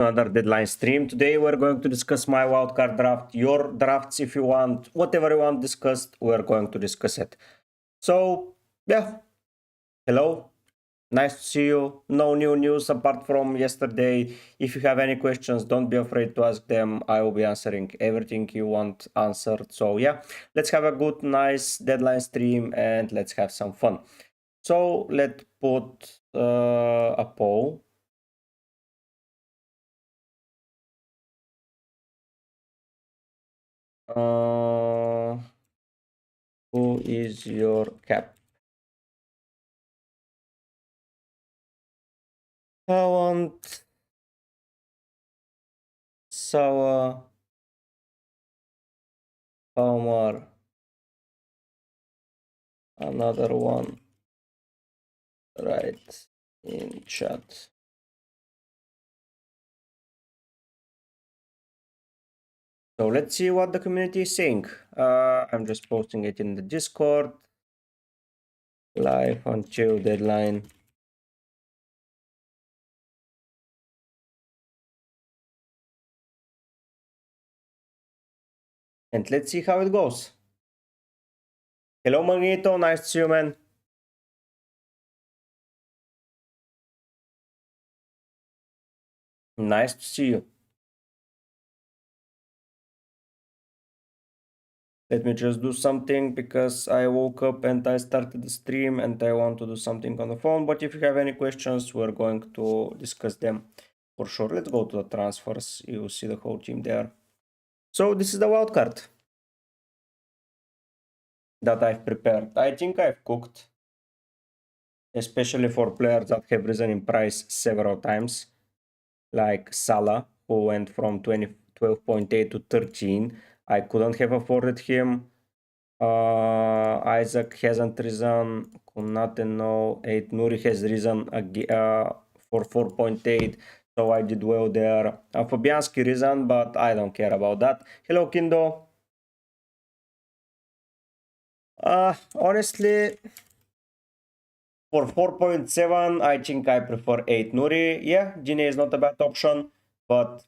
Another deadline stream. Today we're going to discuss my wildcard draft, your drafts if you want, whatever you want discussed, we're going to discuss it. So yeah, hello, nice to see you. No new news apart from yesterday. If you have any questions, don't be afraid to ask them. I will be answering everything you want answered. So yeah, let's have a good, nice deadline stream and let's have some fun. So let's put a poll. Who is your cap? I want Sawa, Omar, another one right in chat. So let's see what the community is saying. I'm just posting it in the Discord. Live on chill deadline. And let's see how it goes. Hello Magneto, nice to see you, man. Nice to see you. Let me just do something because I woke up and I started the stream and I want to do something on the phone. But if you have any questions, we're going to discuss them for sure. Let's go to the transfers. You see the whole team there. So this is the wildcard that I've prepared. I think I've cooked, especially for players that have risen in price several times, like Salah, who went from 12.8 to 13. I couldn't have afforded him. Isaac hasn't risen. Konate no. 8 Nuri has risen for 4.8. So I did well there. Fabianski risen, but I don't care about that. Hello, Kindo. Honestly, for 4.7, I think I prefer 8 Nuri. Yeah, Gine is not a bad option, but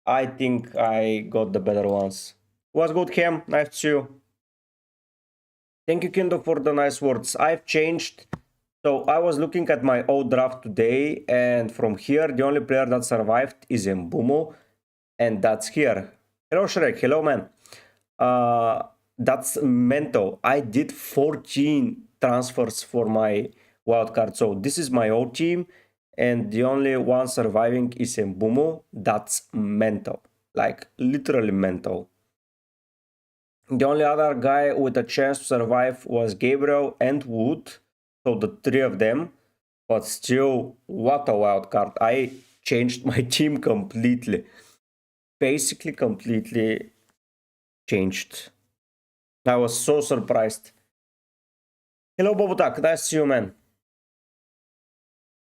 I think I got the better ones. What's good, Cam? Nice to see you. Thank you, Kindo, for the nice words. I've changed. So I was looking at my old draft today, and from here, the only player that survived is Mbumo, and that's here. Hello, Shrek. Hello, man. That's mental. I did 14 transfers for my wildcard. So this is my old team, and the only one surviving is Mbumo. That's mental. Like, literally mental. The only other guy with a chance to survive was Gabriel and Wood. So the three of them. But still, what a wild card. I changed my team completely. Basically, completely changed. I was so surprised. Hello, Bobutak. Nice to see you, man.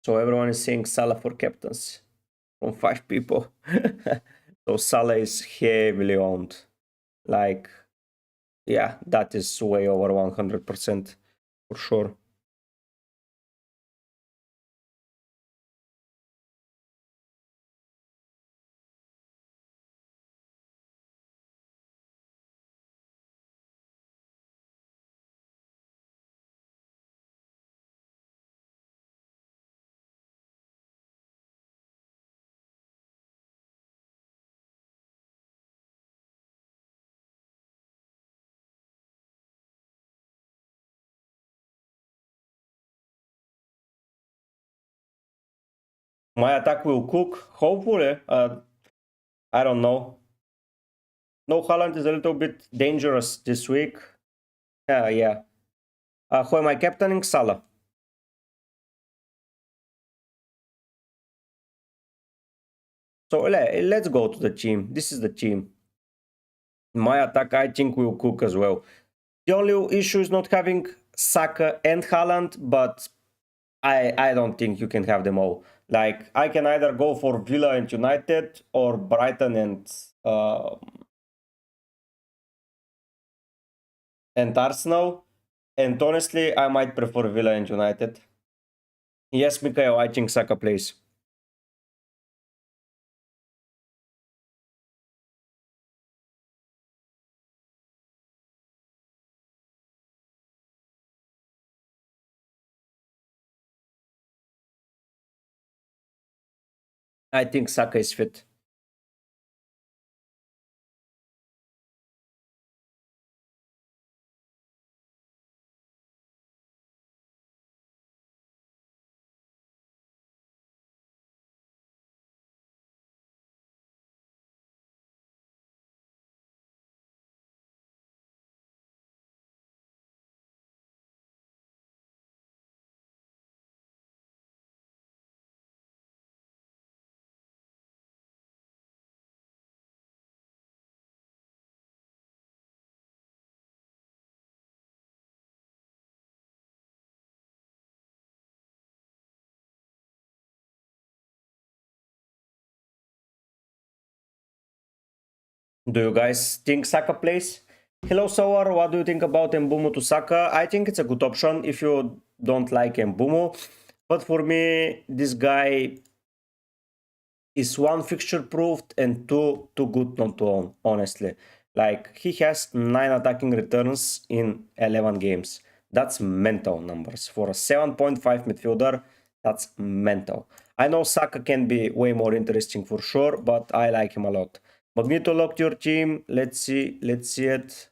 So everyone is saying Salah for captains from 5 people. So Salah is heavily owned. Like, yeah, that is way over 100% for sure. My attack will cook, hopefully. I don't know. No, Haaland is a little bit dangerous this week. Yeah. Who am I captaining? Salah. So let's go to the team. This is the team. My attack, I think, will cook as well. The only issue is not having Saka and Haaland, but I don't think you can have them all. Like, I can either go for Villa and United or Brighton and Arsenal. And honestly, I might prefer Villa and United. Yes, Mikhail, I think Saka plays. I think Saka is fit. Do you guys think Saka plays? Hello, Sour. What do you think about Mbumo to Saka? I think it's a good option if you don't like Mbumo. But for me, this guy is one fixture proofed and too good not to own, honestly. Like, he has 9 attacking returns in 11 games. That's mental numbers. For a 7.5 midfielder, that's mental. I know Saka can be way more interesting for sure, but I like him a lot. Magneto locked your team. Let's see it.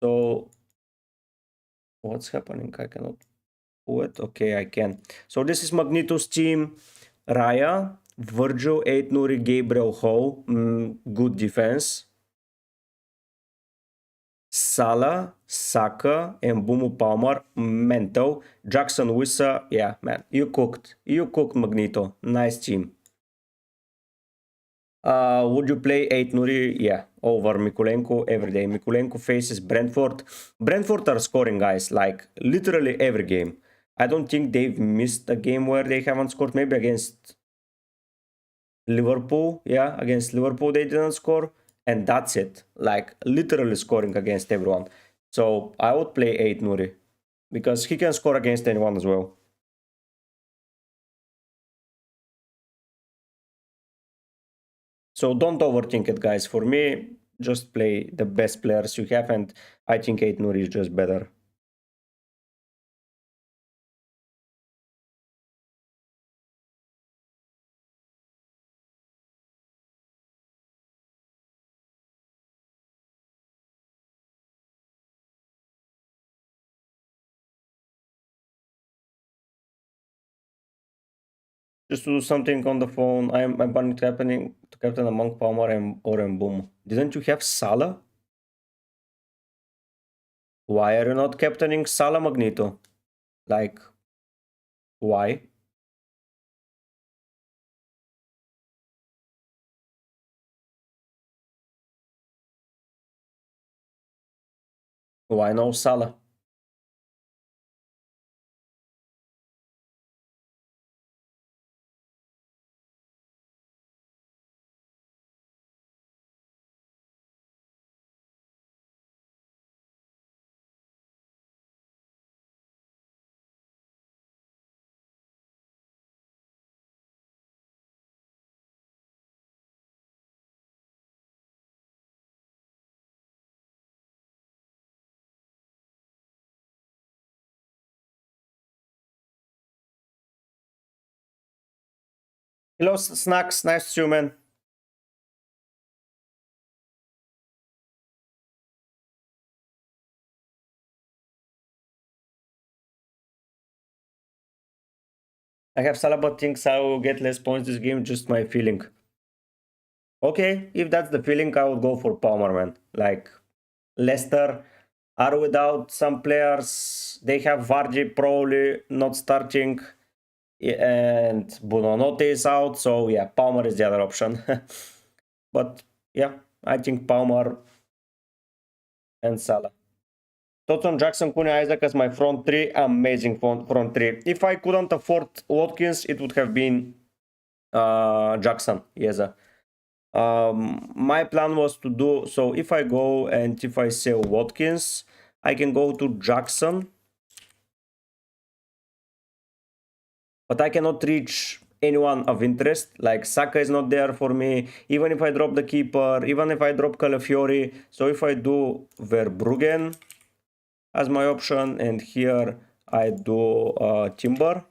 So, what's happening? I cannot do it. Okay, I can. So this is Magneto's team. Raya, Virgil, 8 Nuri, Gabriel, Ho. Good defense. Salah, Saka, and Bumu Palmer, mental. Jackson Wissa, yeah, man, you cooked. You cooked, Magneto. Nice team. Would you play 8 Nuri? Yeah, over Mikulenko every day. Mikulenko faces Brentford. Brentford are scoring, guys, like literally every game. I don't think they've missed a game where they haven't scored. Maybe against Liverpool. Yeah, against Liverpool they didn't score. And that's it. Like literally scoring against everyone. So I would play 8 Nuri. Because he can score against anyone as well. So don't overthink it, guys. For me, just play the best players you have, and I think 8 Nuri is just better. Just to do something on the phone. I'm planning to captain among Palmer and or Boom. Didn't you have Salah? Why are you not captaining Salah, Magneto? Like, why? Why no Salah? Hello, Snacks. Nice to see you, man. I have Salah, but thinks I will get less points this game. Just my feeling. Okay, if that's the feeling, I would go for Palmer, man. Like, Leicester are without some players. They have Vardy probably not starting, and Buonanotte is out. So yeah, Palmer is the other option. But yeah, I think Palmer and Salah. Toton, Jackson, Cunha, Isaac as my front three. Amazing front three. If I couldn't afford Watkins, it would have been Jackson. Yes. My plan was to do so. If I go and if I sell Watkins, I can go to Jackson, but I cannot reach anyone of interest. Like Saka is not there for me. Even if I drop the keeper, even if I drop Calafiori. So if I do Verbruggen as my option, and here I do Timber.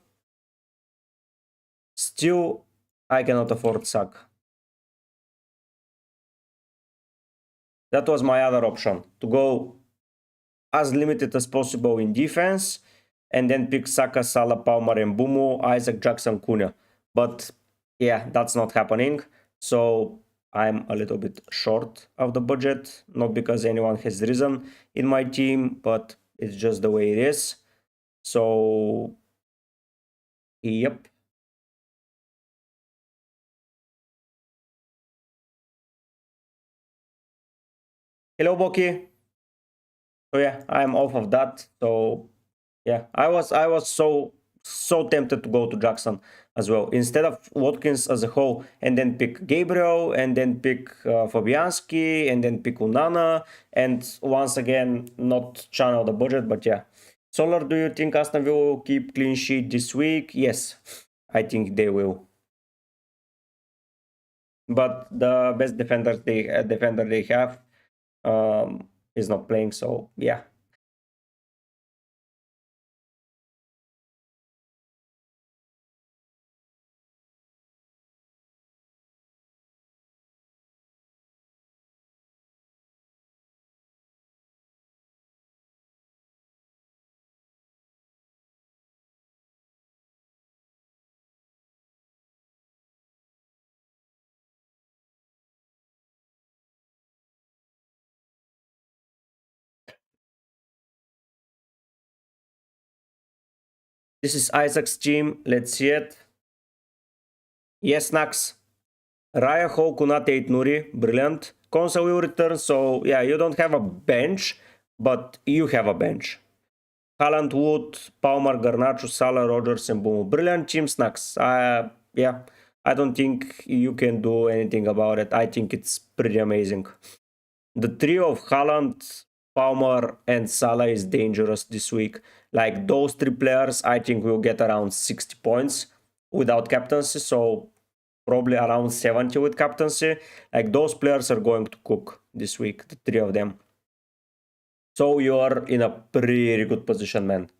Still, I cannot afford Saka. That was my other option, to go as limited as possible in defense and then pick Saka, Salah, Palmer, and Bumo, Isaac, Jackson, Cunha. But yeah, that's not happening. So I'm a little bit short of the budget, not because anyone has risen in my team, but it's just the way it is. So, yep. Hello, Boki. So yeah, I'm off of that. So yeah, I was so tempted to go to Jackson as well instead of Watkins as a whole, and then pick Gabriel, and then pick Fabianski, and then pick Unana, and once again not channel the budget. But yeah, Solar, do you think Aston Villa will keep clean sheet this week? Yes, I think they will. But the best defender they have is not playing, so yeah. This is Isaac's team. Let's see it. Yes, Nax. Raya Ho, Kunate, 8 Nuri. Brilliant. Konsa will return, so yeah, you don't have a bench, but you have a bench. Haaland, Wood, Palmer, Garnacho, Salah, Rogers, and Boom. Brilliant team, Snacks. Yeah, I don't think you can do anything about it. I think it's pretty amazing. The trio of Haaland, Palmer, and Salah is dangerous this week. Like those three players, I think will get around 60 points without captaincy, so probably around 70 with captaincy. Like those players are going to cook this week, the three of them. So you are in a pretty good position, man.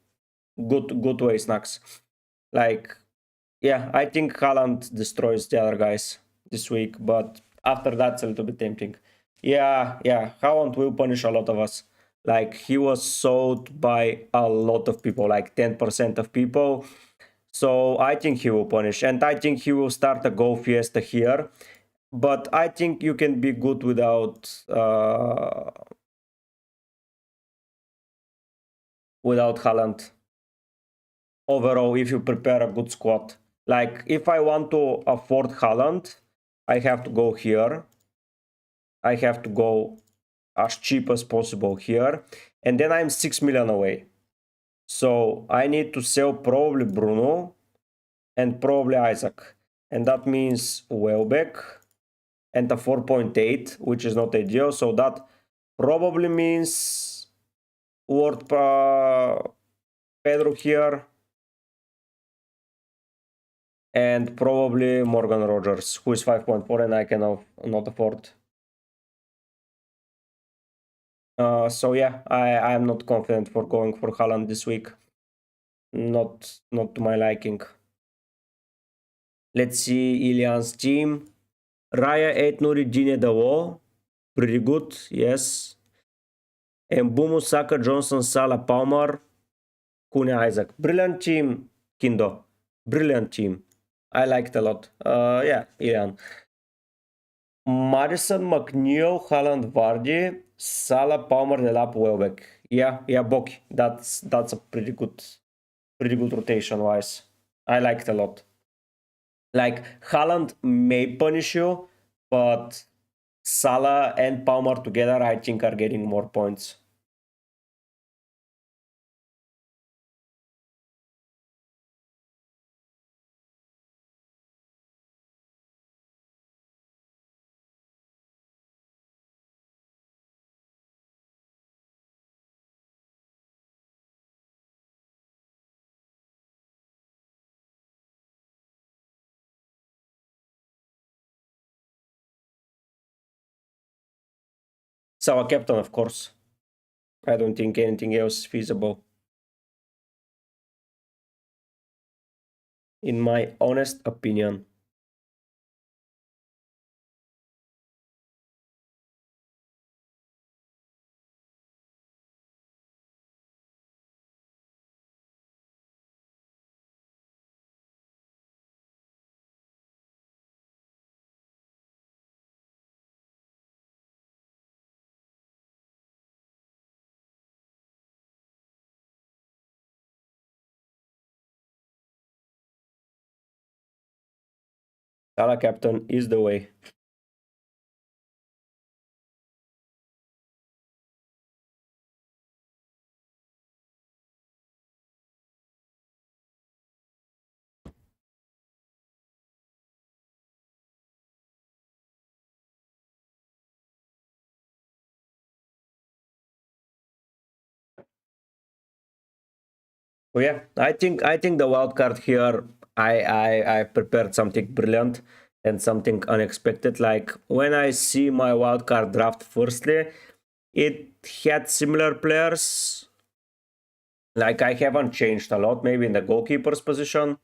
Good way, Snacks. Like, yeah, I think Haaland destroys the other guys this week, but after that's a little bit tempting. Yeah, Haaland will punish a lot of us. Like, he was sold by a lot of people, like 10% of people. So I think he will punish, and I think he will start a goal fiesta here. But I think you can be good without Haaland overall if you prepare a good squad. Like if I want to afford Haaland, I have to go here. I have to go as cheap as possible here. And then I'm 6 million away. So I need to sell probably Bruno and probably Isaac. And that means Welbeck and a 4.8, which is not ideal. So that probably means Ward Pedro here and probably Morgan Rogers, who is 5.4 and I cannot not afford. So yeah, I am not confident for going for Haaland this week. Not to my liking. Let's see Ilian's team. Raya 8 Nuri Gine Dawo. Pretty good, yes. And Bumu Saka Johnson Salah Palmer Cunha Isaac. Brilliant team, Kindo. Brilliant team. I liked a lot. Yeah, Ilian. Madison, McNeil, Haaland, Vardy, Salah, Palmer, Delap, Welbeck. Yeah, Boki. That's a pretty good rotation wise. I liked a lot. Like Haaland may punish you, but Salah and Palmer together, I think, are getting more points. So a captain, of course. I don't think anything else is feasible. in my honest opinion. Salah captain is the way. Oh yeah, I think the wild card here. I prepared something brilliant and something unexpected. Like when I see my wild card draft firstly, it had similar players. Like I haven't changed a lot. Maybe in the goalkeeper's position,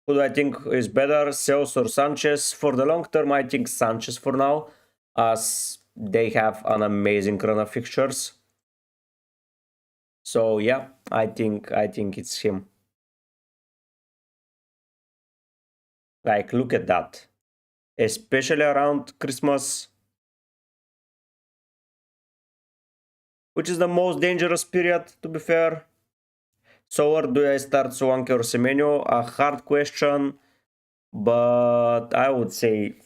who do I think is better, Sales or Sanchez? For the long term, I think Sanchez for now, as they have an amazing run of fixtures. So yeah, I think it's him. Like look at that, especially around Christmas, which is the most dangerous period, to be fair. So, or do I start Solanke or Semenyo? A hard question, but I would say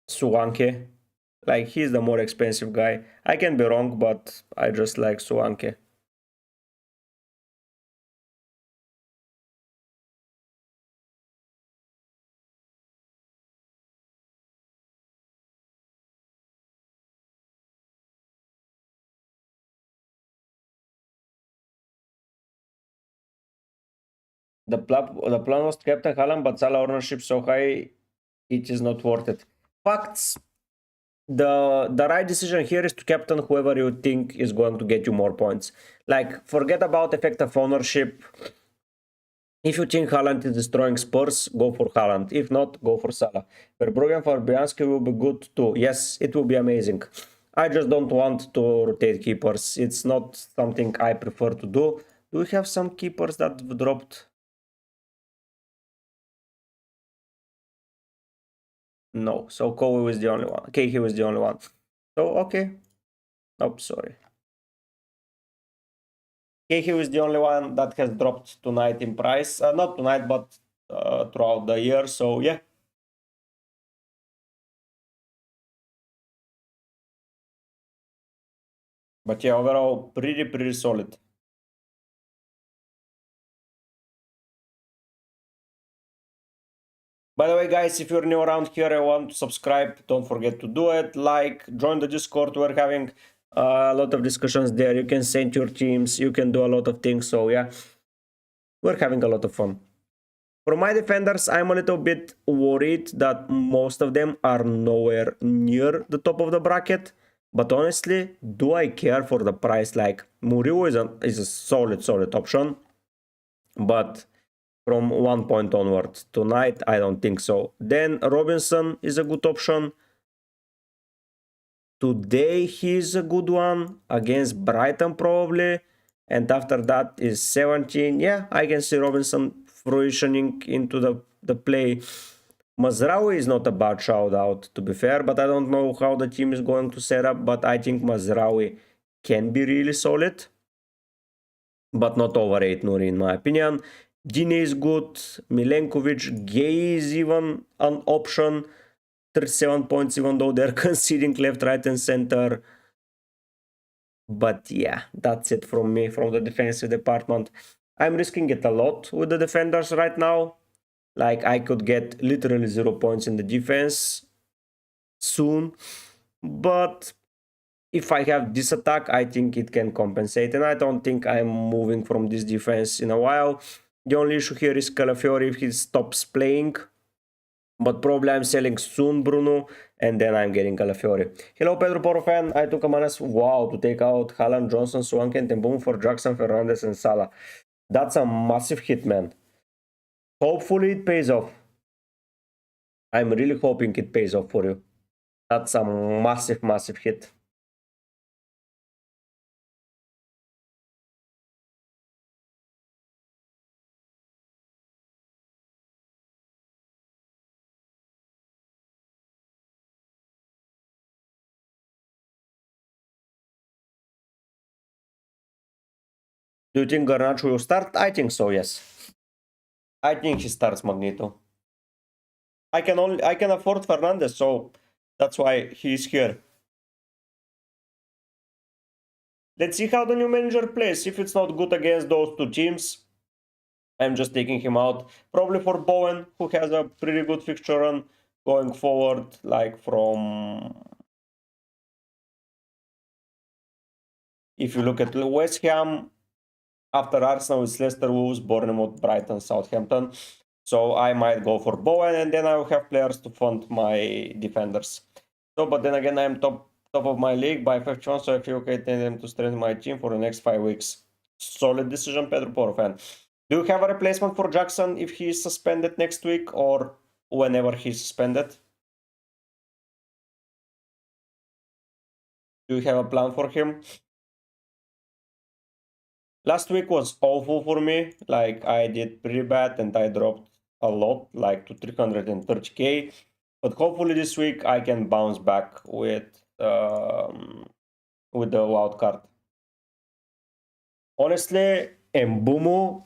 Solanke. Like, he's the more expensive guy. I can be wrong, but I just like Solanke. The plan was to captain Haaland, but Salah ownership so high, it is not worth it. Facts. The right decision here is to captain whoever you think is going to get you more points. Like, forget about effective ownership. If you think Haaland is destroying Spurs, go for Haaland. If not, go for Salah. Verbruggen for Bianski will be good too. Yes, it will be amazing. I just don't want to rotate keepers. It's not something I prefer to do. Do we have some keepers that dropped? No. So Kobe was the only one. Okay, he was the only one. So, okay. Oh, sorry. Okay, he was the only one that has dropped tonight in price. Not tonight, but throughout the year. So, yeah. But yeah, overall, pretty solid. By the way, guys, if you're new around here and want to subscribe, don't forget to do it. Like, join the Discord. We're having a lot of discussions there. You can send your teams. You can do a lot of things. So, yeah, we're having a lot of fun. For my defenders, I'm a little bit worried that most of them are nowhere near the top of the bracket. But honestly, do I care for the price? Like, Murillo is a solid option. But from 1 point onward. Tonight, I don't think so. Then Robinson is a good option. Today, he's a good one against Brighton, probably. And after that is 17. Yeah, I can see Robinson fruitioning into the play. Mazraoui is not a bad shout out, to be fair, but I don't know how the team is going to set up. But I think Mazraoui can be really solid, but not over 8 Nuri in my opinion. Dine is good, Milenkovic, Gay is even an option, 37 points even though they're conceding left, right and center. But yeah, that's it from me, from the defensive department. I'm risking it a lot with the defenders right now. Like I could get literally 0 points in the defense soon, but if I have this attack, I think it can compensate, and I don't think I'm moving from this defense in a while. The only issue here is Calafiori if he stops playing, but probably I'm selling soon Bruno, and then I'm getting Calafiori. Hello Pedro Poro fan, I took a minus, wow, to take out Haaland, Johnson, Swank and boom for Jackson, Fernandez and Salah. That's a massive hit, man. Hopefully it pays off. I'm really hoping it pays off for you. That's a massive, massive hit. Do you think Garnacho will start? I think so, yes. I think he starts Magneto. I can afford Fernandez, so that's why he's here. Let's see how the new manager plays. If it's not good against those two teams, I'm just taking him out. Probably for Bowen, who has a pretty good fixture run going forward, like from... If you look at West Ham, after Arsenal, it's Leicester, Wolves, Bournemouth, Brighton, Southampton. So I might go for Bowen, and then I will have players to fund my defenders. So, but then again, I'm top of my league by 51, so I feel okay telling them to strengthen my team for the next 5 weeks. Solid decision, Pedro Porro. Do you have a replacement for Jackson if he is suspended next week or whenever he's suspended? Do you have a plan for him? Last week was awful for me. Like, I did pretty bad and I dropped a lot, like to 330k. But hopefully this week I can bounce back with the wild card. Honestly, Mbumo,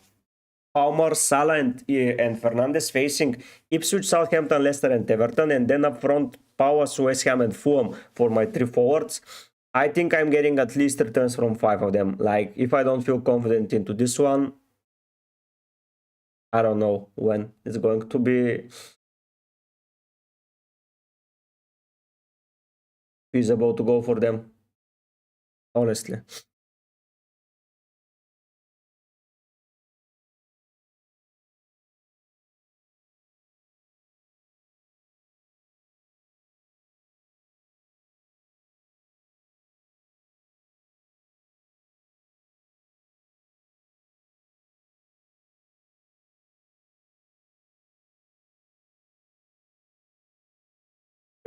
Palmer, Salah, and Fernandez facing Ipswich, Southampton, Leicester, and Everton, and then up front, Palace, West Ham, and Fulham for my 3 forwards. I think I'm getting at least returns from 5 of them. Like, if I don't feel confident into this one, I don't know when it's going to be feasible to go for them, honestly.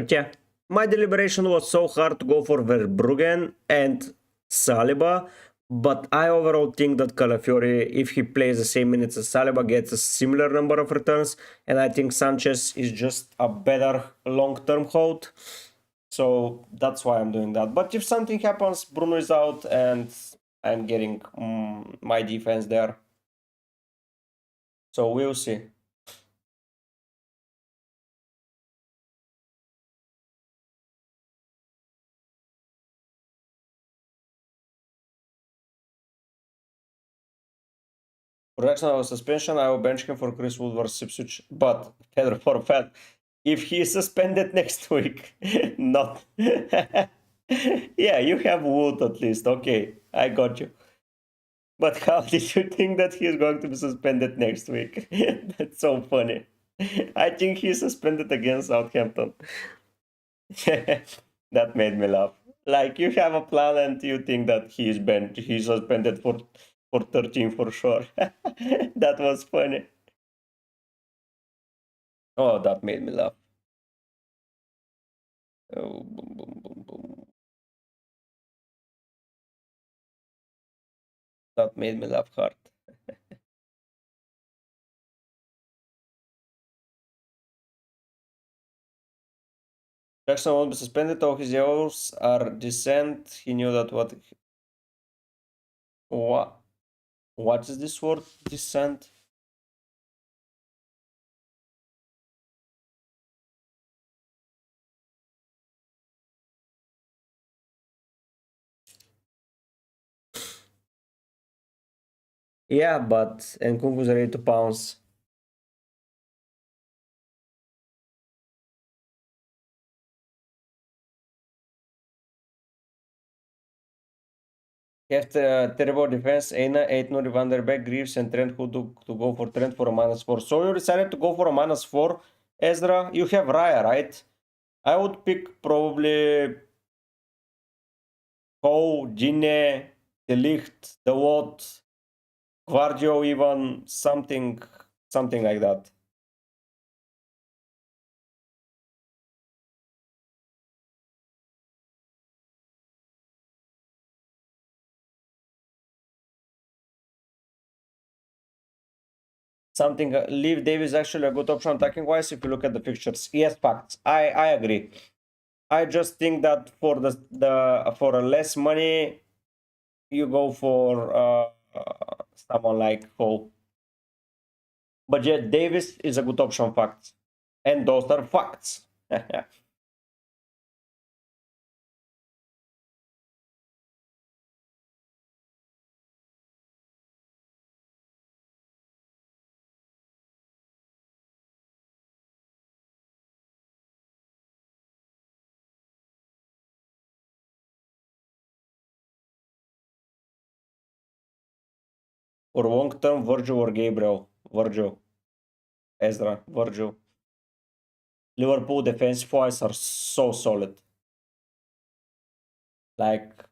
But yeah, my deliberation was so hard to go for Verbruggen and Saliba, but I overall think that Calafiori, if he plays the same minutes as Saliba, gets a similar number of returns, and I think Sanchez is just a better long-term hold. So that's why I'm doing that. But if something happens, Bruno is out, and I'm getting my defense there. So we'll see. Protection of suspension, I will bench him for Chris Wood versus Ipswich. But Pedro Forfan, if he is suspended next week, not. Yeah, you have Wood at least. Okay, I got you. But how did you think that he is going to be suspended next week? That's so funny. I think he's suspended against Southampton. That made me laugh. Like, you have a plan and you think that he's suspended for 13 for sure. That was funny. Oh, that made me laugh. Oh, boom, boom, boom, boom. That made me laugh hard. Jackson won't be suspended. All his errors are dissent. He knew that what is this word? Dissent? Yeah, but Nkunku's ready to pounce. He has the terrible defense. Eina, 8 Nuri Van der Beek, Greaves, and Trent who to go for Trent for a -4. So you decided to go for a -4, Ezra. You have Raya, right? I would pick probably Cole, Gine, De Ligt, De Watt, Guardio, even something something like that. Something leave Davis actually a good option attacking wise if you look at the fixtures. Yes, facts. I agree. I just think that for the for less money, you go for someone like Cole. But yeah, Davis is a good option, facts. And those are facts. For long term, Virgil or Gabriel? Virgil. Ezra. Virgil. Liverpool defensive wise are so solid. Like,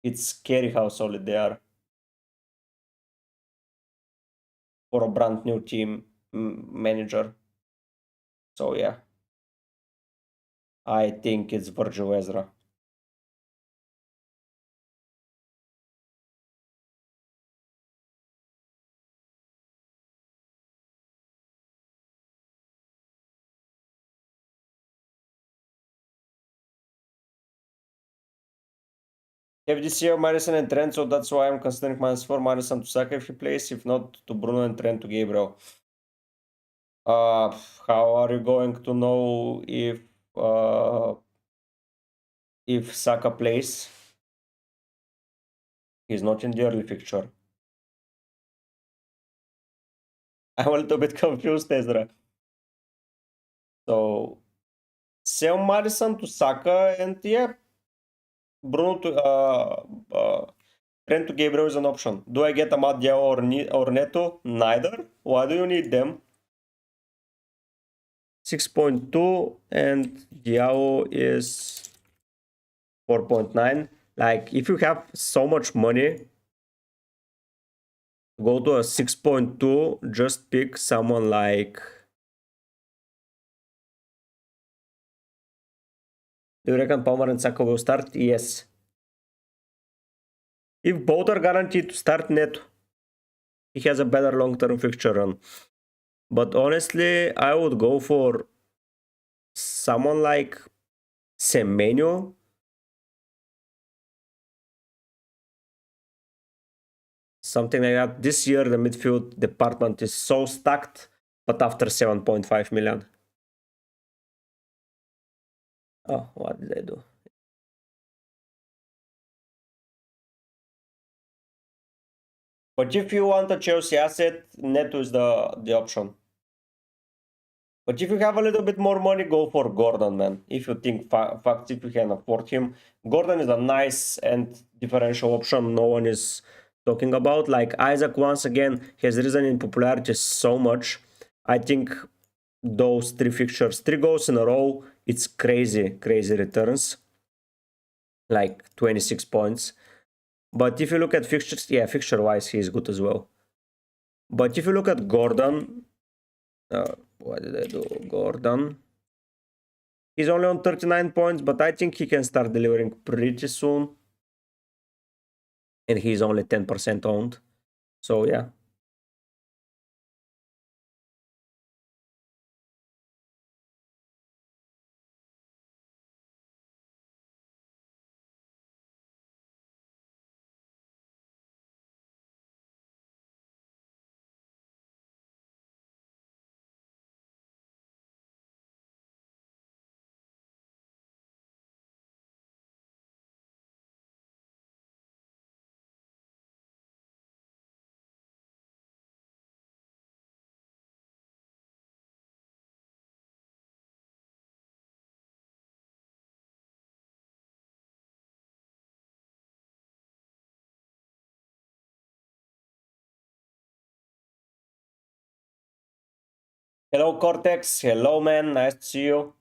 it's scary how solid they are for a brand new team manager. So yeah, I think it's Virgil Ezra. FDC or Madison and Trent, so that's why I'm considering -4 Madison to Saka if he plays, if not to Bruno and Trent to Gabriel. How are you going to know if Saka plays? He's not in the early fixture. I'm a little bit confused, Ezra. So sell Madison to Saka and yeah, Bruno to Trent to Gabriel is an option. Do I get Amad Diallo or Neto? Neither. Why do you need them? 6.2 and Diallo is 4.9. Like, if you have so much money, go to a 6.2, just pick someone like... Do you reckon Palmer and Saka will start? Yes. If both are guaranteed to start, Neto, he has a better long-term fixture run. But honestly, I would go for someone like Semenyo. Something like that. This year, the midfield department is so stacked, but after 7.5 million. Oh, what did I do? But if you want a Chelsea asset, Neto is the option. But if you have a little bit more money, go for Gordon, man. If you think facts, if you can afford him, Gordon is a nice and differential option no one is talking about. Like Isaac, once again, has risen in popularity so much. I think those 3 fixtures, 3 goals in a row, it's crazy, crazy returns. Like 26 points. But if you look at fixtures, yeah, fixture-wise, he is good as well. But if you look at Gordon, what did I do? Gordon. He's only on 39 points, but I think he can start delivering pretty soon. And he's only 10% owned. So yeah. Hello, Cortex. Hello, man. Nice to see you.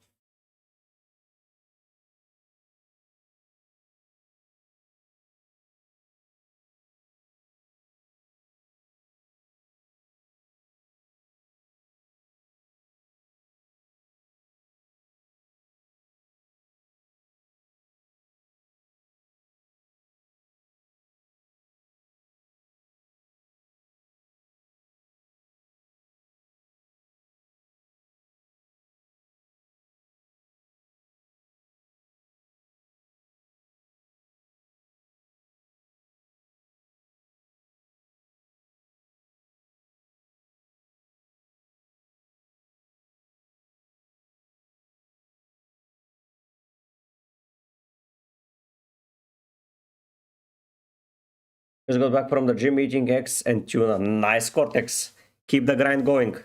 Just got back from the gym eating eggs and tuna. Nice, Cortex. Keep the grind going.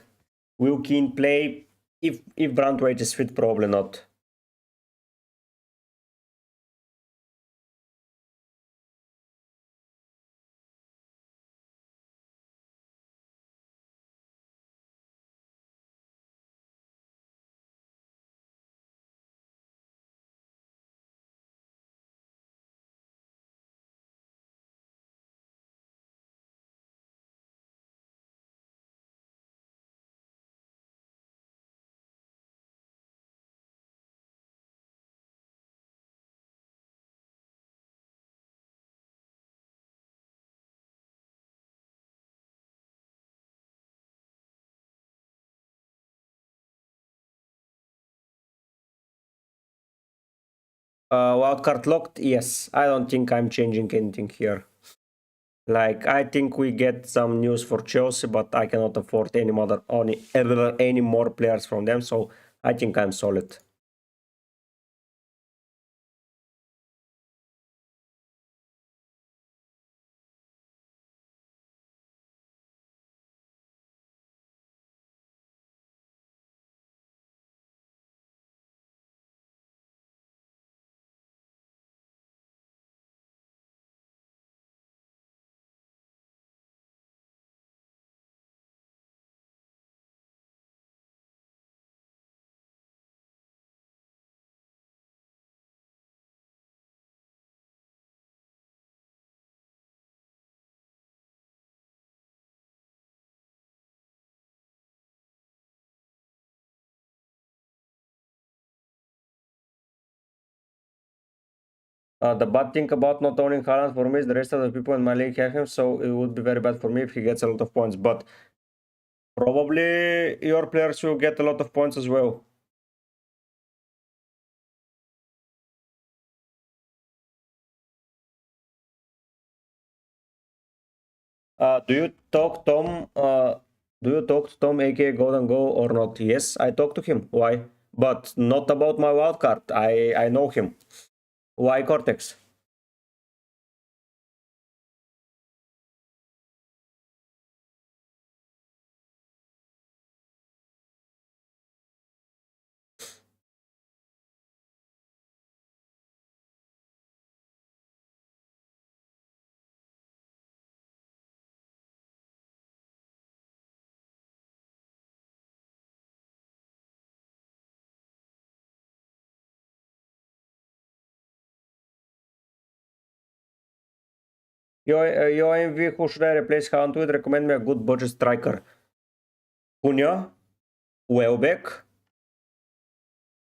Will Keane play? If Brandweight is fit, probably not. Wildcard locked? Yes. I don't think I'm changing anything here. Like, I think we get some news for Chelsea, but I cannot afford any more players from them, so I think I'm solid. The bad thing about not owning Haaland for me is the rest of the people in my league have him, so it would be very bad for me if he gets a lot of points. But probably your players will get a lot of points as well. Do you talk Tom? Do you talk to Tom, aka Golden Go, or not? Yes, I talk to him. Why? But not about my wildcard. I know him. Why Cortex? Your MV, who should I replace Haaland with? Recommend me a good budget striker. Cunha, Welbeck,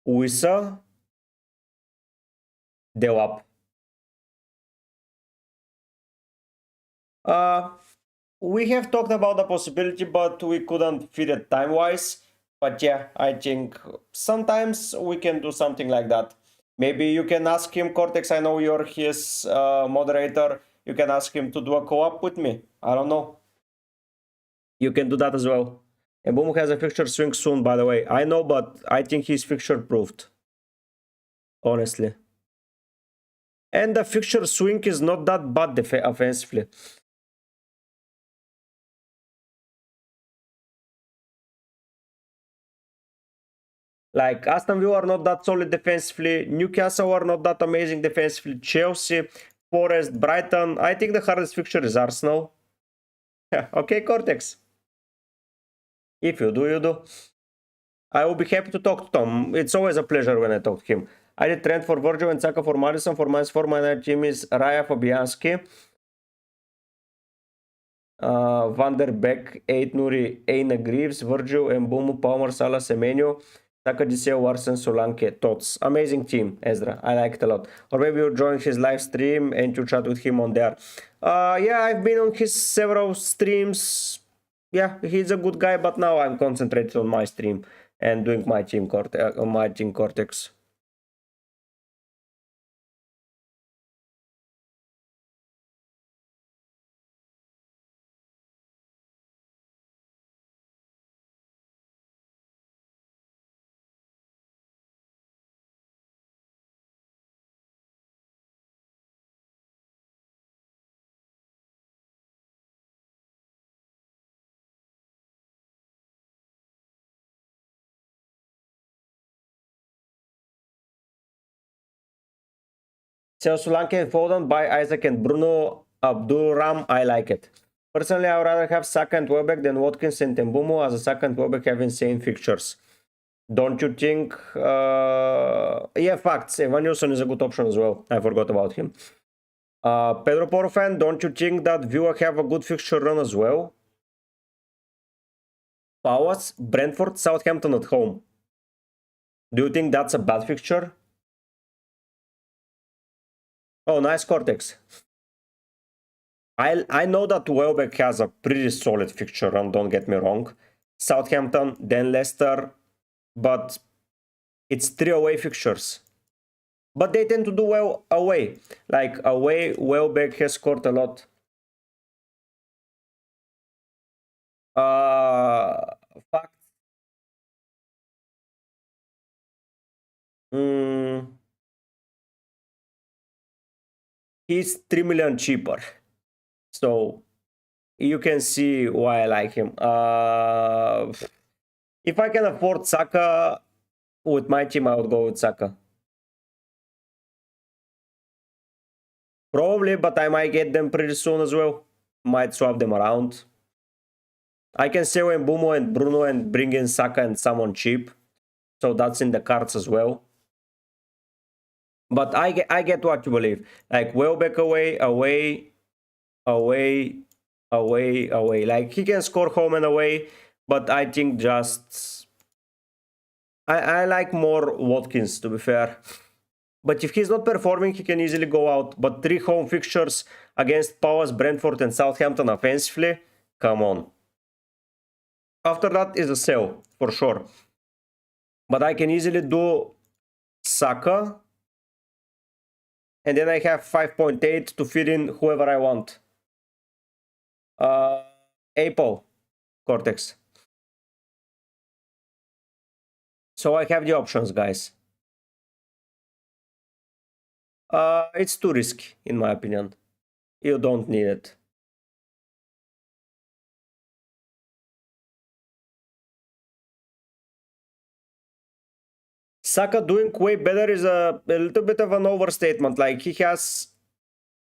Wissa, Delap. Uh, we have talked about the possibility, but we couldn't fit it time-wise. But yeah, I think sometimes we can do something like that. Maybe you can ask him, Cortex, I know you're his moderator. You can ask him to do a co-op with me. I don't know. You can do that as well. And Boom has a fixture swing soon, by the way. I know, but I think he's fixture proofed. Honestly. And the fixture swing is not that bad offensively. Like, Aston Villa are not that solid defensively. Newcastle are not that amazing defensively. Chelsea, Forest, Brighton. I think the hardest fixture is Arsenal. Yeah, okay, Cortex. If you do, you do. I will be happy to talk to Tom. It's always a pleasure when I talk to him. I did trend for Virgil and Saka for Madison. For -4, my team is Raya Fabianski, Van der Beek, 8 Nuri, Eina Greaves, Virgil, Mbumu, Palmer, Salah, Semenyo, Saka, Giseo, Warsen, Solanke, Tots. Amazing team, Ezra. I like it a lot. Or maybe you'll join his live stream and you chat with him on there. Yeah, I've been on his several streams. Yeah, he's a good guy, but now I'm concentrated on my stream and doing my team Cortex. Sell Solanke and Foden, buy Isaac and Bruno Abdulram. I like it. Personally, I would rather have Saka and Welbeck than Watkins and Mbumo, as a Saka and Welbeck have insane fixtures. Don't you think? Yeah, facts. Evan Nilsson is a good option as well. I forgot about him. Pedro Porofan, don't you think that Villa have a good fixture run as well? Palace, Brentford, Southampton at home. Do you think that's a bad fixture? Oh, nice Cortex. I know that Welbeck has a pretty solid fixture run, don't get me wrong. Southampton, then Leicester, but it's 3 away fixtures. But they tend to do well away. Like away, Welbeck has scored a lot. Fact. He's 3 million cheaper. So you can see why I like him. If I can afford Saka with my team, I would go with Saka. Probably, but I might get them pretty soon as well. Might swap them around. I can sell Mbumo and Bruno and bring in Saka and someone cheap. So that's in the cards as well. But I get what you believe. Like Welbeck away. Like he can score home and away, but I think just I like more Watkins, to be fair. But if he's not performing, he can easily go out. But 3 home fixtures against Palace, Brentford and Southampton offensively, come on. After that is a sell, for sure. But I can easily do Saka. And then I have 5.8 to fit in whoever I want. Apple, Cortex. So I have the options, guys. It's too risky, in my opinion. You don't need it. Saka doing way better is a little bit of an overstatement. Like, he has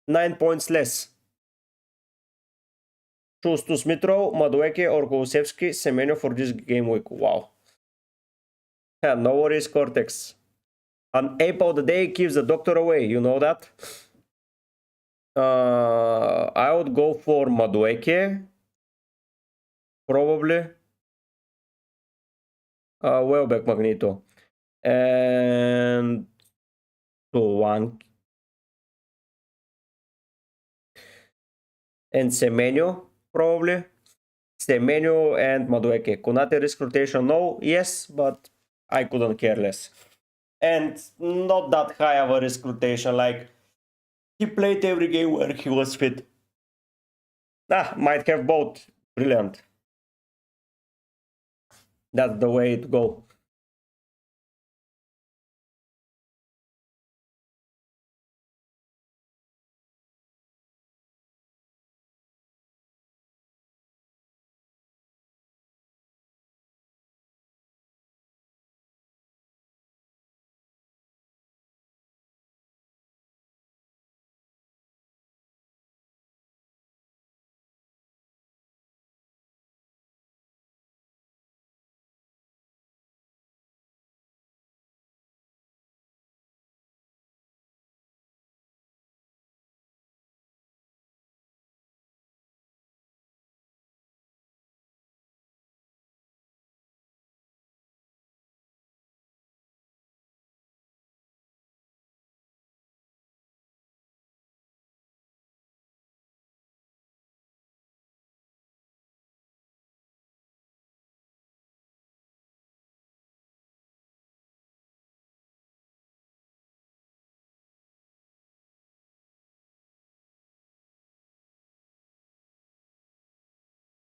9 points less. Choose to Smith-Rowe, Madueke or Kulusevski, Semenyo for this game week. Wow. Yeah, no worries, Cortex. An ape of the day keeps the doctor away, you know that? I would go for Madueke. Probably. Welbeck Magneto. And Tuan. And Semenyo, probably. Semenyo and Madueke. Konate risk rotation, no. Yes, but I couldn't care less. And not that high of a risk rotation. Like, he played every game where he was fit. Might have both. Brilliant. That's the way to go.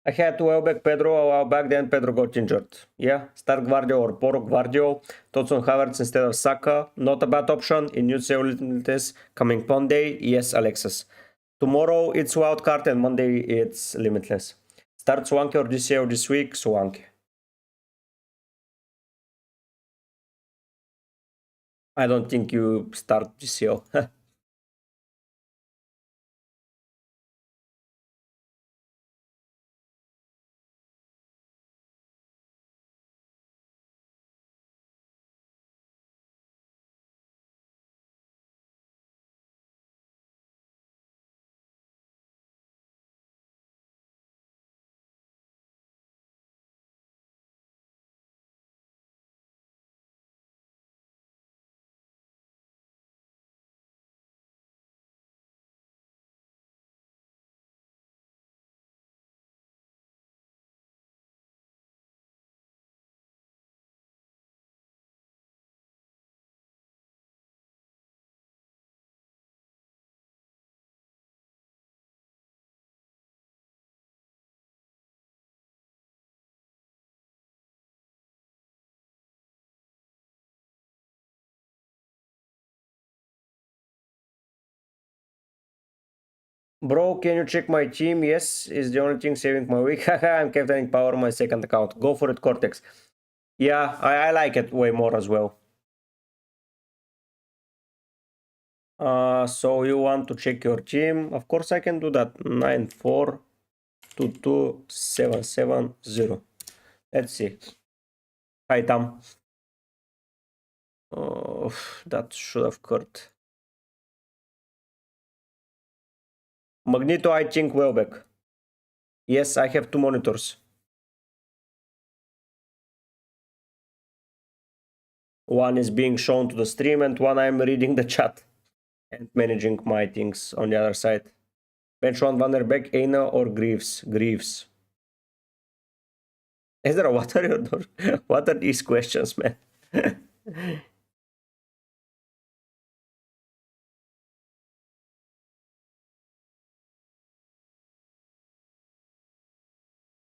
I had Welbeck Pedro a while back, then Pedro got injured. Yeah, start Guardio or Poro Guardio. Thoughts on Havertz instead of Saka. Not a bad option. In new test coming Monday. Yes, Alexis. Tomorrow it's wildcard and Monday it's limitless. Start Swanke or GCO this week? Swanke. I don't think you start GCO. Bro, can you check my team? Yes, is the only thing saving my week. Haha, I'm captaining power my second account. Go for it, Cortex. Yeah, I like it way more as well. So you want to check your team? Of course I can do that. 94227770. Let's see. Hi Tam. Oh, that should have occurred. Magneto, I think Welbeck. Yes, I have two monitors. One is being shown to the stream and one I'm reading the chat and managing my things on the other side. Bench one, Van der Beek, Eina or Greaves? Greaves. Ezra, what are your what are these questions, man?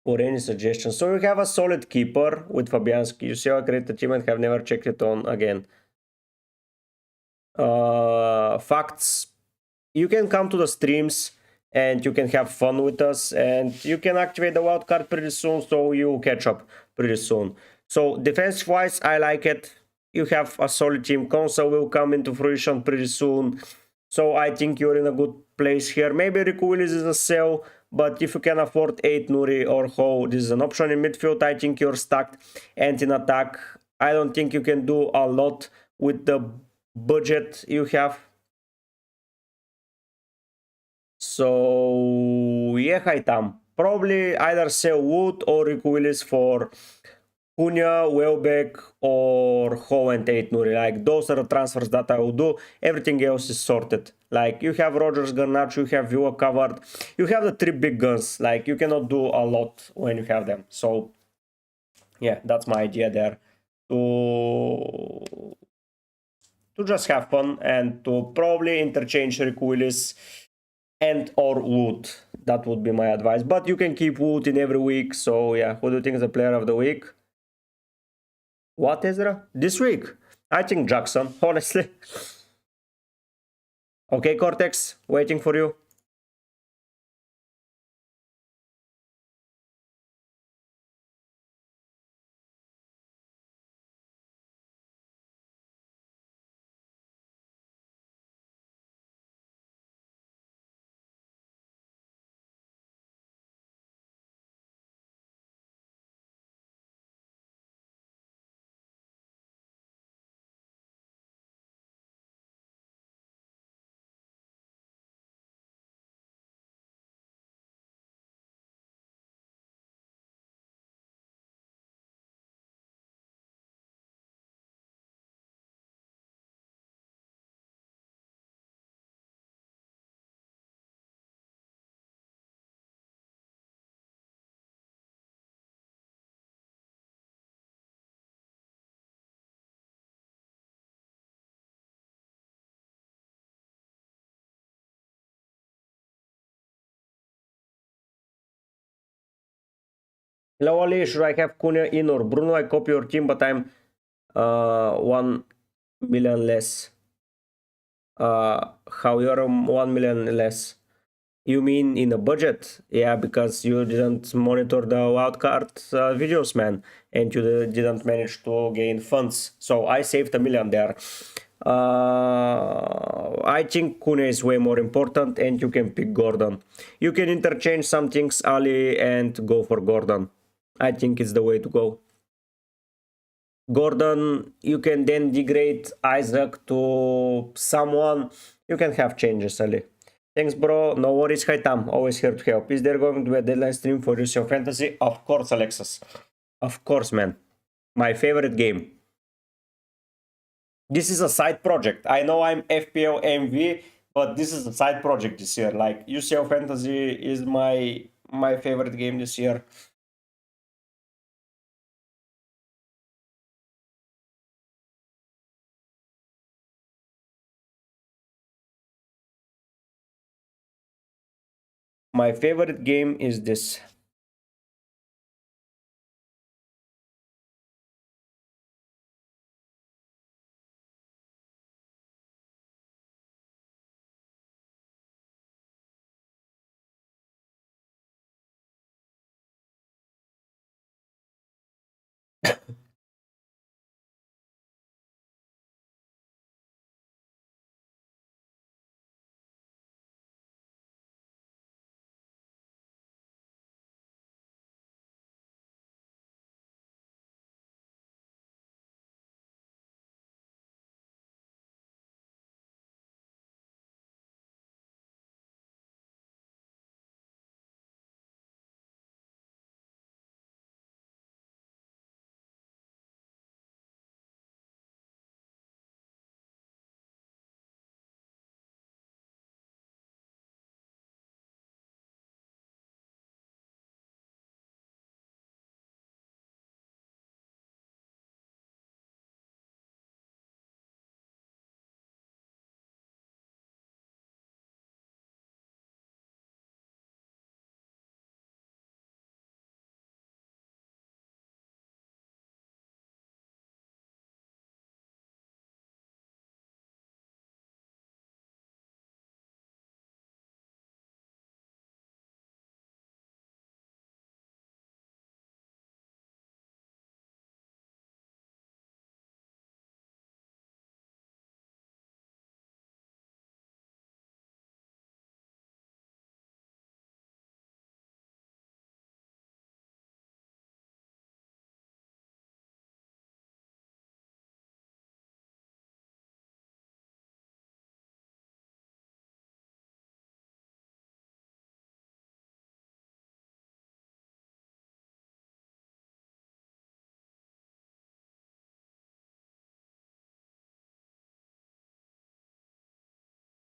Or any suggestions? So you have a solid keeper with Fabianski. You see how great achievement, have never checked it on again. Facts. You can come to the streams and you can have fun with us and you can activate the wild card pretty soon, so you catch up pretty soon. So defense wise, I like it. You have a solid team. Console will come into fruition pretty soon. So I think you're in a good place here. Maybe Rico Willis is a sell, but if you can afford 8 Nuri or Ho, this is an option. In midfield, I think you're stacked. And in attack, I don't think you can do a lot with the budget you have. So yeah, Haitam. Probably either sell Wood or Rico Willis for Cunha, Welbeck, or Ho and Tate Nuri. Like, those are the transfers that I will do. Everything else is sorted. Like, you have Rogers, Garnacho, you have Villa covered. You have the three big guns. Like, you cannot do a lot when you have them. So yeah, that's my idea there. To just have fun and to probably interchange Rico Willis and or Wood. That would be my advice. But you can keep Wood in every week. So yeah, who do you think is the player of the week? What, Ezra? This week? I think Jackson, honestly. Okay, Cortex, waiting for you. Hello, Ali. Should I have Cunha in or Bruno? I copy your team, but I'm 1 million less. How you're 1 million less? You mean in a budget? Yeah, because you didn't monitor the wildcard videos, man, and you didn't manage to gain funds. So I saved 1 million there. I think Kune is way more important, and you can pick Gordon. You can interchange some things, Ali, and go for Gordon. I think it's the way to go. Gordon, you can then degrade Isaac to someone. You can have changes, Ali. Thanks, bro. No worries, Haitam. Always here to help. Is there going to be a deadline stream for Lucio Fantasy? Of course, Alexis. Of course, man. My favorite game. This is a side project. I know I'm FPL MV, but this is a side project this year. Like, UCL Fantasy is my favorite game this year. My favorite game is this.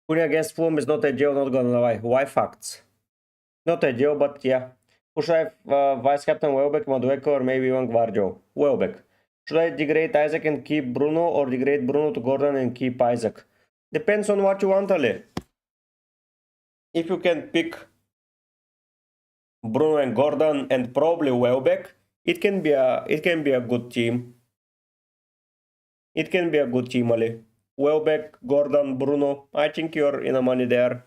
Winning against Fulham is not ideal, not gonna lie. Why facts? Not ideal, but yeah. Who should I have? Vice Captain Welbeck, Madueke, or maybe even Gvardio? Welbeck. Should I degrade Isaac and keep Bruno, or degrade Bruno to Gordon and keep Isaac? Depends on what you want, Ale. If you can pick Bruno and Gordon and probably Welbeck, it can be a good team. It can be a good team, Ale. Welbeck, Gordon, Bruno. I think you're in the money there.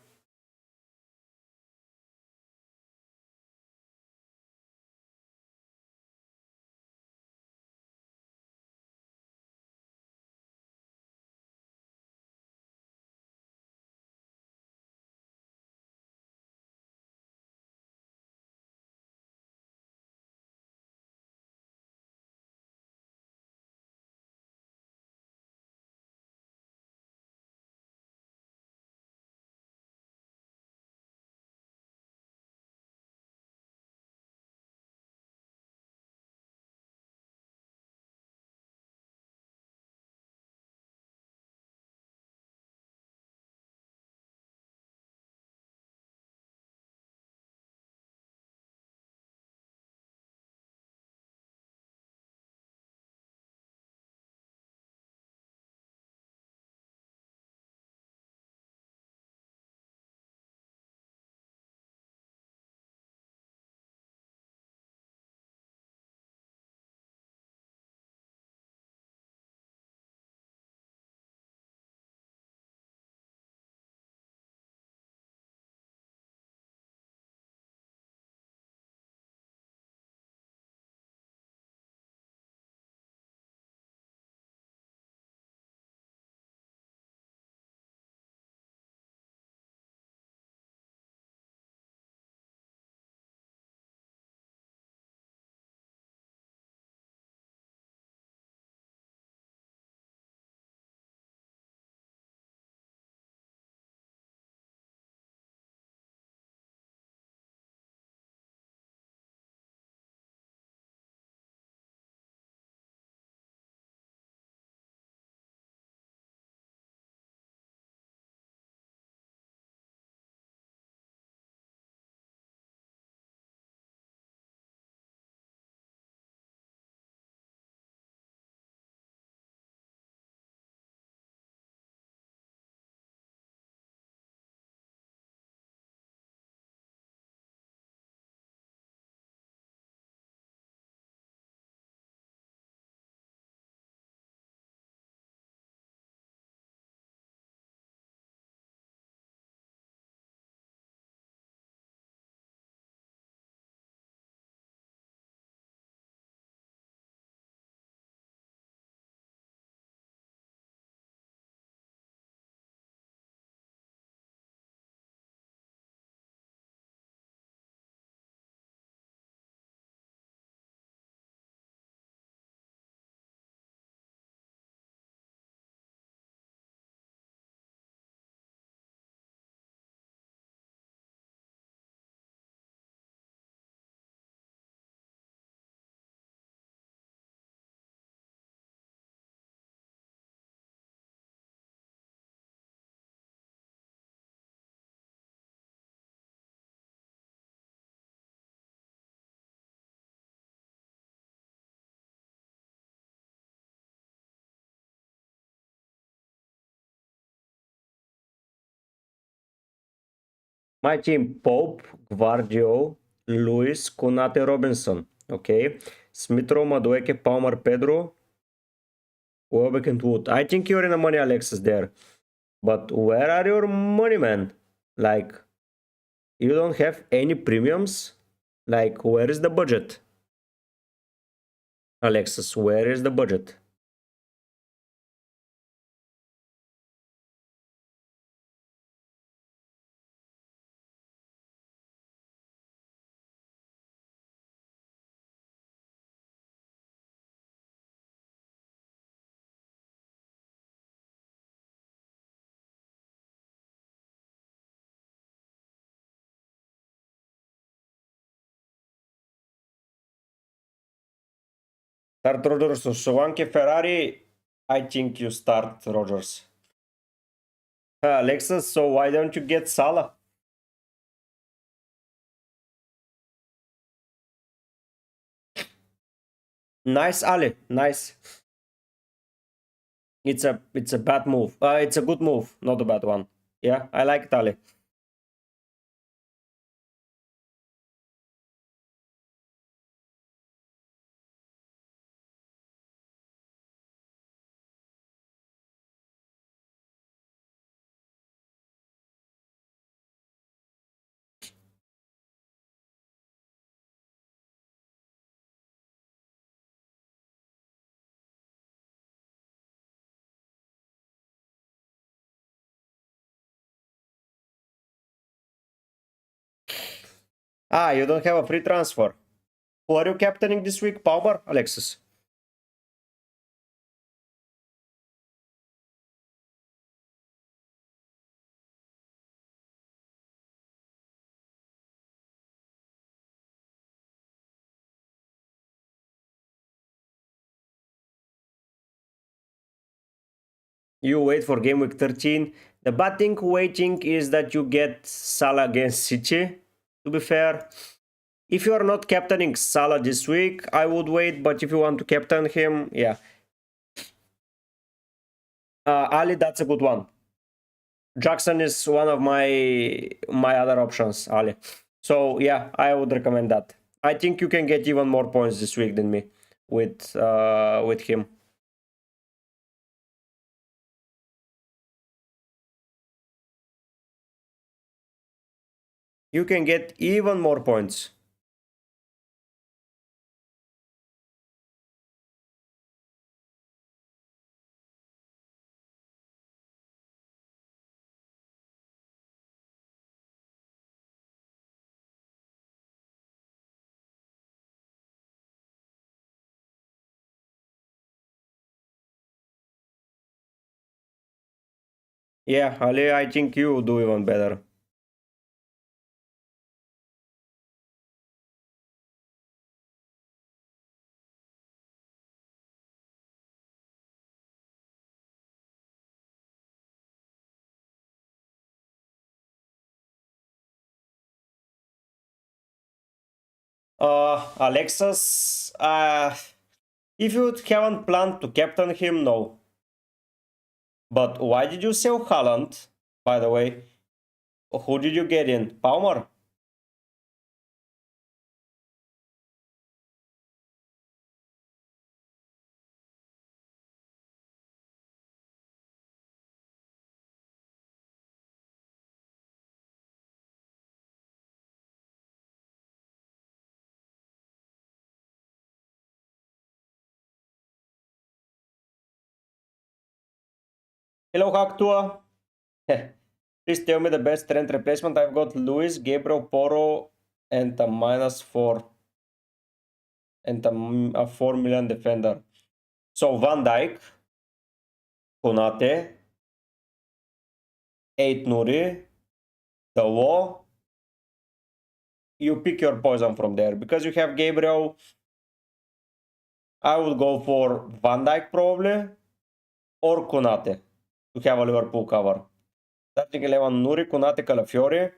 My team: Pope, Gvardio, Lewis, Konate, Robinson. Okay. Smithrow, Madueke, Palmer, Pedro, Welbeck, and Wood. I think you're in the money, Alexis, there. But where are your money, man? Like, you don't have any premiums? Like, where is the budget? Alexis, where is the budget? Start Rogers or Solanke Ferrari? I think you start Rogers. Alexis, so why don't you get Salah? Nice, Ali. Nice. It's a bad move. It's a good move, not a bad one. Yeah, I like it, Ali. You don't have a free transfer. Who are you captaining this week? Palmer, Alexis? You wait for game week 13. The bad thing waiting is that you get Salah against City, to be fair. If you are not captaining Salah this week, I would wait, but if you want to captain him, yeah. Ali, that's a good one. Jackson is one of my other options, Ali. So yeah, I would recommend that. I think you can get even more points this week than me with him. You can get even more points. Yeah, Ali, I think you do even better. Alexis, if you haven't planned to captain him, no. But why did you sell Haaland, by the way? Who did you get in? Palmer? Hello, Haktua. Please tell me the best trend replacement. I've got Luis, Gabriel, Poro, and a -4 and a 4 million defender. So Van Dijk, Konate, 8 Nuri, the wall. You pick your poison from there. Because you have Gabriel, I would go for Van Dijk probably, or Konate to have a Liverpool cover. Starting 11 Nuri, Konate, Calafiori,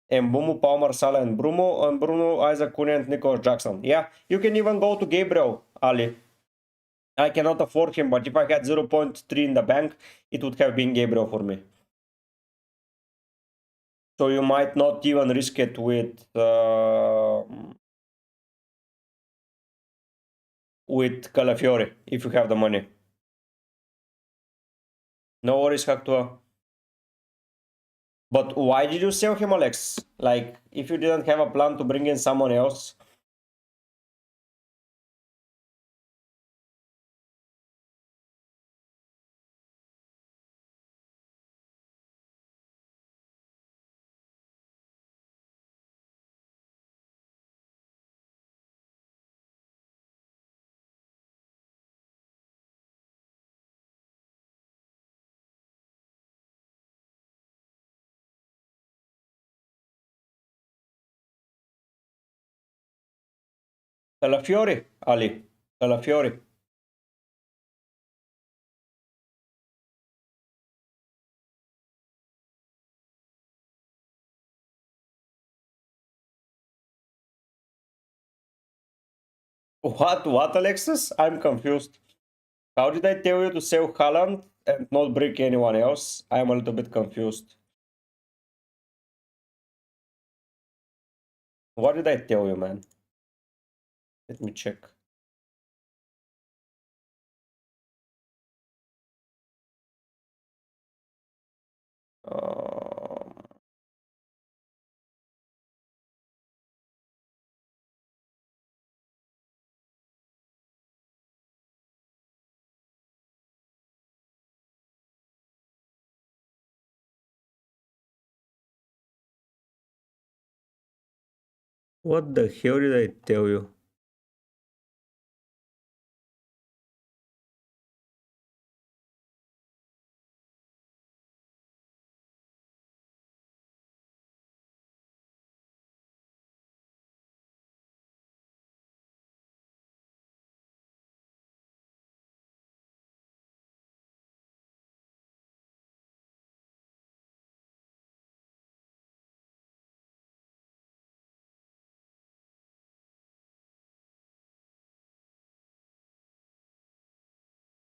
and Mbumo, Palmer, Salah, and Bruno, Isaac, Cunha, and Nicholas Jackson. Yeah, you can even go to Gabriel, Ali. I cannot afford him, but if I had 0.3 in the bank, it would have been Gabriel for me. So you might not even risk it with Calafiori if you have the money. No worries, Haktua. But why did you sell him, Alex? Like, if you didn't have a plan to bring in someone else? Calafiori, Ali. Calafiori. What, Alexis? I'm confused. How did I tell you to sell Haaland and not bring anyone else? I'm a little bit confused. What did I tell you, man? Let me check. Um, what the hell did I tell you?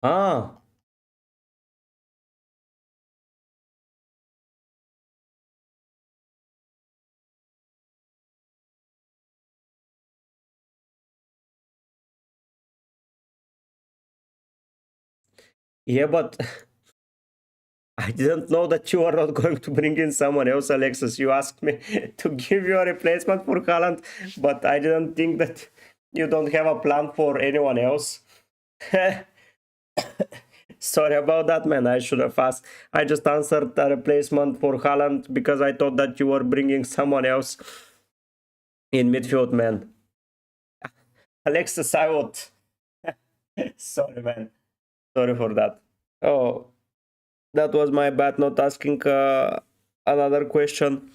Ah, yeah, but I didn't know that you are not going to bring in someone else, Alexis. You asked me to give you a replacement for Haaland, but I didn't think that you don't have a plan for anyone else. Sorry about that, man. I should have asked. I just answered a replacement for Haaland because I thought that you were bringing someone else in midfield, man. Alexis, I would. Sorry, man. Sorry for that. Oh, that was my bad not asking another question.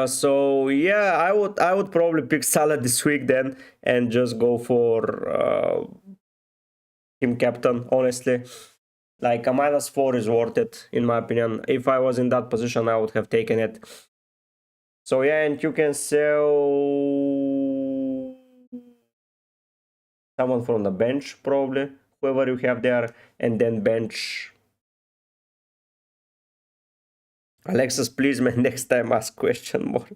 So yeah, I would probably pick Salah this week then and just go for team captain. Honestly, like a -4 is worth it in my opinion. If I was in that position, I would have taken it. So yeah, and you can sell someone from the bench probably, whoever you have there, and then bench Alexis. Please, man, next time ask question more.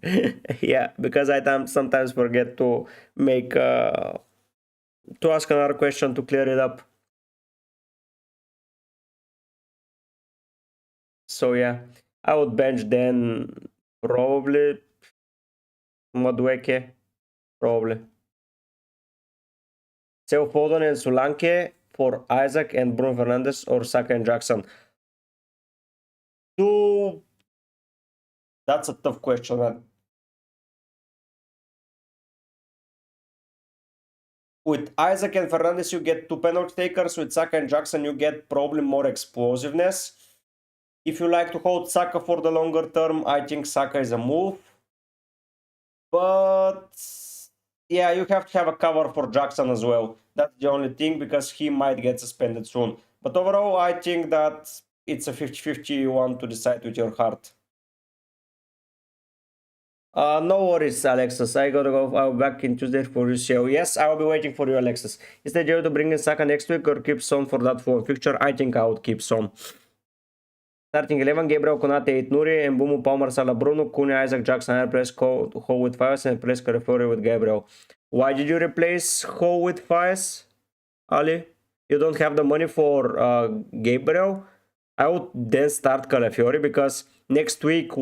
Yeah, because I sometimes forget to make to ask another question to clear it up. So yeah, I would bench then probably Madueke, probably. Theo Foden and Solanke for Isaac and Bruno Fernandes or Saka and Jackson. So that's a tough question, man. With Isaac and Fernandes, you get two penalty takers. With Saka and Jackson, you get probably more explosiveness. If you like to hold Saka for the longer term, I think Saka is a move. But yeah, you have to have a cover for Jackson as well. That's the only thing because he might get suspended soon. But overall, I think that it's a 50-50. You want to decide with your heart. No worries, Alexis. I gotta go. I'll be back in Tuesday for your show. Yes, I will be waiting for you, Alexis. Is the deal to bring in Saka next week or keep Son for that phone fixture? I think I would keep Son. Starting 11, Gabriel, Konate, 8, Nuri, Mbumu, Palmer, Salah, Bruno, Cunha, Isaac, Jackson, I replace Ho with Fires and replace Carrefour with Gabriel. Why did you replace Ho with Fires, Ali? You don't have the money for Gabriel? I would then start Calafiori because next week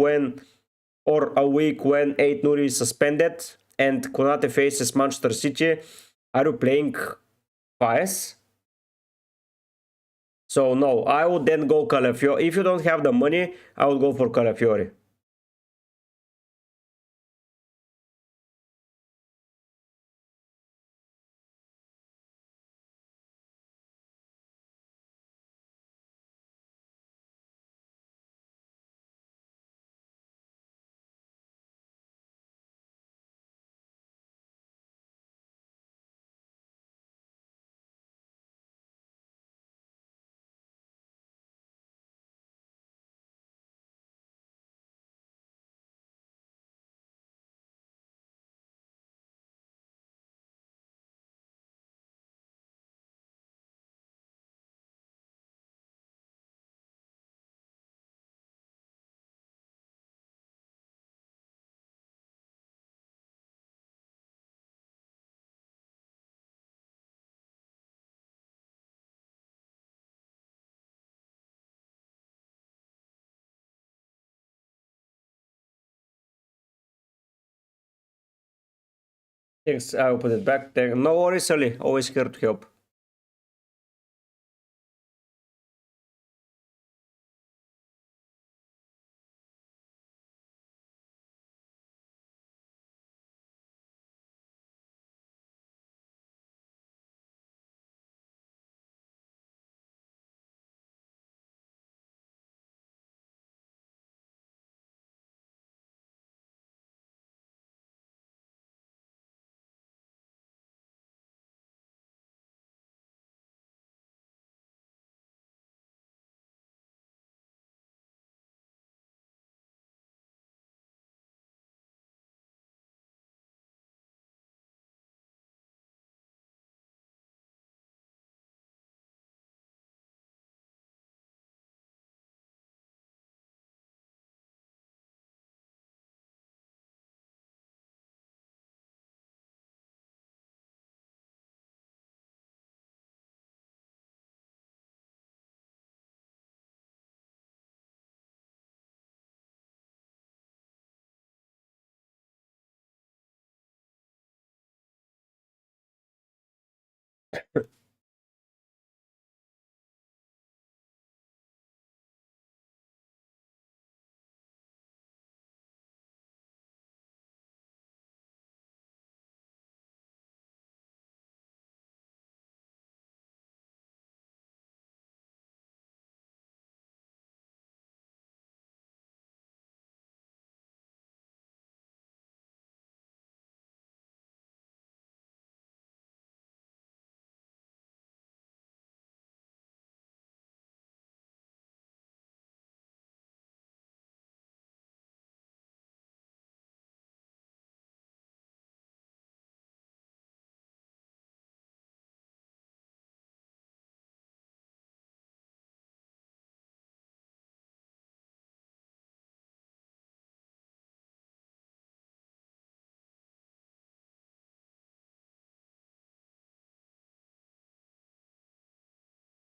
or a week when 8 Nuri is suspended and Konate faces Manchester City, are you playing Fires? So no, I would then go Calafiori. If you don't have the money, I would go for Calafiori. Thanks, I'll put it back. No worries, Ali. Always here to help.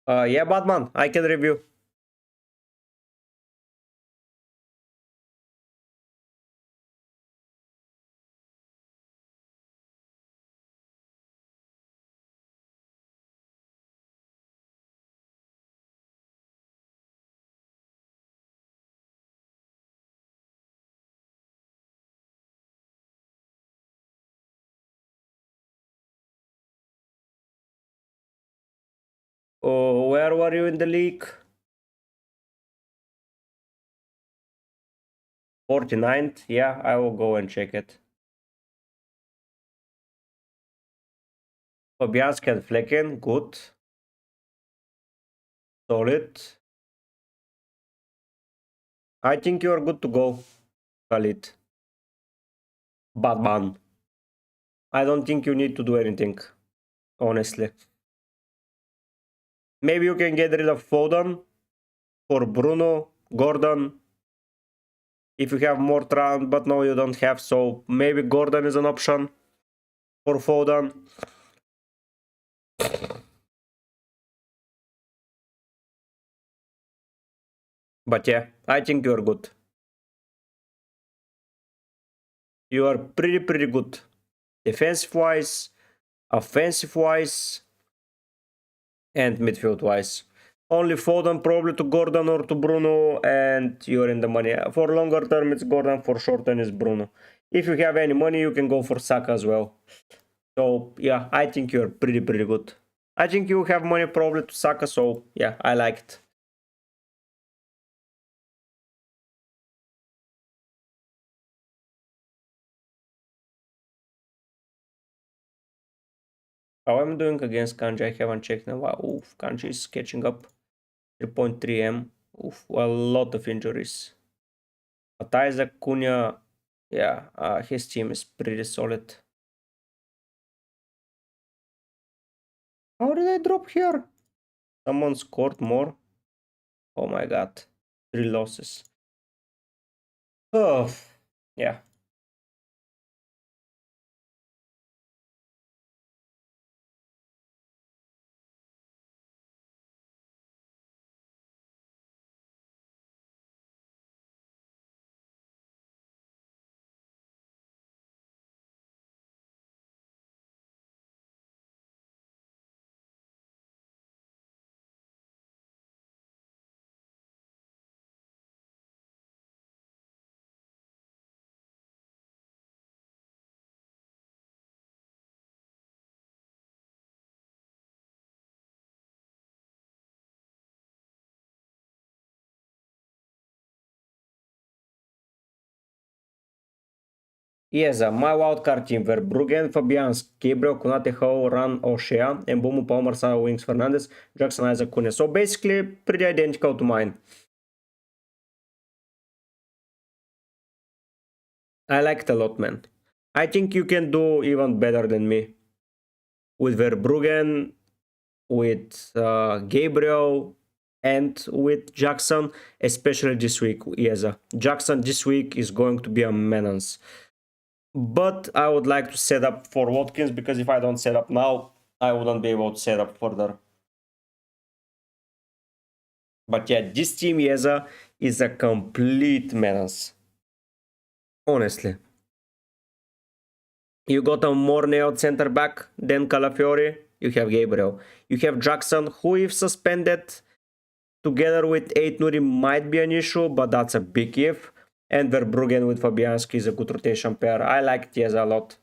Yeah, Batman, I can review. Oh, where were you in the league? 49th? Yeah, I will go and check it. Fabianski and Flecken, good. Solid. I think you are good to go, Khalid. Batman. I don't think you need to do anything, honestly. Maybe you can get rid of Foden for Bruno, Gordon, if you have more Trant, but no, you don't have, so maybe Gordon is an option for Foden. But yeah, I think you're good. You are pretty good. Defensive wise, offensive wise, and midfield wise. Only Foden probably to Gordon or to Bruno, and you're in the money. For longer term, it's Gordon. For short term, it's Bruno. If you have any money, you can go for Saka as well. So yeah, I think you're pretty good. I think you have money probably to Saka, so yeah, I like it. How I'm doing against Kanji, I haven't checked now. Wow, oof, Kanji is catching up. 3.3 M. Oof, a lot of injuries. But Isaac Cunha, yeah, his team is pretty solid. How did I drop here? Someone scored more. Oh my god. 3 losses. Oh, yeah. Yes, my wildcard team were Bruggen, Fabianski, Gabriel, Konate, Ho, Ran, O'Shea, and Mbumo, Palmer, Salah, Wings, Fernandez, Jackson, Isaac, Cunha. So basically pretty identical to mine. I like it a lot, man. I think you can do even better than me. With Verbruggen, with Gabriel, and with Jackson, especially this week. Yes, Jackson this week is going to be a menace. But I would like to set up for Watkins, because if I don't set up now, I wouldn't be able to set up further. But yeah, this team, Yeza, is a complete menace. Honestly. You got a more nailed center back than Calafiori. You have Gabriel. You have Jackson, who, if suspended, together with 8 Nuri might be an issue, but that's a big if. And Verbruggen with Fabianski is a good rotation pair. I like Yeza a lot.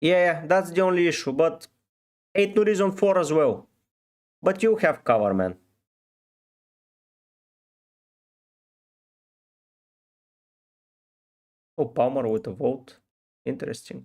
Yeah, that's the only issue, but 8 Nuri is on 4 as well. But you have cover, man. Oh, Palmer with a vote. Interesting.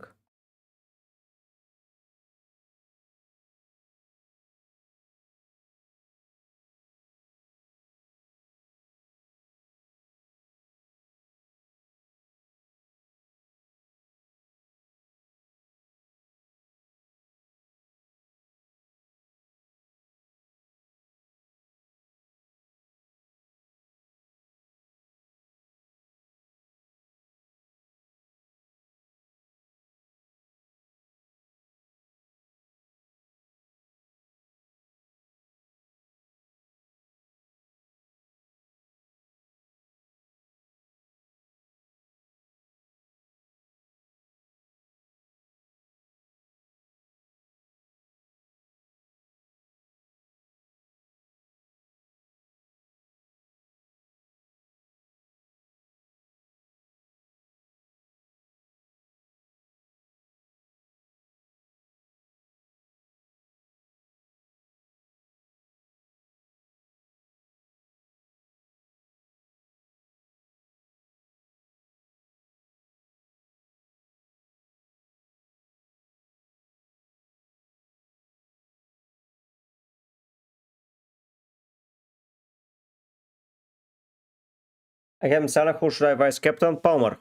I have Salah, who should I vice captain? Palmer.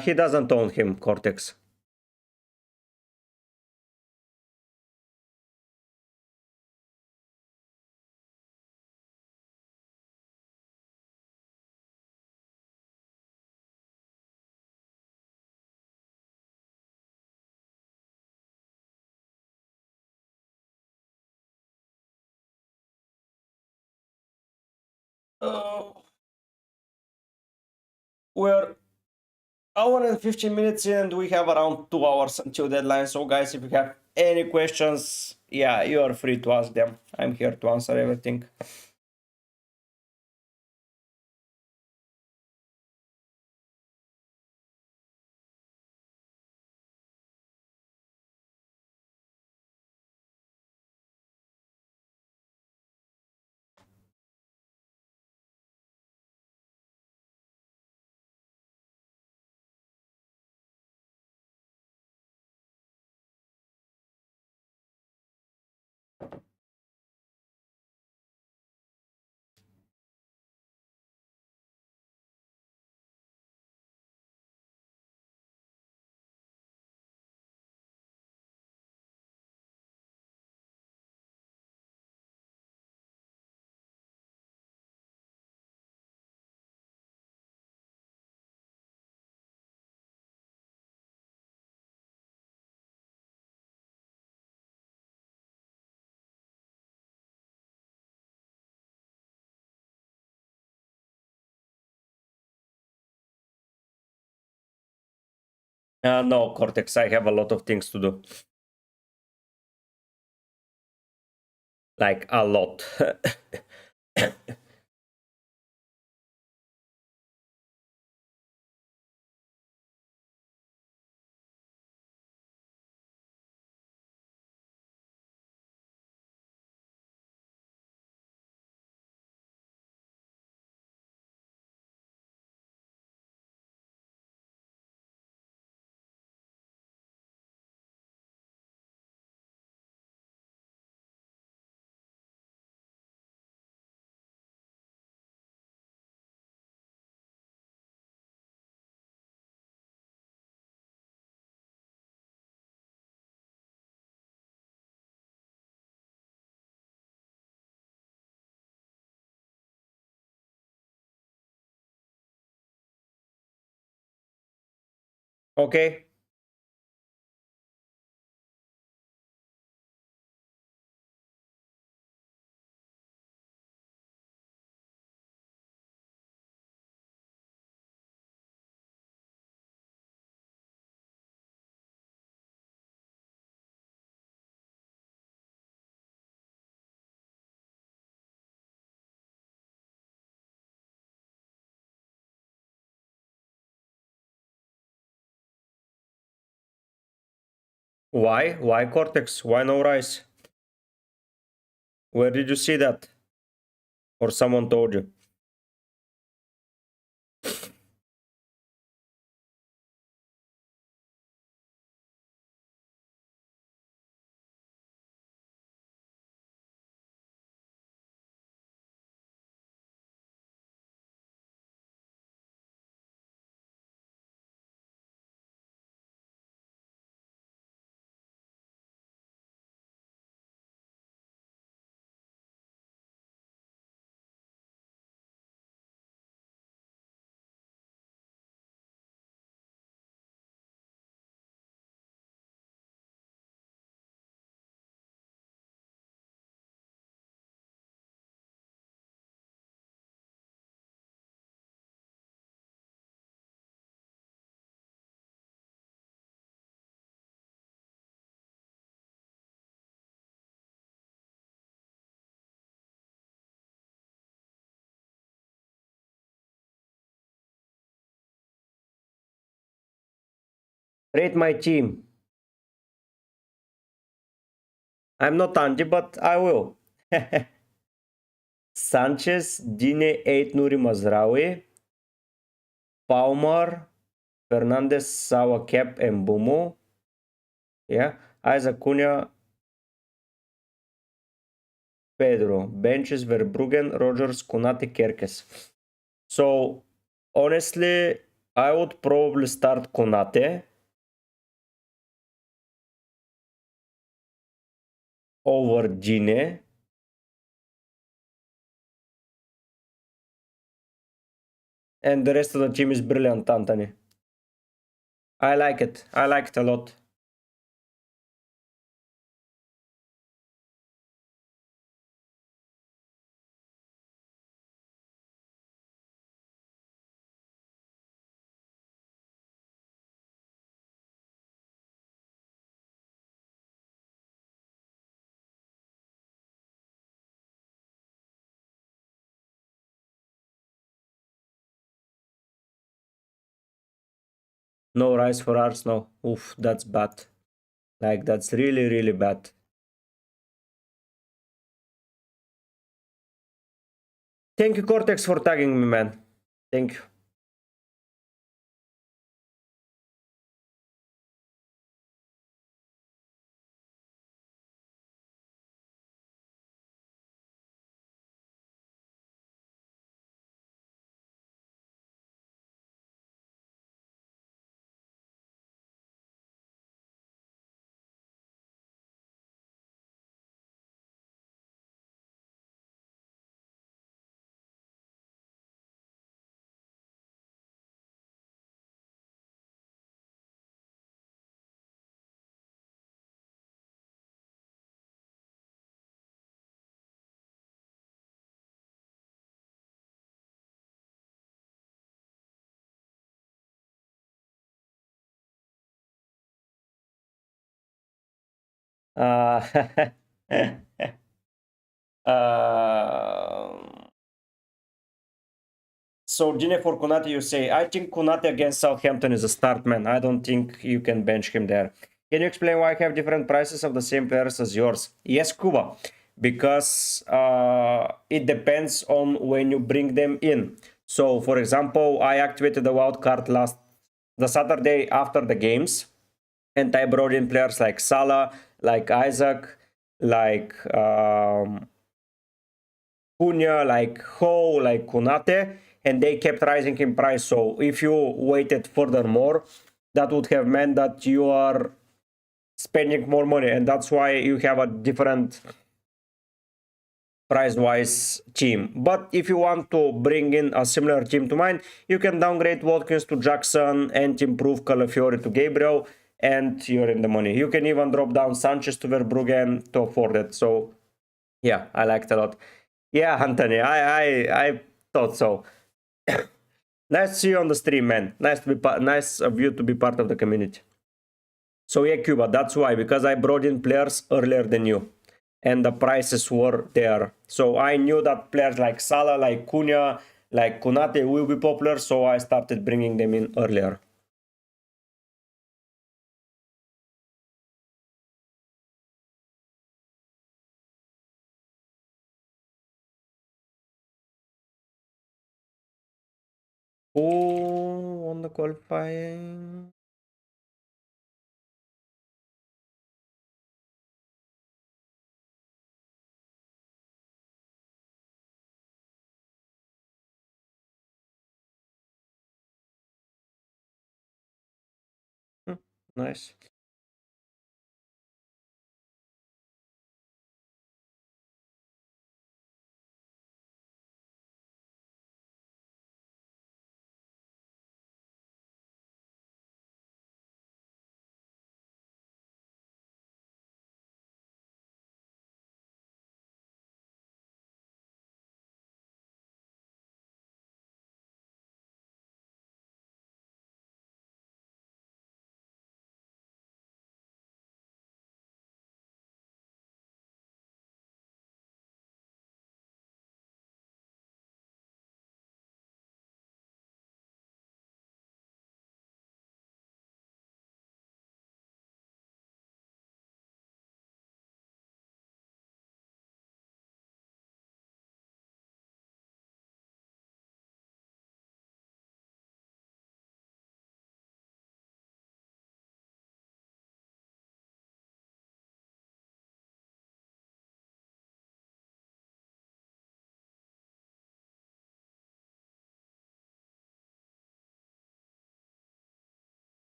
He doesn't own him, Cortex. We're hour and 15 minutes in, and we have around 2 hours until deadline. So guys, if you have any questions, yeah, you are free to ask them. I'm here to answer everything. No, Cortex, I have a lot of things to do. Like a lot. Okay. Why? Why Cortex? Why no rice? Where did you see that? Or someone told you? Rate my team. I'm not Andy, but I will. Sanchez, Dine, 8 Nuri Mazraoui, Palmer, Fernandez, Sawa, Cap, and Bumo. Yeah. Isaac Cunha, Pedro. Benches, Verbruggen, Rogers, Konate, Kerkes. So, honestly, I would probably start Konate over Gine. And the rest of the team is brilliant, Anthony. I like it. I like it a lot. No rice for Arsenal. Oof, that's bad. Like, that's really, really bad. Thank you, Cortex, for tagging me, man. Thank you. Uh, uh, so, Gine for Konate, you say, I think Konate against Southampton is a start, man. I don't think you can bench him there. Can you explain why I have different prices of the same players as yours? Yes, Kuba, because it depends on when you bring them in. So, for example, I activated the wild card the Saturday after the games, and I brought in players like Salah, like Isaac, like Cunha, like Ho, like Konate, and they kept rising in price. So if you waited furthermore, that would have meant that you are spending more money, and that's why you have a different price-wise team. But if you want to bring in a similar team to mine, you can downgrade Watkins to Jackson and improve Calafiori to Gabriel, and you're in the money. You can even drop down Sanchez to Verbruggen to afford it. So yeah, I liked a lot. Yeah, Anthony, I thought so. Nice to see you on the stream, man. Nice of you to be part of the community. So yeah, Cuba, that's why, because I brought in players earlier than you, and the prices were there. So I knew that players like Salah, like Cunha, like Konate will be popular, so I started bringing them in earlier. Oh, on the qualifying. Nice.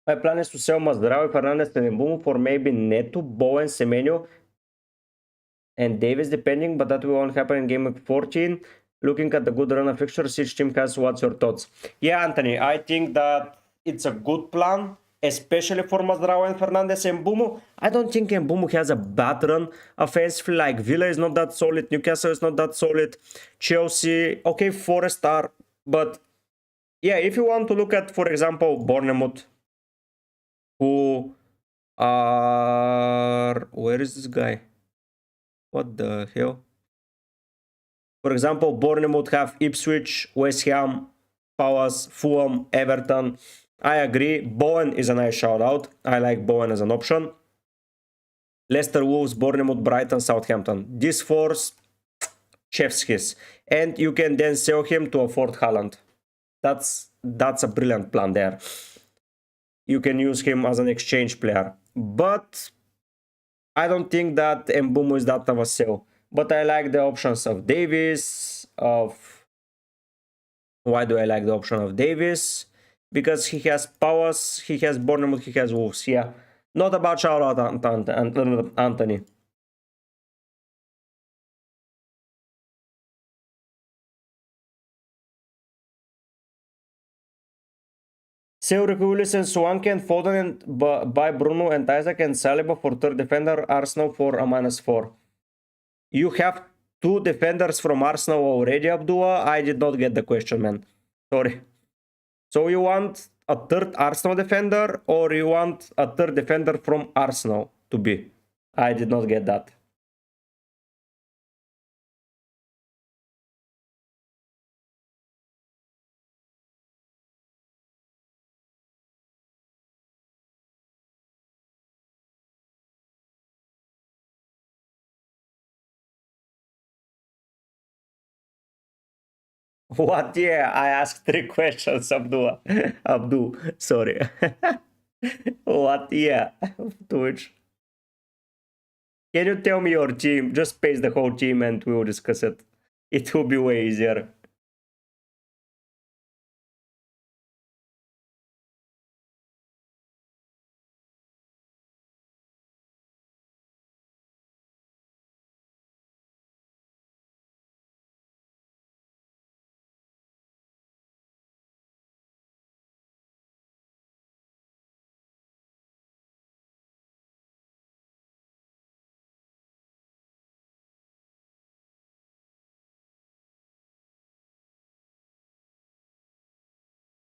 My plan is to sell Mazdraoui, Fernandez, and Mbumo for maybe Neto, Bowen, Semenyo, and Davis, depending, but that won't happen in game week 14. Looking at the good run of fixtures each team has, what's your thoughts? Yeah, Anthony, I think that it's a good plan. especially for Mazdrao and Fernandez and Mbumo. I don't think Mbumo has a bad run offensively. Like Villa is not that solid, Newcastle is not that solid, Chelsea, okay, Forest are, but yeah, if you want to look at, for example, Bournemouth, who are, where is this guy? What the hell? For example, Bournemouth have Ipswich, West Ham, Palace, Fulham, Everton. I agree. Bowen is a nice shout out. I like Bowen as an option. Leicester, Wolves, Bournemouth, Brighton, Southampton. These fours, chef's kiss. And you can then sell him to afford Haaland. That's a brilliant plan there. You can use him as an exchange player. But I don't think that Mbumo is that of a sell. But I like the options of Davis, of... Why do I like the option of Davis? Because he has Palace, he has Bournemouth, he has Wolves. Yeah, not about shout out Anthony. Sell Ricky Wilson, Swanke and Foden and buy Bruno and Isaac and Saliba for third defender, Arsenal for a -4. You have two defenders from Arsenal already, Abdullah? I did not get the question, man. Sorry. So you want a third Arsenal defender or you want a third defender from Arsenal to be? I did not get that. What year? I asked three questions, Abdul. Abdul, sorry. What year? To which? Can you tell me your team? Just paste the whole team and we'll discuss it. It will be way easier.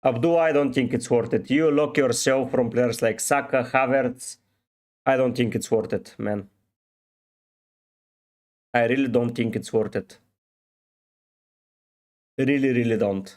Abdul, I don't think it's worth it. You lock yourself from players like Saka, Havertz. I don't think it's worth it, man. I really don't think it's worth it. Really, really don't.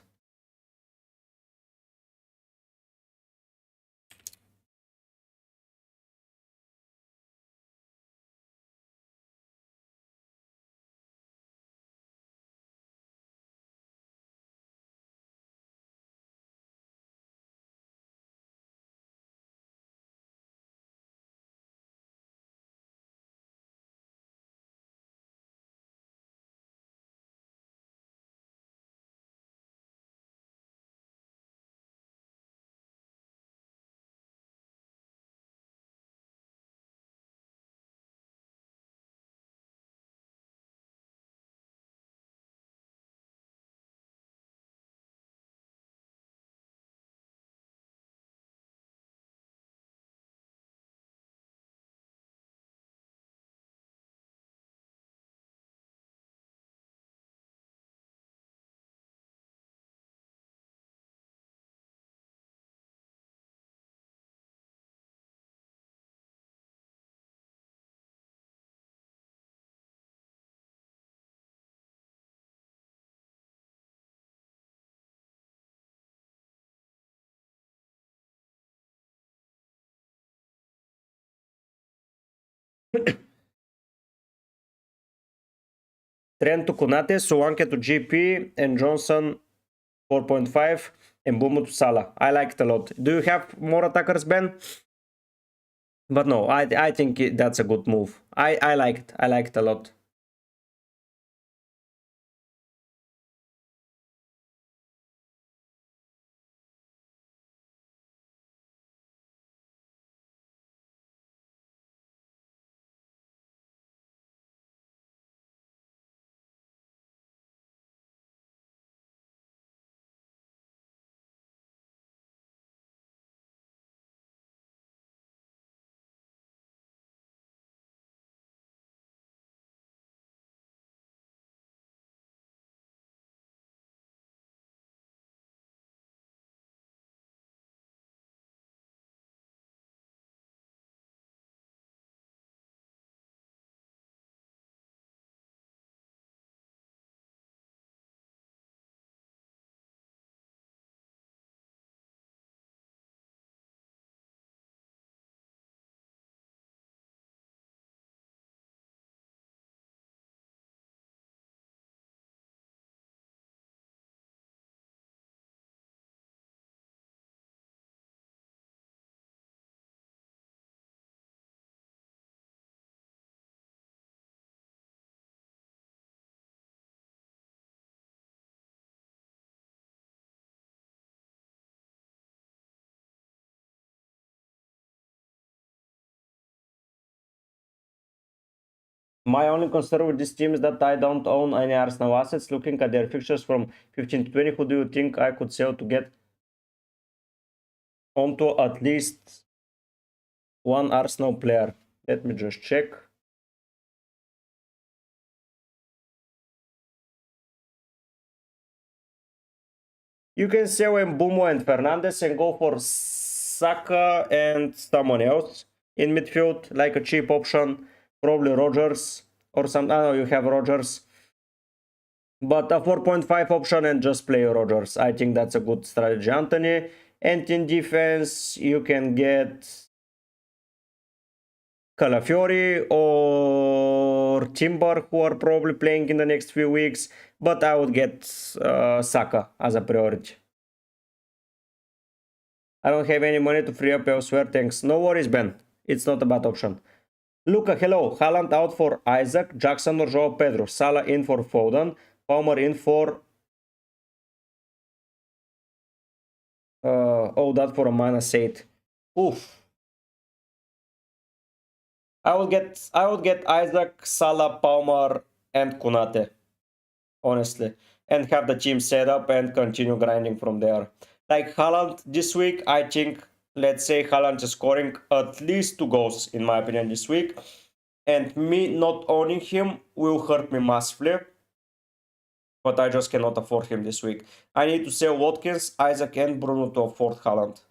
Trent to Konate, Solanke to GP, and Johnson 4.5, and Mbumo to Salah. I like it a lot. Do you have more attackers, Ben? But no, I think that's a good move. I like it. I like it a lot. My only concern with this team is that I don't own any Arsenal assets. Looking at their fixtures from 15 to 20, who do you think I could sell to get onto at least one Arsenal player? Let me just check. You can sell Mbumo and Fernandes and go for Saka and someone else in midfield, like a cheap option. Probably Rogers or some. I know you have Rogers, but a 4.5 option and just play Rogers. I think that's a good strategy, Anthony. And in defense, you can get Calafiori or Timber, who are probably playing in the next few weeks. But I would get Saka as a priority. I don't have any money to free up elsewhere, thanks. No worries, Ben. It's not a bad option. Luca, hello. Haaland out for Isaac, Jackson or Joao Pedro. Salah in for Foden. Palmer in for... oh, that for a -8. Oof. I would get Isaac, Salah, Palmer, and Kunate, honestly, and have the team set up and continue grinding from there. Like Haaland this week, I think, let's say Haaland is scoring at least 2 goals, in my opinion, this week. And me not owning him will hurt me massively. But I just cannot afford him this week. I need to sell Watkins, Isaac, and Bruno to afford Haaland.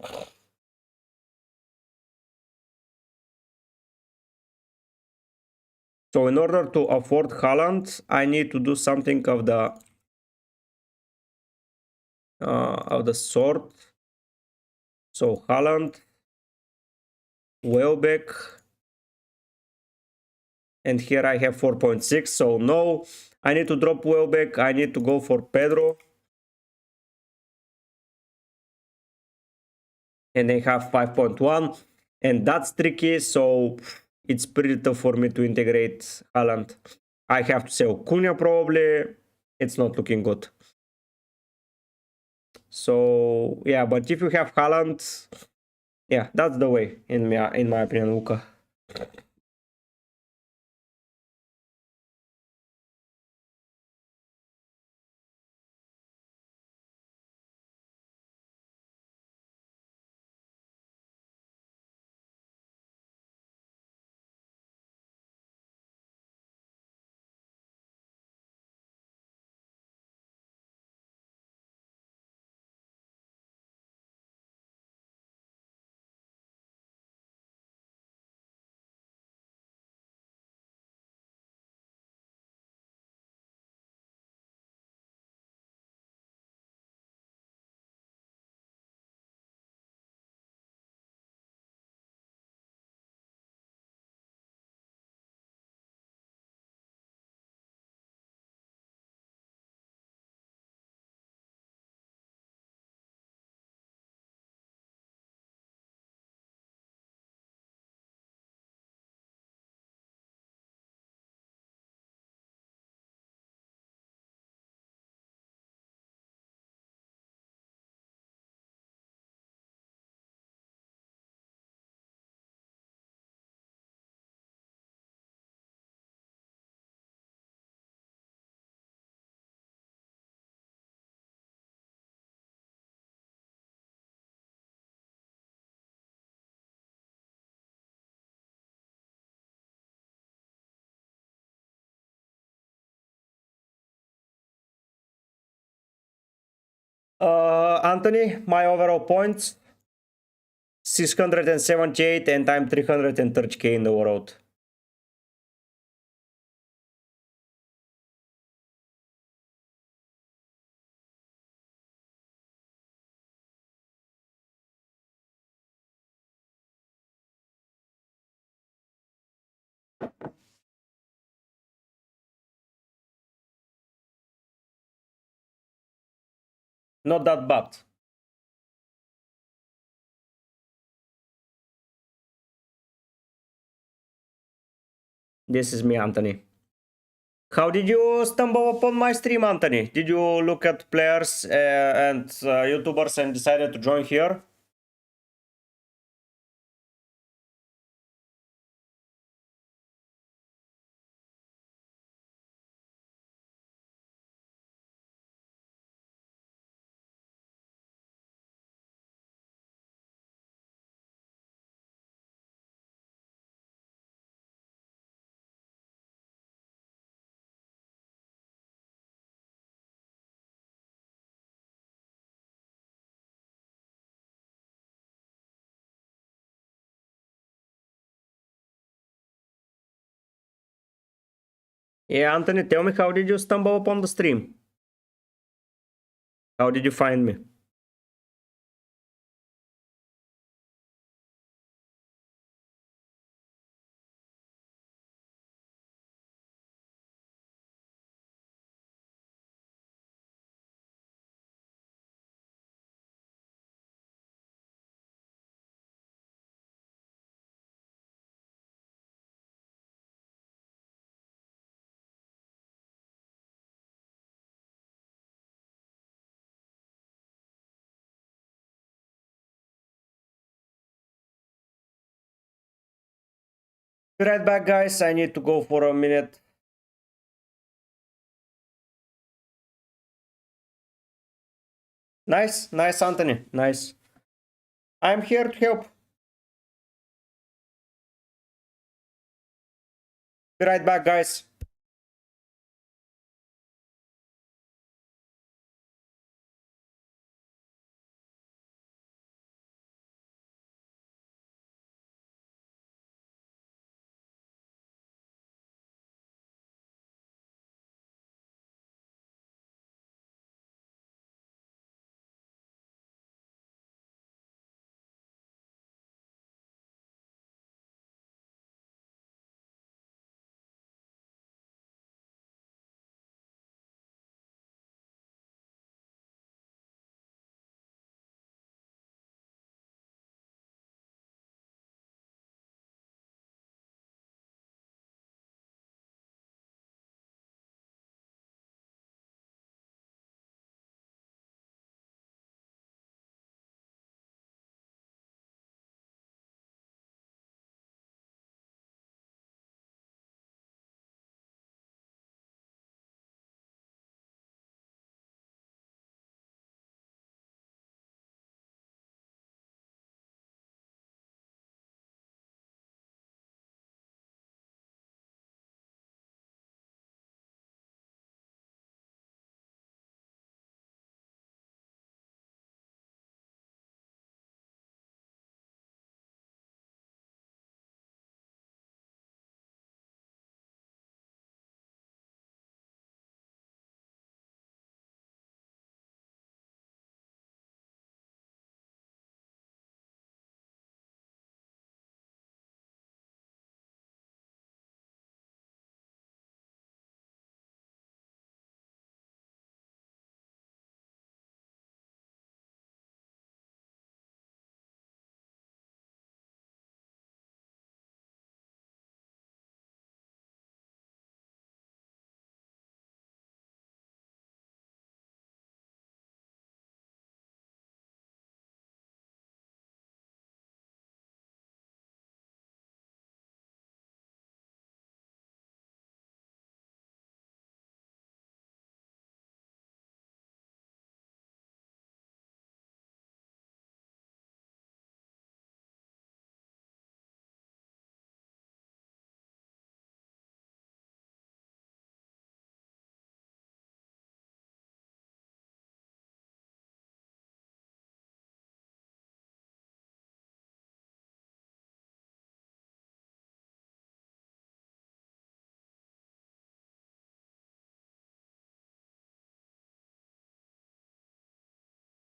So in order to afford Haaland, I need to do something of the sort. So Haaland, Welbeck, and here I have 4.6. So no, I need to drop Welbeck. I need to go for Pedro. And they have 5.1. And that's tricky. So it's pretty tough for me to integrate Haaland. I have to sell Cunha probably. It's not looking good. So yeah, but if you have Haaland, yeah, that's the way in my opinion, Luca. Anthony, my overall points 678 and I'm 330k in the world. Not that bad. This is me, Anthony. How did you stumble upon my stream, Anthony? Did you look at players and YouTubers and decided to join here? Yeah, Anthony, tell me, how did you stumble upon the stream? How did you find me? Be right back, guys. I need to go for a minute. Nice, nice, Anthony. Nice. I'm here to help. Be right back, guys.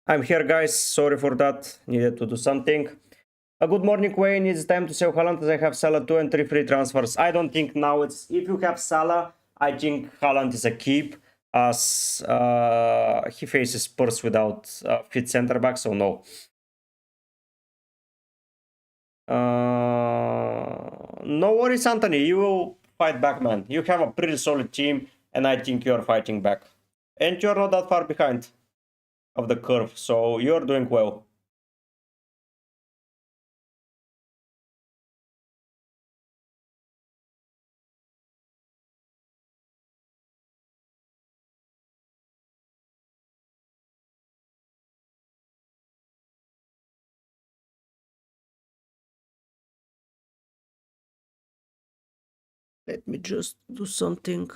I'm here, guys. Sorry for that. Needed to do something. A good morning, Wayne. It's time to sell Haaland as I have Salah 2 and 3 free transfers. I don't think now it's... If you have Salah, I think Haaland is a keep, as he faces Spurs without fit center back, so no. No worries, Anthony. You will fight back, man. You have a pretty solid team, and I think you're fighting back. And you're not that far behind of the curve, so you're doing well. Let me just do something.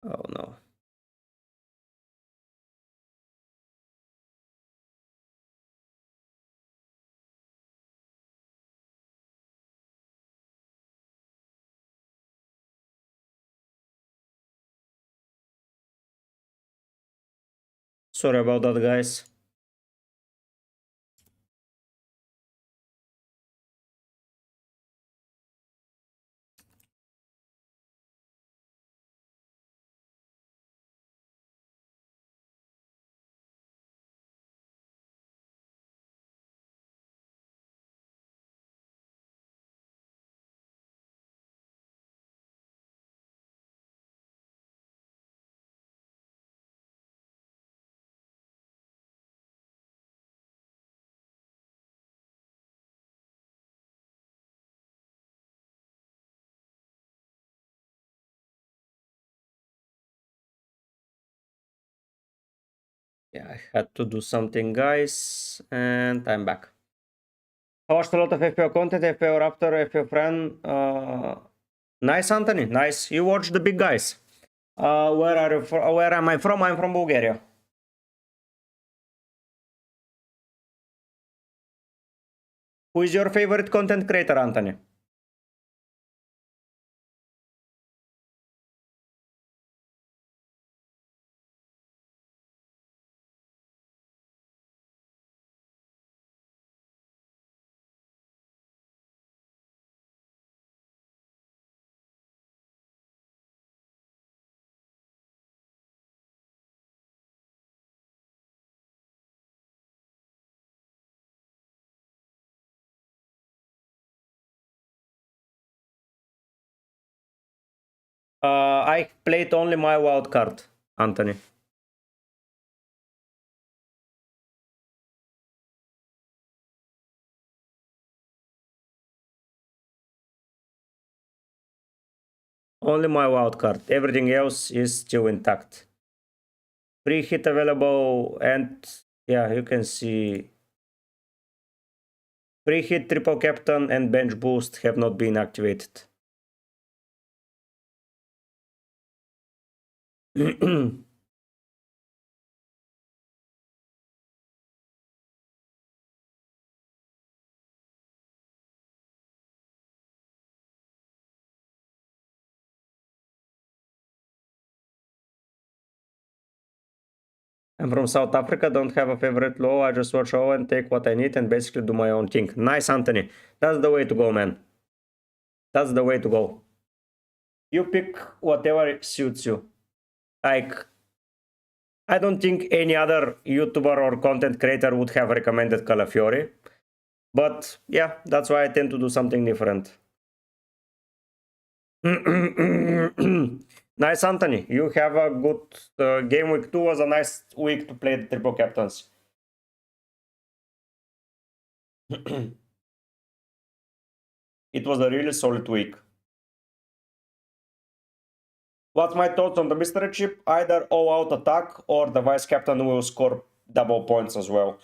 Oh no. Sorry about that, guys. Yeah, I had to do something, guys, and I'm back. I watched a lot of FPL content, FPL Raptor, FPL Friend. Nice, Anthony. Nice. You watch the big guys. Where are you? Where am I from? I'm from Bulgaria. Who is your favorite content creator, Anthony? I played only my wildcard, Anthony. Only my wildcard. Everything else is still intact. Free hit available, and yeah, you can see free hit, triple captain, and bench boost have not been activated. I'm from South Africa, don't have a favorite law. I just watch all and take what I need and basically do my own thing. Nice, Anthony. That's the way to go, man. That's the way to go. You pick whatever suits you. Like, I don't think any other YouTuber or content creator would have recommended Calafiori. But yeah, that's why I tend to do something different. Nice, Anthony. You have a good game. Week 2 was a nice week to play the triple captains. It was a really solid week. What's my thoughts on the mystery chip? Either all-out attack or the vice captain will score double points as well.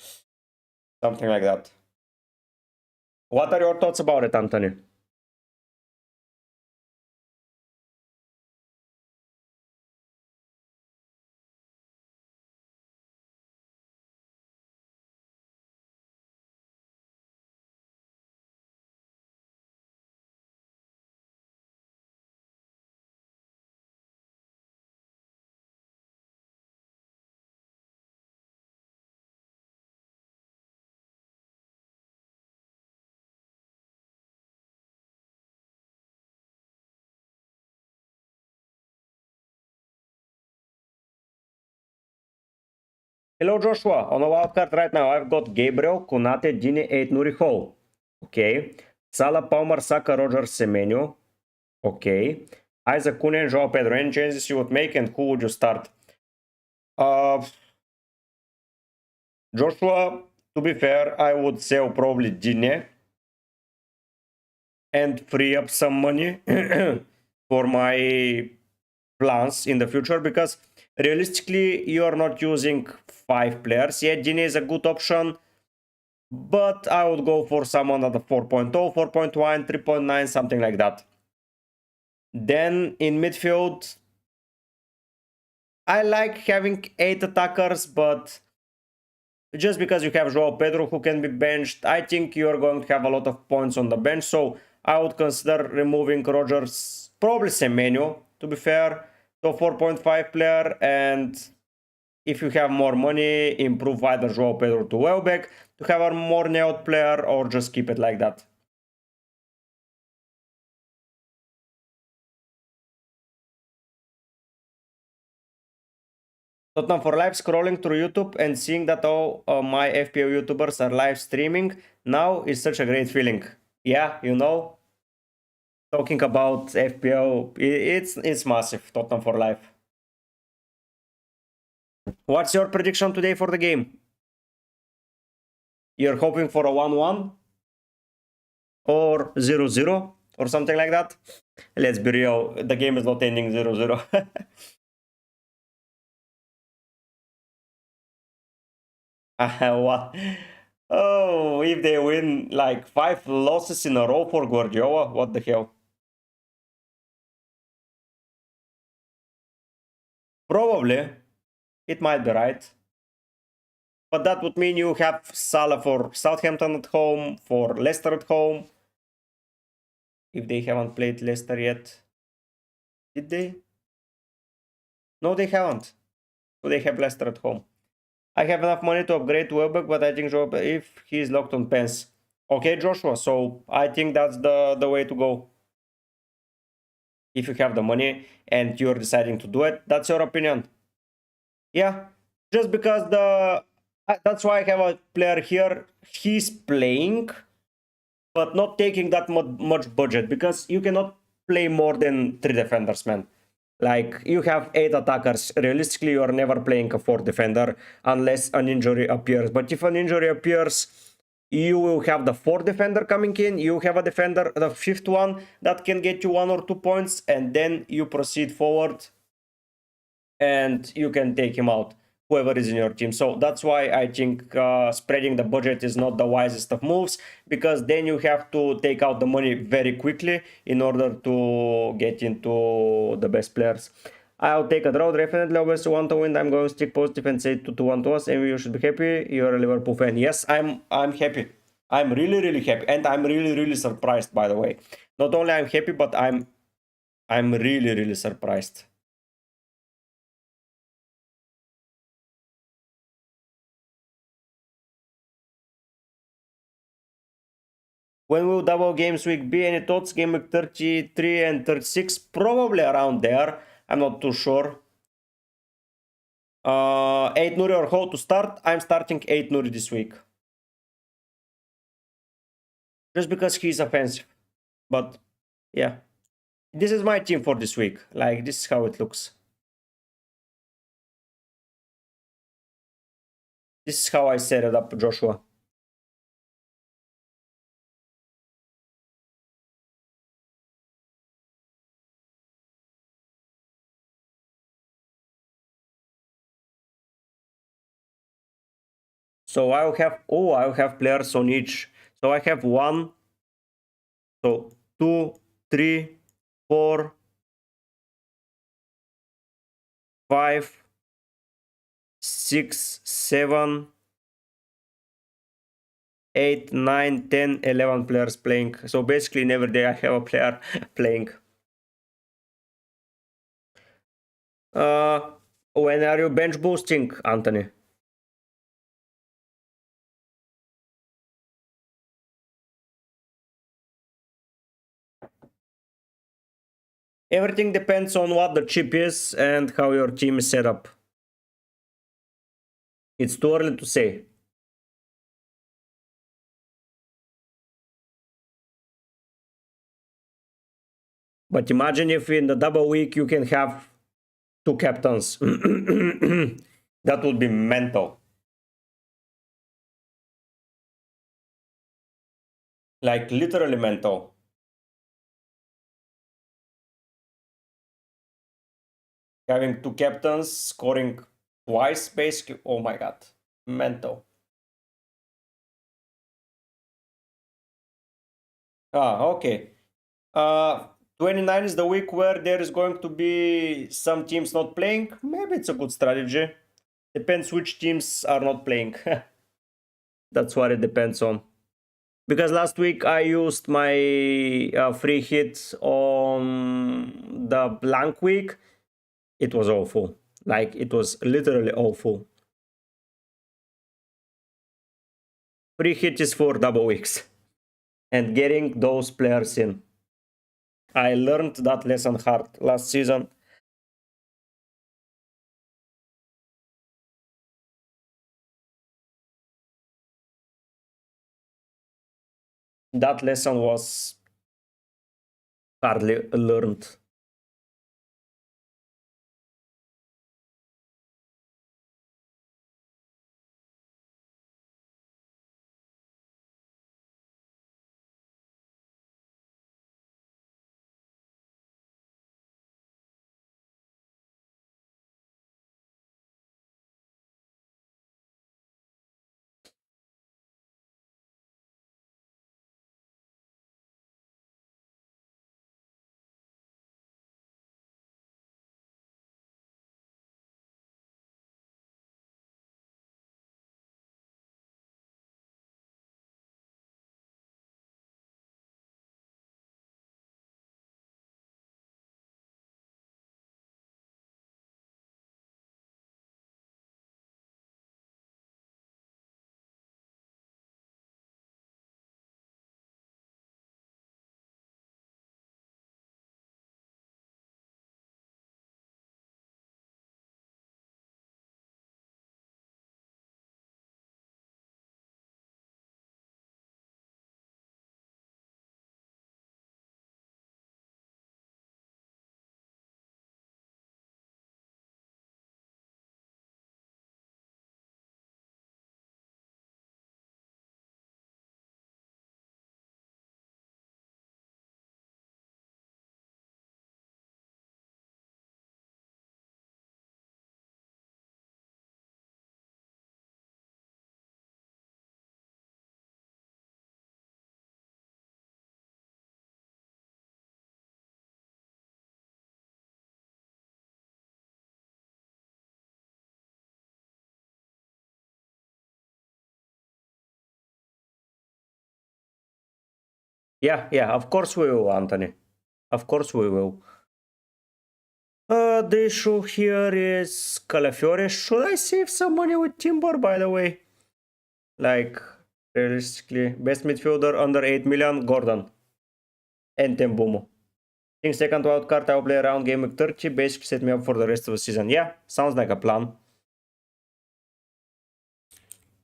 Something like that. What are your thoughts about it, Anthony? Hello, Joshua. On a wildcard right now, I've got Gabriel, Konate, Dini, 8, Nuri Hall. Okay. Salah, Palmer, Saka, Rogers, Semenyo. Okay. Isaac, Kunen, Joao Pedro. Any changes you would make and who would you start? Joshua, to be fair, I would sell probably Dini and free up some money for my plans in the future, because realistically you are not using 5 players. Yeah, Genie is a good option, but I would go for someone at the 4.0, 4.1, 3.9, something like that. Then in midfield, I like having 8 attackers, but just because you have Joao Pedro who can be benched, I think you're going to have a lot of points on the bench, so I would consider removing Rogers, probably Semenyo, to be fair. So 4.5 player, and if you have more money, improve either João Pedro to Welbeck to have a more nailed player, or just keep it like that. Tottenham for live, scrolling through YouTube and seeing that all my FPL YouTubers are live streaming now is such a great feeling. Yeah, you know, talking about FPL, it's massive. Tottenham for life. What's your prediction today for the game? You're hoping for a 1-1 or 0-0 or something like that? Let's be real, the game is not ending 0-0. What? Oh, if they win like 5 losses in a row for Guardiola, what the hell? Probably. It might be right. But that would mean you have Salah for Southampton at home, for Leicester at home. If they haven't played Leicester yet. Did they? No, they haven't. So they have Leicester at home. I have enough money to upgrade to Welbeck, but I think if he's locked on pens. Okay, Joshua, so I think that's the way to go. If you have the money and you're deciding to do it, that's your opinion. Yeah, just because that's why I have a player here. He's playing, but not taking that much budget, because you cannot play more than 3 defenders, man. Like, you have 8 attackers. Realistically, you are never playing a 4th defender unless an injury appears. But if an injury appears, you will have the 4th defender coming in. You have a defender, the 5th one, that can get you 1 or 2 points. And then you proceed forward and you can take him out, whoever is in your team. So that's why I think spreading the budget is not the wisest of moves, because then you have to take out the money very quickly in order to get into the best players. I'll take a draw, definitely. Always want to win. I'm going to stick positive and say 2-1 to us, and you should be happy. You're a Liverpool fan. Yes, I'm happy. I'm really happy, and I'm really surprised, by the way. Not only I'm happy, but I'm really surprised. When will double games week be? Any thoughts? Game week 33 and 36? Probably around there. I'm not too sure. 8 Nuri or how to start? I'm starting 8 Nuri this week. Just because he's offensive. But yeah. This is my team for this week. Like, this is how it looks. This is how I set it up, Joshua. So I'll have players on each. So I have 1, so 2, 3, 4, 5, 6, 7, 8, 9, 10, 11 players playing. So basically in every day I have a player playing. When are you bench boosting, Anthony? Everything depends on what the chip is and how your team is set up. It's too early to say. But imagine if in the double week you can have 2 captains. That would be mental. Like, literally mental. Having 2 captains, scoring twice, basically. Oh my god. Mental. Okay. 29 is the week where there is going to be some teams not playing. Maybe it's a good strategy. Depends which teams are not playing. That's what it depends on. Because last week I used my free hit on the blank week. It was awful. Like, it was literally awful. Free hit is for double X. And getting those players in. I learned that lesson hard last season. That lesson was hardly learned. Yeah, of course we will, Anthony. Of course we will. The issue here is Calafiore. Should I save some money with Timber, by the way? Like, realistically, best midfielder under 8 million, Gordon. And Tembumo. In second wild card, I'll play around game week 30, basically set me up for the rest of the season. Yeah, sounds like a plan.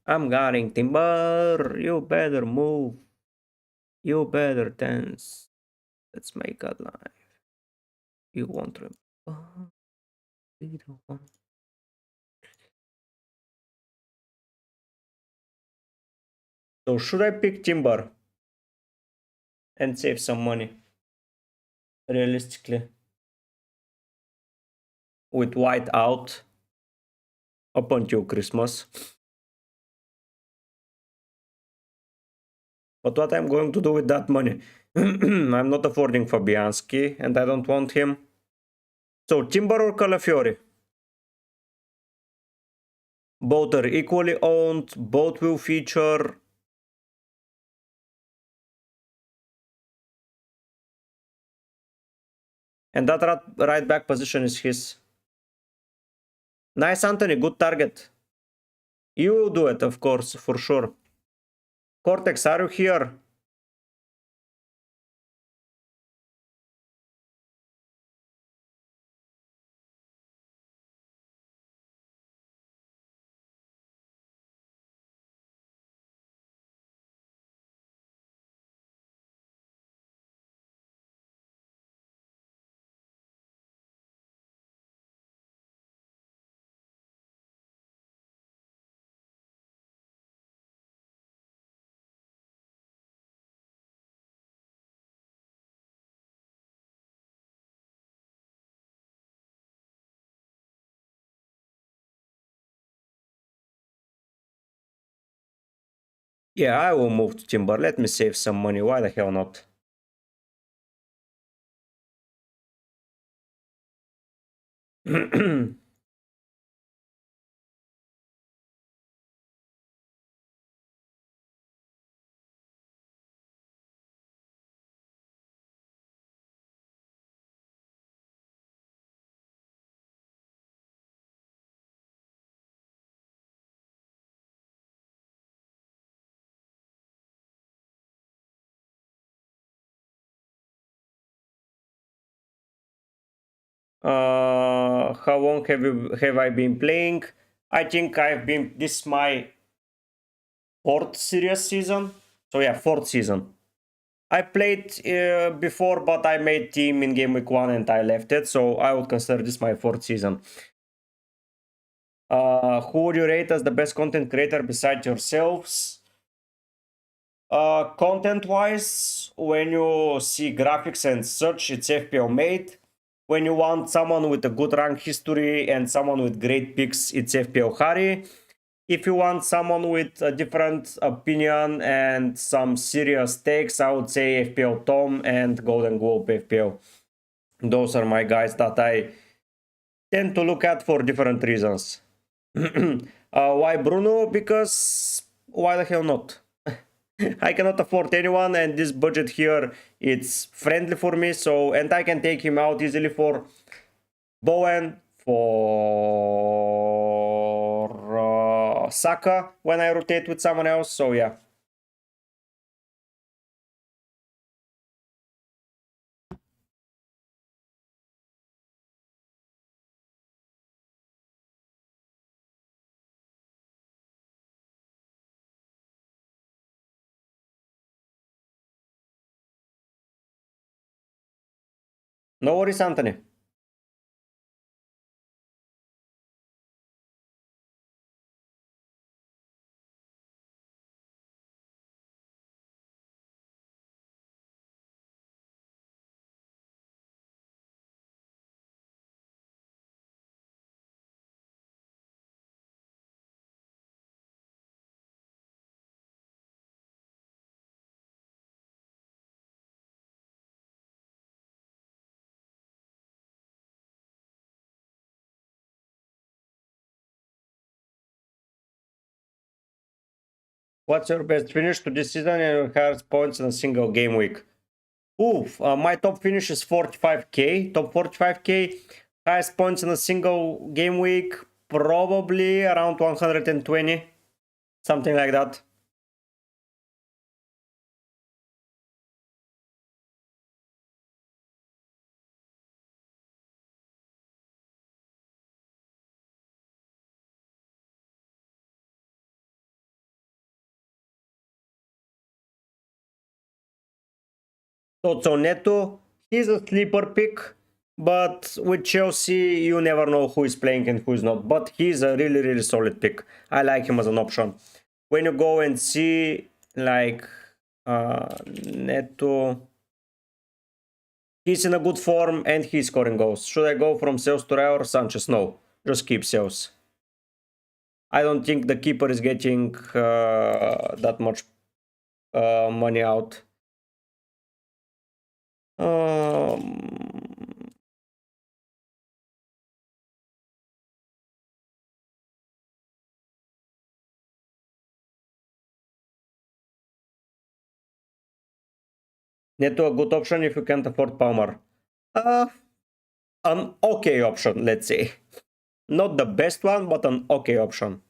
I'm getting Timber. You better move. You better dance. Let's make a life. You won't remember. So should I pick Timber and save some money? Realistically, with white out up until Christmas. But what I'm going to do with that money? I'm not affording Fabianski and I don't want him. So Timber or Calafiori? Both are equally owned, both will feature. And that right back position is his. Nice, Anthony, good target. You will do it, of course, for sure. Cortex, are you here? Yeah, I will move to Timber. Let me save some money. Why the hell not? How long have I been playing? I think I've been, this is my fourth serious season. So yeah, fourth season. I played before, but I made team in game week 1 and I left it, so I would consider this my fourth season. Who would you rate as the best content creator besides yourselves? Content wise, when you see graphics and such, it's FPL made. When you want someone with a good rank history and someone with great picks, it's FPL Harry. If you want someone with a different opinion and some serious takes, I would say FPL Tom and Golden Globe FPL. Those are my guys that I tend to look at for different reasons. Why Bruno? Because why the hell not? I cannot afford anyone, and this budget here it's friendly for me. So, and I can take him out easily for Bowen, for Saka when I rotate with someone else. So yeah. No worries, Anthony. What's your best finish to this season and your highest points in a single game week? Oof, my top finish is 45k, top 45k. Highest points in a single game week, probably around 120, something like that. So Neto, he's a sleeper pick, but with Chelsea, you never know who is playing and who is not. But he's a really, really solid pick. I like him as an option. When you go and see, like, Neto, he's in a good form and he's scoring goals. Should I go from Sales to Raya or Sanchez? No, just keep Sales. I don't think the keeper is getting that much money out. Um, Neto a good option if you can't afford Palmer. Uh, an okay option, let's say. Not the best one, but an okay option.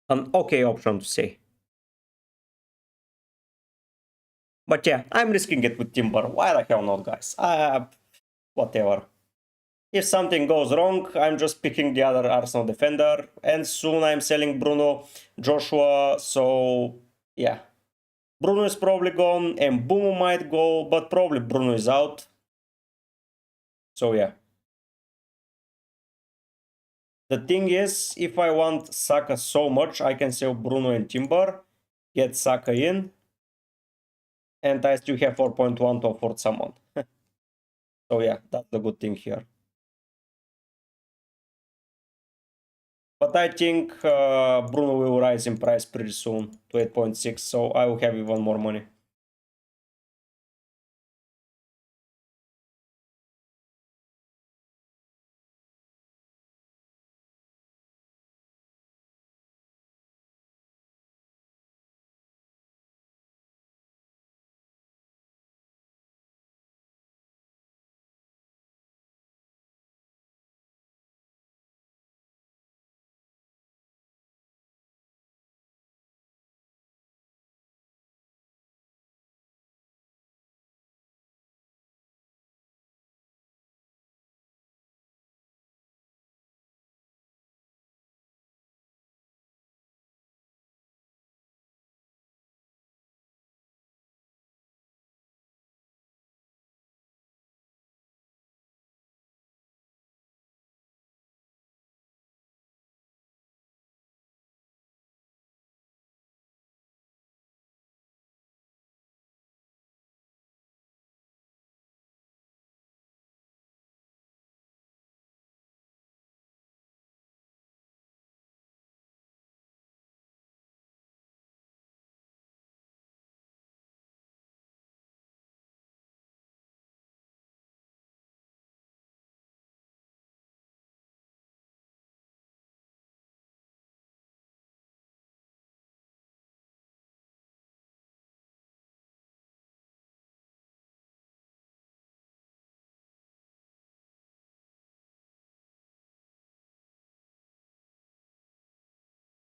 An okay option to say. But yeah, I'm risking it with Timber. Why the hell not, guys? Whatever. If something goes wrong, I'm just picking the other Arsenal defender. And soon I'm selling Bruno, Joshua. So yeah. Bruno is probably gone and Boom might go, but probably Bruno is out. So yeah. The thing is, if I want Saka so much, I can sell Bruno and Timber, get Saka in, and I still have 4.1 to afford someone. So yeah, that's the good thing here. But I think Bruno will rise in price pretty soon to 8.6, so I will have even more money.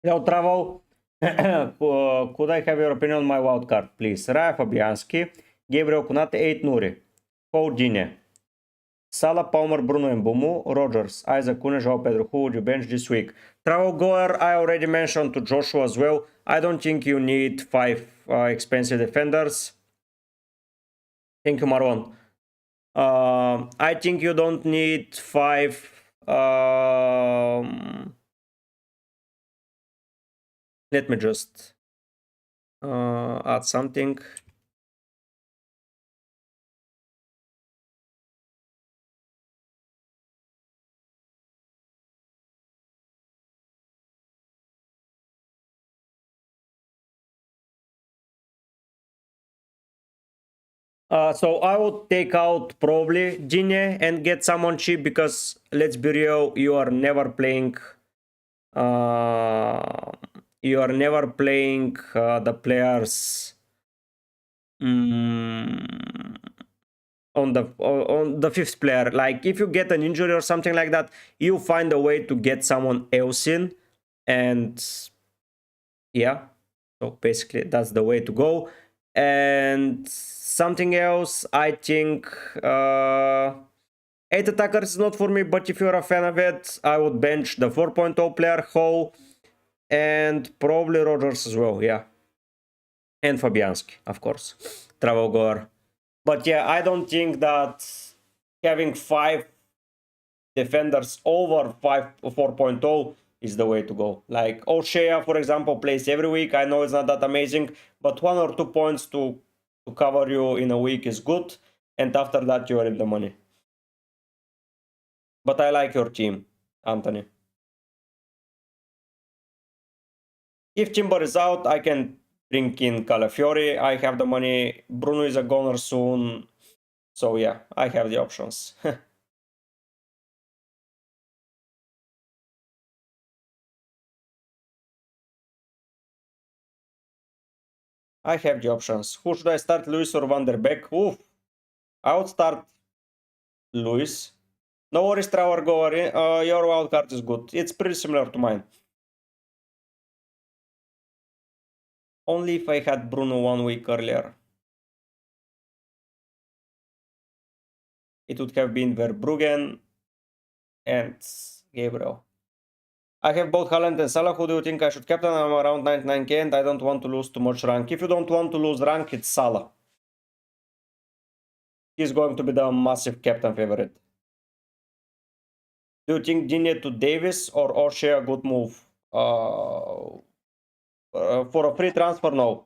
Hello, Travel. Could I have your opinion on my wild card, please? Raya Fabianski, Gabriel Kunate, 8 Nuri, Coutinho, Salah, Palmer, Bruno Mbumo, Rogers, Isaac Cunha, João Pedro. Who would you bench this week? Travel goer, I already mentioned to Joshua as well. I don't think you need 5 expensive defenders. Thank you, Marwan. I think you don't need 5. Let me just add something. So I would take out probably Gine and get someone cheap because let's be real, you are never playing. You are never playing the players on the fifth player. Like if you get an injury or something like that, you find a way to get someone else in, and yeah. So basically, that's the way to go. And something else, I think 8 attackers is not for me, but if you're a fan of it, I would bench the 4.0 player, Ho, and probably Rogers as well, yeah. And Fabianski, of course. Travelgor. But yeah, I don't think that having 5 defenders over 4.0 is the way to go. Like O'Shea, for example, plays every week. I know it's not that amazing, but 1 or 2 points to cover you in a week is good. And after that, you are in the money. But I like your team, Anthony. If Timber is out, I can bring in Calafiori. I have the money. Bruno is a goner soon. So yeah, I have the options. I have the options. Who should I start, Luis or Van der Beek? Oof. I would start Luis. No worries, Trevor, go in. Your wild card is good. It's pretty similar to mine. Only if I had Bruno 1 week earlier. It would have been Verbruggen and Gabriel. I have both Haaland and Salah. Who do you think I should captain? I'm around 99k and I don't want to lose too much rank. If you don't want to lose rank, it's Salah. He's going to be the massive captain favorite. Do you think Digne to Davis or O'Shea a good move? For a free transfer, no.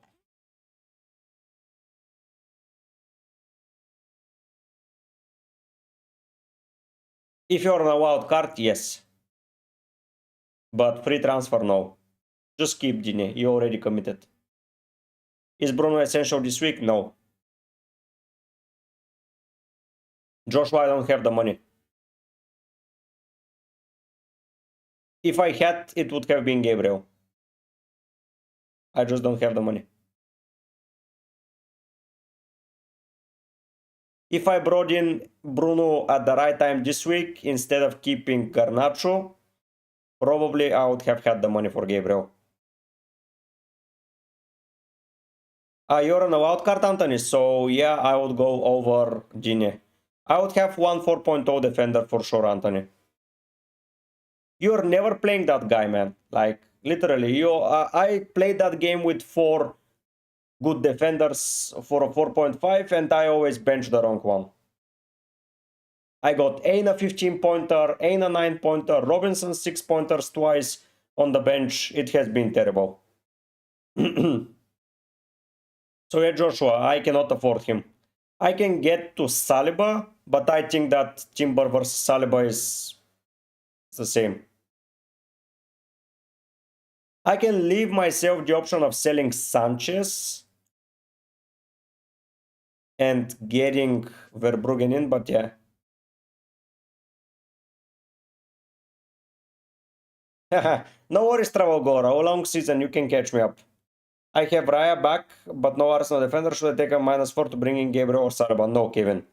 If you're on a wild card, yes. But free transfer, no. Just keep Digne. You already committed. Is Bruno essential this week? No. Joshua, I don't have the money. If I had, it would have been Gabriel. I just don't have the money. If I brought in Bruno at the right time this week instead of keeping Garnacho, probably I would have had the money for Gabriel. You're on a wildcard, Anthony, so yeah, I would go over Gine. I would have one 4.0 defender for sure, Anthony. You're never playing that guy, man. Like, literally, I played that game with 4 good defenders for a 4.5 and I always bench the wrong one. I got Aina 15-pointer, Aina 9-pointer, Robinson 6-pointers twice on the bench. It has been terrible. So yeah, Joshua, I cannot afford him. I can get to Saliba, but I think that Timber versus Saliba is the same. I can leave myself the option of selling Sanchez and getting Verbruggen in, but yeah. No worries, Travagora. A long season, you can catch me up. I have Raya back, but no Arsenal defender. Should I take a -4 to bring in Gabriel or Saliba? No, Kevin.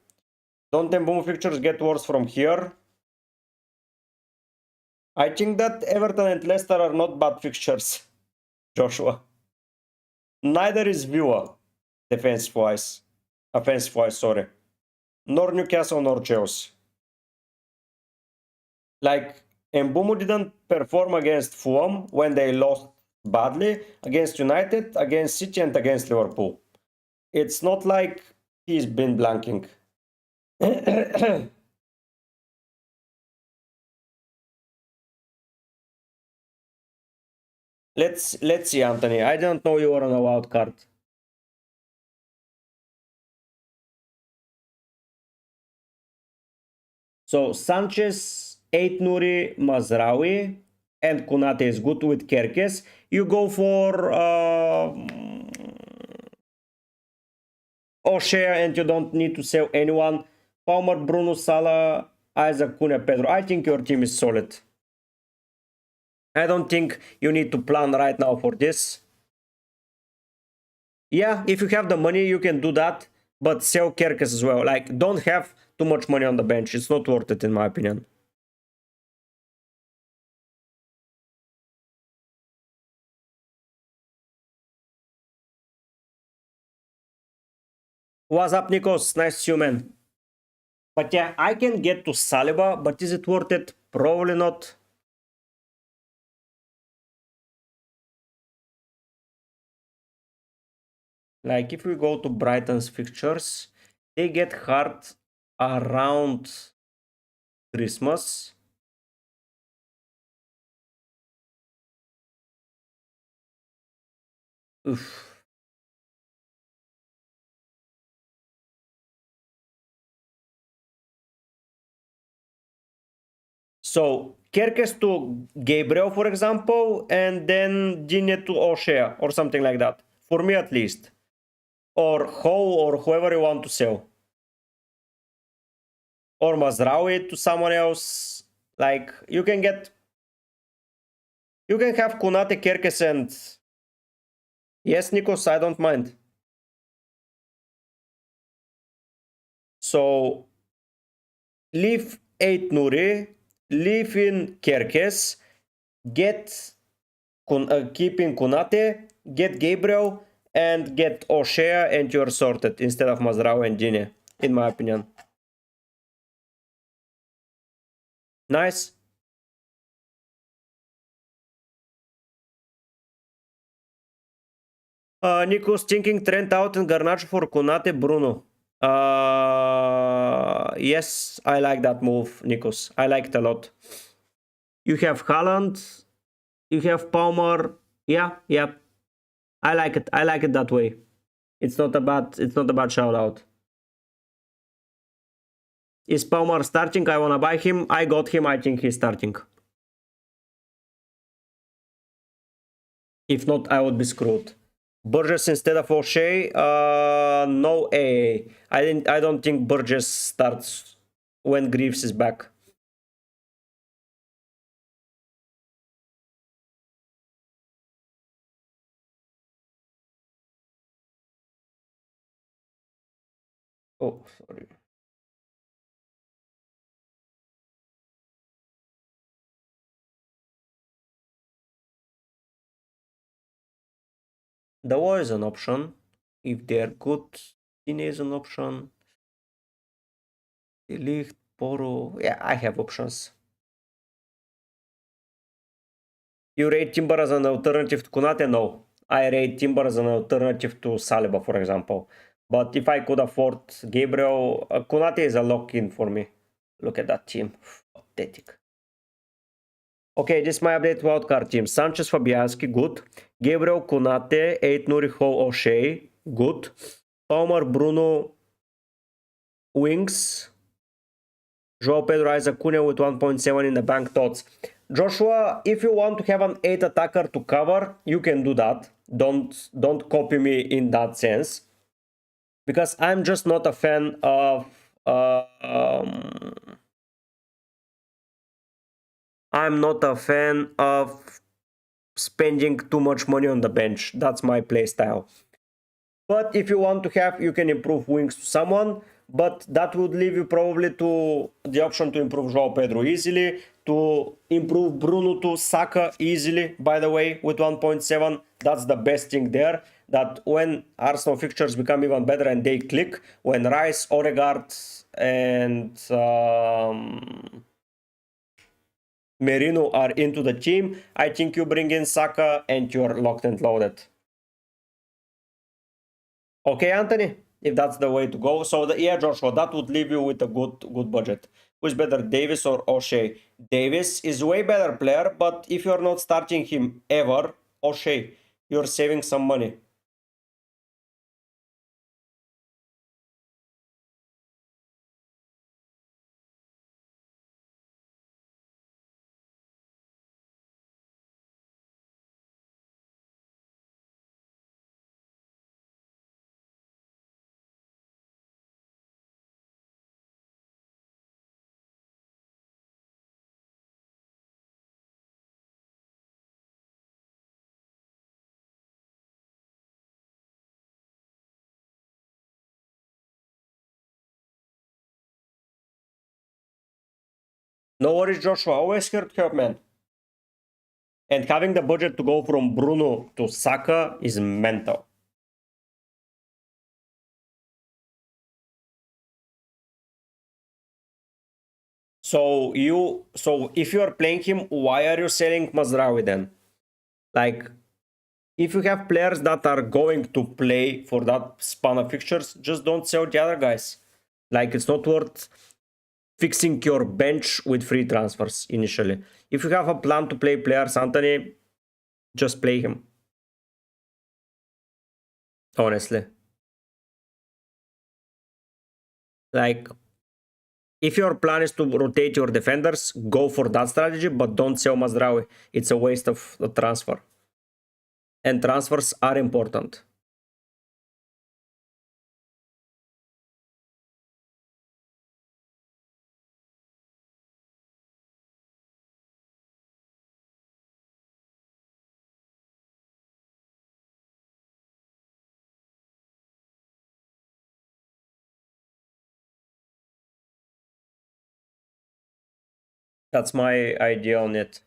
Don't them boom fixtures get worse from here? I think that Everton and Leicester are not bad fixtures, Joshua. Neither is Villa, defense-wise. Offensive-wise, sorry. Nor Newcastle nor Chelsea. Like, Mbumu didn't perform against Fulham when they lost badly, against United, against City and against Liverpool. It's not like he's been blanking. Let's see, Anthony. I don't know you are on a wild card. So Sanchez, 8 Nuri, Mazraoui, and Konate is good with Kerkes. You go for O'Shea and you don't need to sell anyone. Palmer, Bruno, Salah, Isaac, Cunha, Pedro. I think your team is solid. I don't think you need to plan right now for this. Yeah, if you have the money, you can do that, but sell Kerkes as well. Like, don't have too much money on the bench. It's not worth it, in my opinion. What's up, Nikos? Nice to see you, man. But yeah, I can get to Saliba, but is it worth it? Probably not. Like, if we go to Brighton's fixtures, they get hard around Christmas. Oof. So, Kerkes to Gabriel, for example, and then Digne to O'Shea, or something like that. For me, at least. Or Ho, or whoever you want to sell. Or Mazraoui to someone else. Like, you can get... You can have Konate, Kerkes, and... Yes, Nikos, I don't mind. So, leave 8 Nuri, leave in Kerkes, get keeping Konate, get Gabriel, and get O'Shea, and you're sorted instead of Mazraoui and Digne, in my opinion. Nice. Nico's thinking Trent out and Garnacho for Konate, Bruno. Yes, I like that move, Nikos. I like it a lot. You have Haaland, you have Palmer. Yeah. I like it. I like it that way. It's not a bad shout out. Is Palmer starting? I wanna buy him. I got him. I think he's starting. If not, I would be screwed. Burgess instead of O'Shea? No A. I don't think Burgess starts when Greaves is back. Oh, sorry. The war is an option. If they are good, Tine is an option. Delicht, Poro. Yeah, I have options. You rate Timber as an alternative to Konate? No. I rate Timber as an alternative to Saliba, for example. But if I could afford Gabriel, Konate is a lock-in for me. Look at that team. Pathetic. Okay, this is my update wildcard team. Sanchez, Fabianski, good. Gabriel, Konate, 8 Nuri, Ho, O'Shea, good. Palmer, Bruno, wings. Joao Pedro, Isaac Cunha with 1.7 in the bank thoughts. Joshua, if you want to have an 8 attacker to cover, you can do that. Don't copy me in that sense. Because I'm just not a fan of... I'm not a fan of spending too much money on the bench. That's my playstyle. But if you want to have, you can improve wings to someone. But that would leave you probably to the option to improve Joao Pedro easily, to improve Bruno to Saka easily, by the way, with 1.7. That's the best thing there, that when Arsenal fixtures become even better and they click, when Rice, Odegaard and Merino are into the team, I think you bring in Saka and you're locked and loaded. Okay, Anthony? If that's the way to go. So, yeah, Joshua, that would leave you with a good budget. Who's better, Davis or O'Shea? Davis is way better player, but if you're not starting him ever, O'Shea, you're saving some money. No worries, Joshua. Always here to help, man. And having the budget to go from Bruno to Saka is mental. So if you are playing him, why are you selling Mazraoui then? Like, if you have players that are going to play for that span of fixtures, just don't sell the other guys. Like, it's not worth fixing your bench with free transfers initially. If you have a plan to play players, Anthony, just play him. Honestly. Like, if your plan is to rotate your defenders, go for that strategy, but don't sell Mazraoui. It's a waste of the transfer. And transfers are important. That's my idea on it.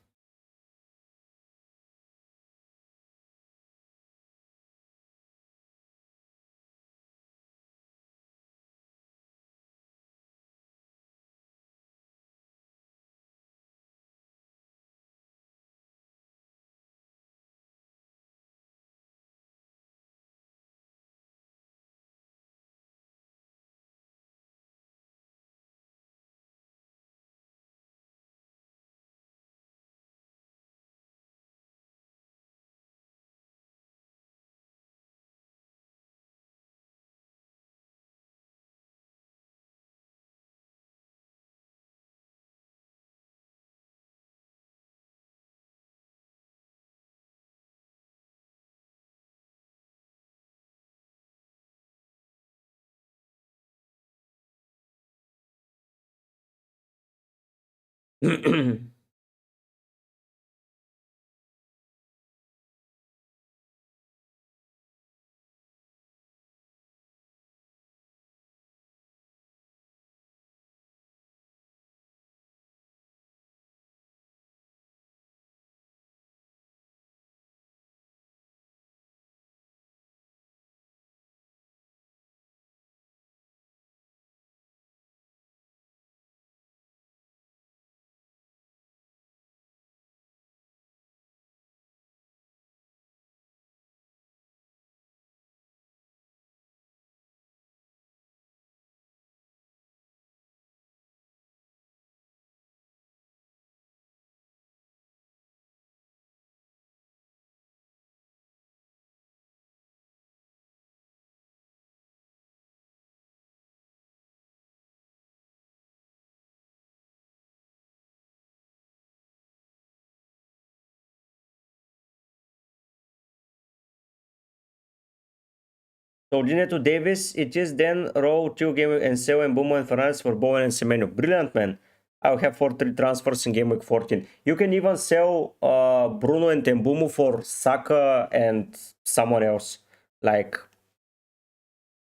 So Gineto Davis, it is then row 2 game and sell and Bomo and Fernandes for Bowen and Semenyo. Brilliant, man. I'll have 4-3 transfers in game week 14. You can even sell Bruno and Tembumu for Saka and someone else. Like,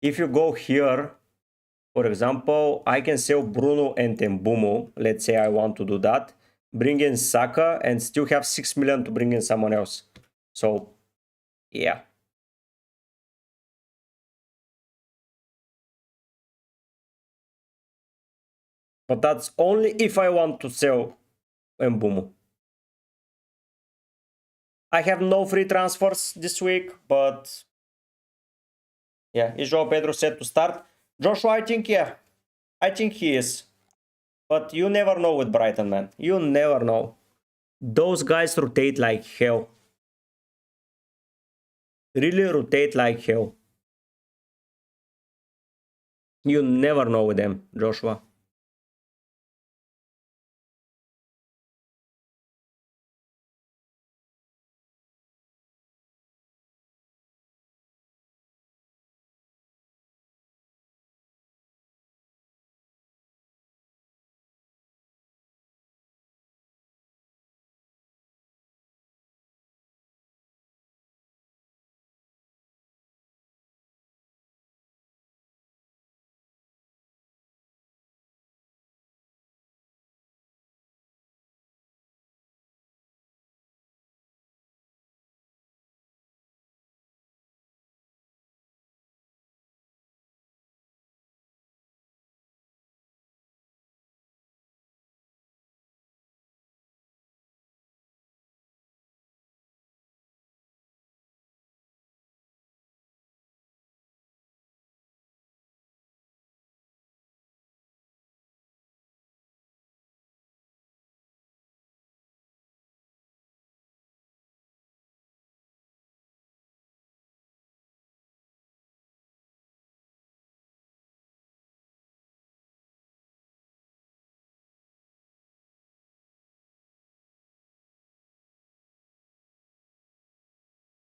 if you go here, for example, I can sell Bruno and Tembumu. Let's say I want to do that. bring in Saka and still have 6 million to bring in someone else. So, yeah. But that's only if I want to sell Mbumu. I have no free transfers this week, but yeah, is João Pedro set to start? Joshua, I think, yeah. I think he is. But you never know with Brighton, man. You never know. Those guys rotate like hell. Really rotate like hell. You never know with them, Joshua.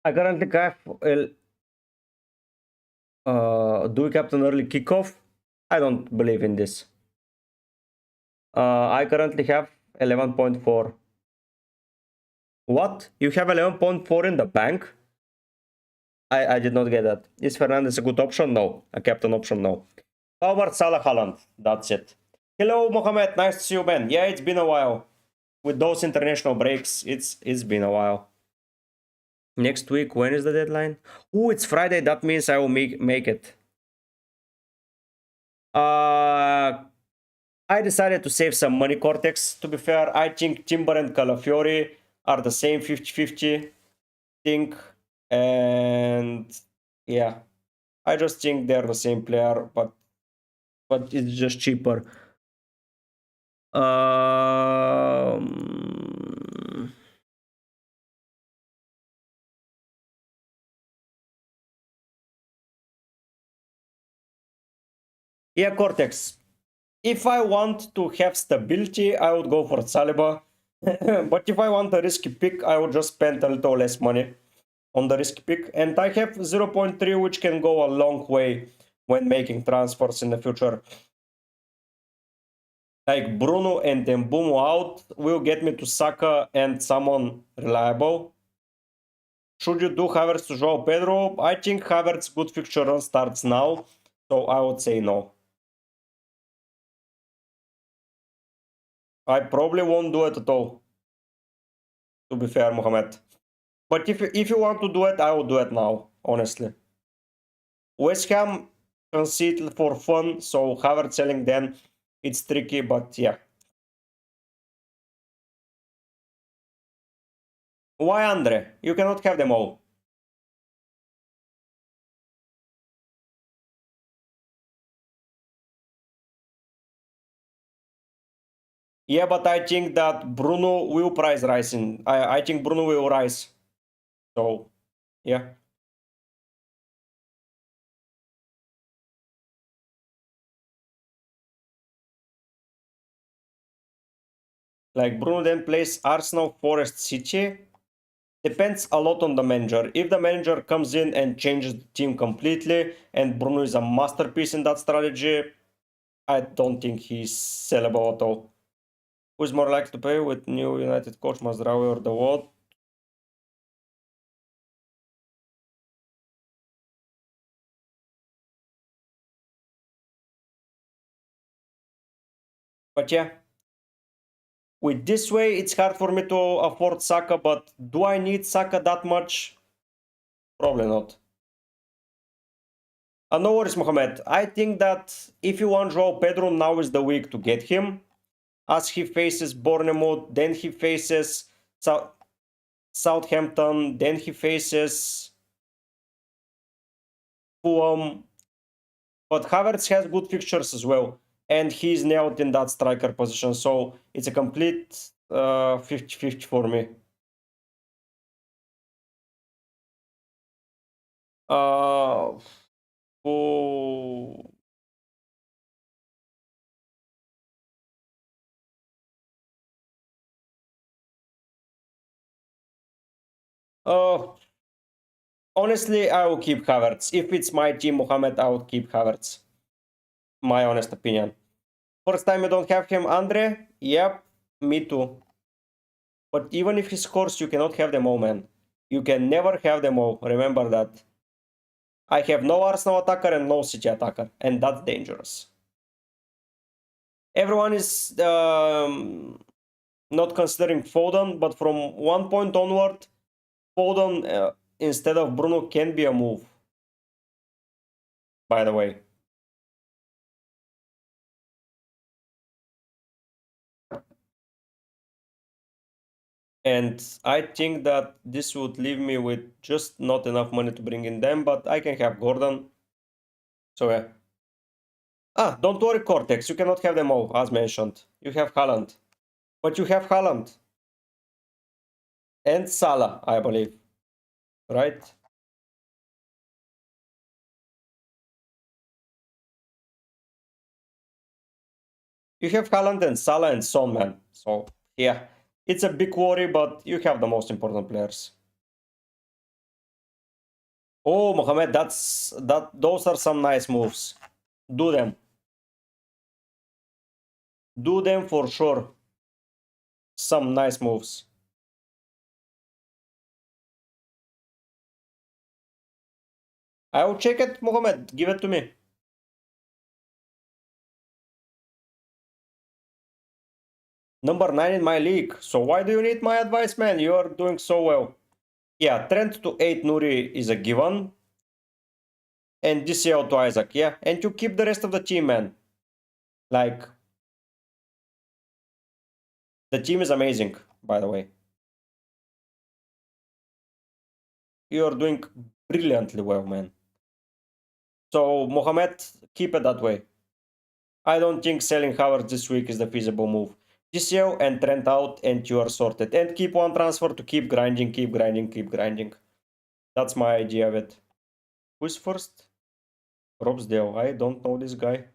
I currently have do we captain early kickoff? I don't believe in this. I currently have 11.4. What? You have 11.4 in the bank? I did not get that. Is Fernandez a good option? No. A captain option? No. How about Salah Haaland? That's it. Hello, Mohamed. Nice to see you, man. Yeah, it's been a while. With those international breaks, it's been a while. Next week, when is the deadline? Oh, it's Friday. That means I will make it. I decided to save some money, Cortex. To be fair, I think Timber and Calafiori are the same 50-50 thing. And yeah, I just think they're the same player, but it's just cheaper. Yeah, Cortex. If I want to have stability, I would go for Saliba. But if I want a risky pick, I would just spend a little less money on the risky pick. And I have 0.3, which can go a long way when making transfers in the future. Like Bruno and Mbumo out will get me to Saka and someone reliable. Should you do Havertz to João Pedro? I think Havertz good fixture run starts now, so I would say no. I probably won't do it at all, to be fair, Mohamed. But if you want to do it, I will do it now, honestly. West Ham concede for fun, so Havertz selling then it's tricky, but yeah. Why Andre? You cannot have them all. Yeah, but I think that Bruno will price rising. I think Bruno will rise. So, yeah. Like Bruno then plays Arsenal, Forest, City. Depends a lot on the manager. If the manager comes in and changes the team completely and Bruno is a masterpiece in that strategy, I don't think he's sellable at all. Who's more likely to pay with new United coach Mazraoui or the what? But yeah, With this way, it's hard for me to afford Saka, but do I need Saka that much? Probably not. No worries, Mohamed. I think that if you want Joao Pedro, now is the week to get him. As he faces Bournemouth, then he faces Southampton, then he faces Fulham. But Havertz has good fixtures as well. And he's nailed in that striker position. So it's a complete 50-50 for me. Oh, uh, honestly, I will keep Havertz. If it's my team, Mohamed, I would keep Havertz. My honest opinion. First time you don't have him, Andre? Yep, me too. But even if he scores, you cannot have them all, man. You can never have them all. Remember that. I have no Arsenal attacker and no City attacker, and that's dangerous. Everyone is not considering Foden, but from one point onward, Foden instead of Bruno can be a move, by the way. And I think that this would leave me with just not enough money to bring in them, but I can have Gordon. So yeah. Don't worry, Cortex. You cannot have them all, as mentioned. You have Haaland. But you have Haaland. And Salah, I believe. Right? You have Haaland and Salah and Son, man. So yeah. It's a big worry, but you have the most important players. Oh, Mohamed, those are some nice moves. Do them. Do them for sure. Some nice moves. I will check it, Mohamed. Give it to me. Number 9 in my league. So why do you need my advice, man? You are doing so well. Yeah, Trent to 8 Nuri is a given. And DCL to Isaac, yeah. And you keep the rest of the team, man. Like, the team is amazing, by the way. You are doing brilliantly well, man. So, Mohamed, keep it that way. I don't think selling Howard this week is the feasible move. DCL and Trent out, and you are sorted. And keep one transfer to keep grinding, keep grinding, keep grinding. That's my idea of it. Who's first? Robsdale. I don't know this guy.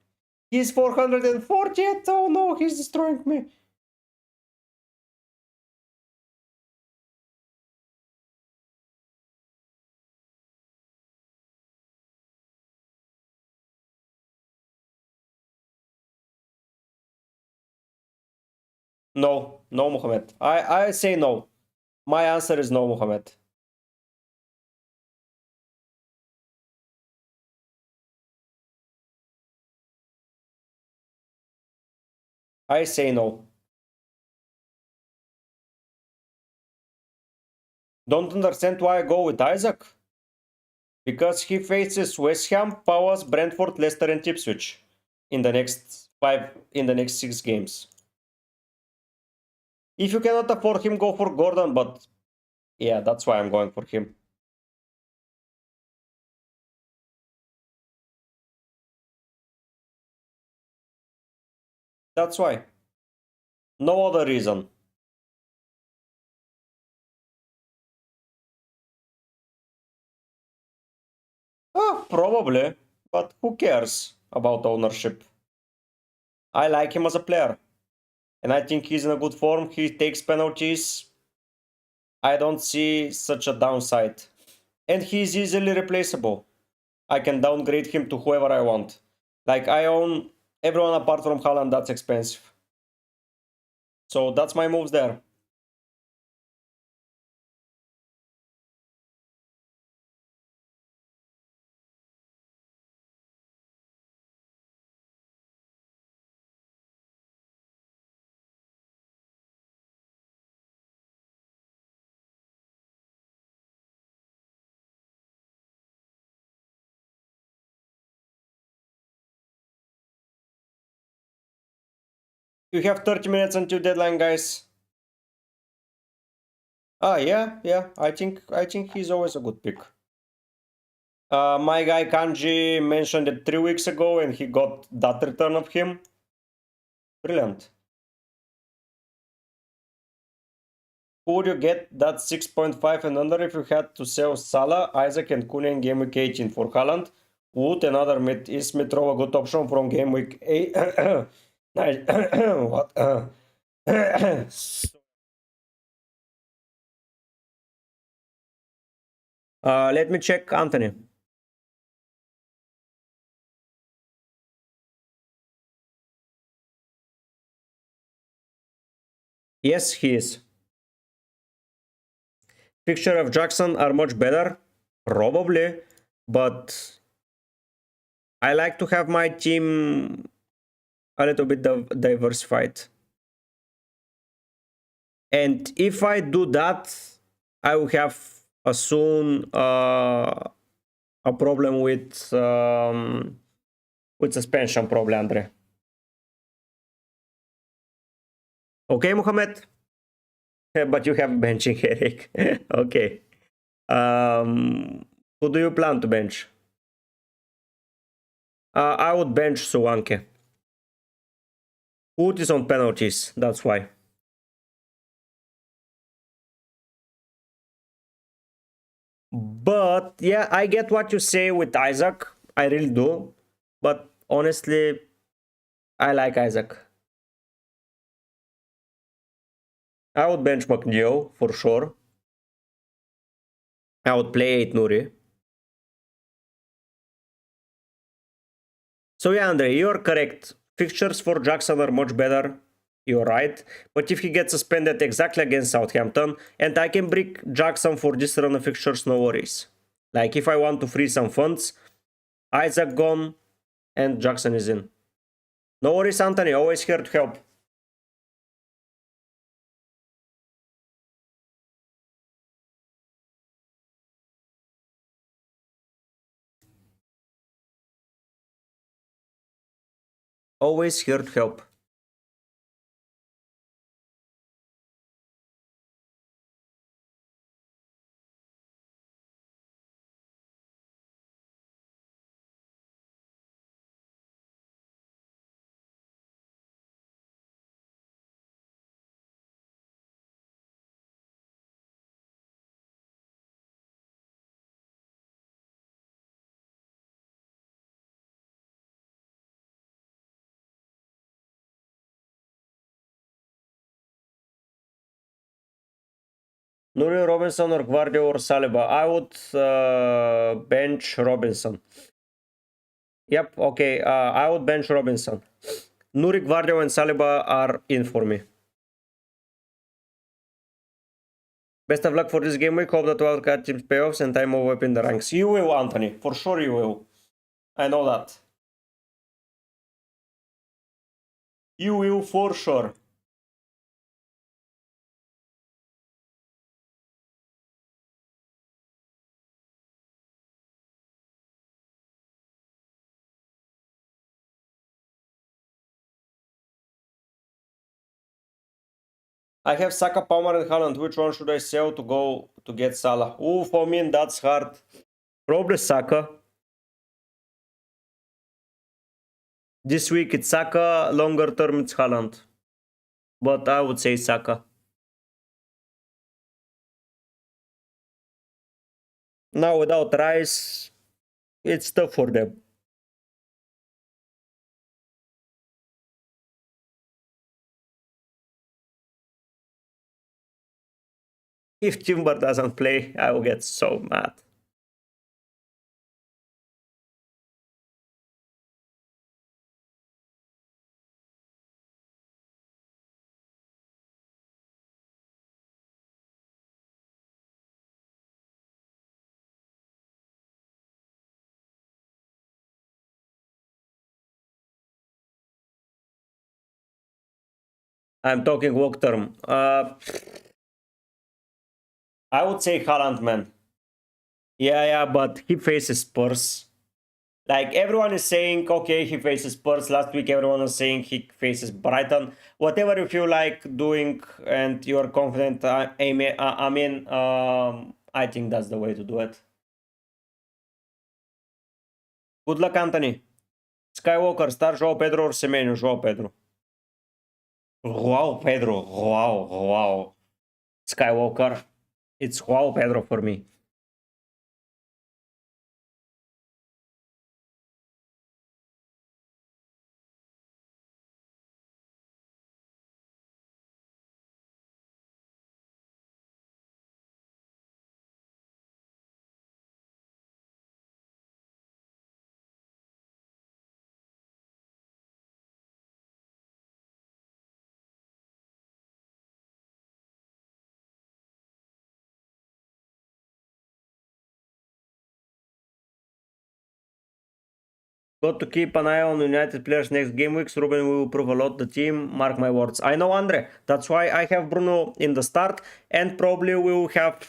He's 440. Oh no, he's destroying me. No, no, Mohammed. I say no. My answer is no, Mohammed. I say no. Don't understand why I go with Isaac? Because he faces West Ham, Palace, Brentford, Leicester, and Ipswich in the next 6 games. If you cannot afford him, go for Gordon, but yeah, that's why I'm going for him. That's why. No other reason. Probably, but who cares about ownership? I like him as a player, and I think he's in a good form. He takes penalties. I don't see such a downside. And he's easily replaceable. I can downgrade him to whoever I want. Like, I own everyone apart from Haaland, that's expensive. So that's my moves there. You have 30 minutes until deadline, guys. Ah, yeah. I think he's always a good pick. My guy Kanji mentioned it 3 weeks ago, and he got that return of him. Brilliant. Who would you get that 6.5 and under if you had to sell Salah, Isaac, and Kune in game week 18 for Haaland? Would another is Mitro a good option from game week 8? What? Let me check Anthony. Yes, he is. Fixture of Jackson are much better, probably, but I like to have my team a little bit diversified. And if I do that, I will have soon a problem with suspension, probably, Andre. Okay, Mohamed? But you have benching, Eric. Okay. Who do you plan to bench? I would bench Suwanke. Wood is on penalties, that's why. But yeah, I get what you say with Isaac. I really do. But honestly, I like Isaac. I would bench McNeil for sure. I would play 8 Nuri. So yeah, Andre, you're correct. Fixtures for Jackson are much better. You're right. But if he gets suspended exactly against Southampton, and I can bring Jackson for this run of fixtures, no worries. Like if I want to free some funds, Isaac gone and Jackson is in. No worries, Anthony. Always here to help. Always here to help. Nuri Robinson or Guardia or Saliba? I would bench Robinson. Yep, okay. I would bench Robinson. Nuri, Guardia, and Saliba are in for me. Best of luck for this game week. Hope that wildcard teams pay off and I move up in the ranks. You will, Anthony. For sure you will. I know that. You will for sure. I have Saka, Palmer, and Haaland. Which one should I sell to go to get Salah? Ooh, for me, that's hard. Probably Saka. This week it's Saka. Longer term it's Haaland. But I would say Saka. Now without Rice, it's tough for them. If Timber doesn't play, I will get so mad. I'm talking long term. I would say Haaland, man. Yeah, but he faces Spurs. Like everyone is saying, okay, he faces Spurs. Last week, everyone was saying he faces Brighton. Whatever you feel like doing and you're confident, I think that's the way to do it. Good luck, Anthony. Skywalker, star João Pedro or Semenyo? João Pedro. Wow, Pedro. Wow, wow. Skywalker. It's João Pedro for me. Got to keep an eye on United players next game weeks. Ruben will improve a lot the team. Mark my words. I know, Andre. That's why I have Bruno in the start, and probably we will have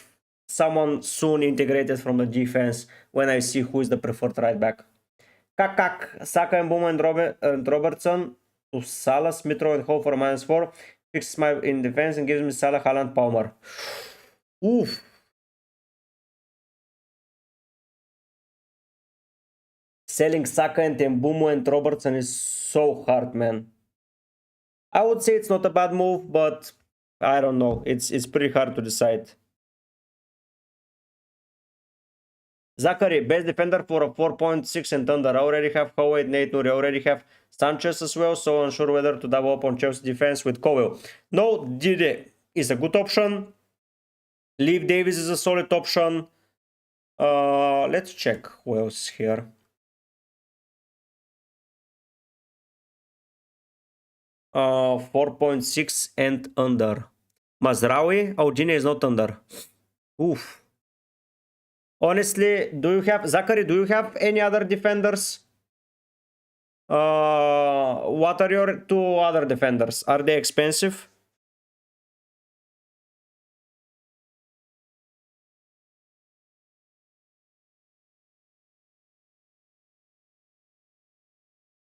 someone soon integrated from the defense when I see who is the preferred right back. Kakak, Saka and Boom and Robertson to Salah, Smith Rowe and Hall for -4. Fixes my in defense and gives me Salah, Haaland, Palmer. Oof. Selling Saka and Mbumo and Robertson is so hard, man. I would say it's not a bad move, but I don't know. It's pretty hard to decide. Zachary, best defender for a 4.6 and under. I already have Howard, Nate Nuri. I already have Sanchez as well, so unsure whether to double up on Chelsea defense with Cowell. No, Dide is a good option. Leave Davis is a solid option. Let's check who else here. 4.6 and under. Mazraoui? Oh, Gine is not under. Oof. Honestly, do you have Zachary? Do you have any other defenders? What are your two other defenders? Are they expensive?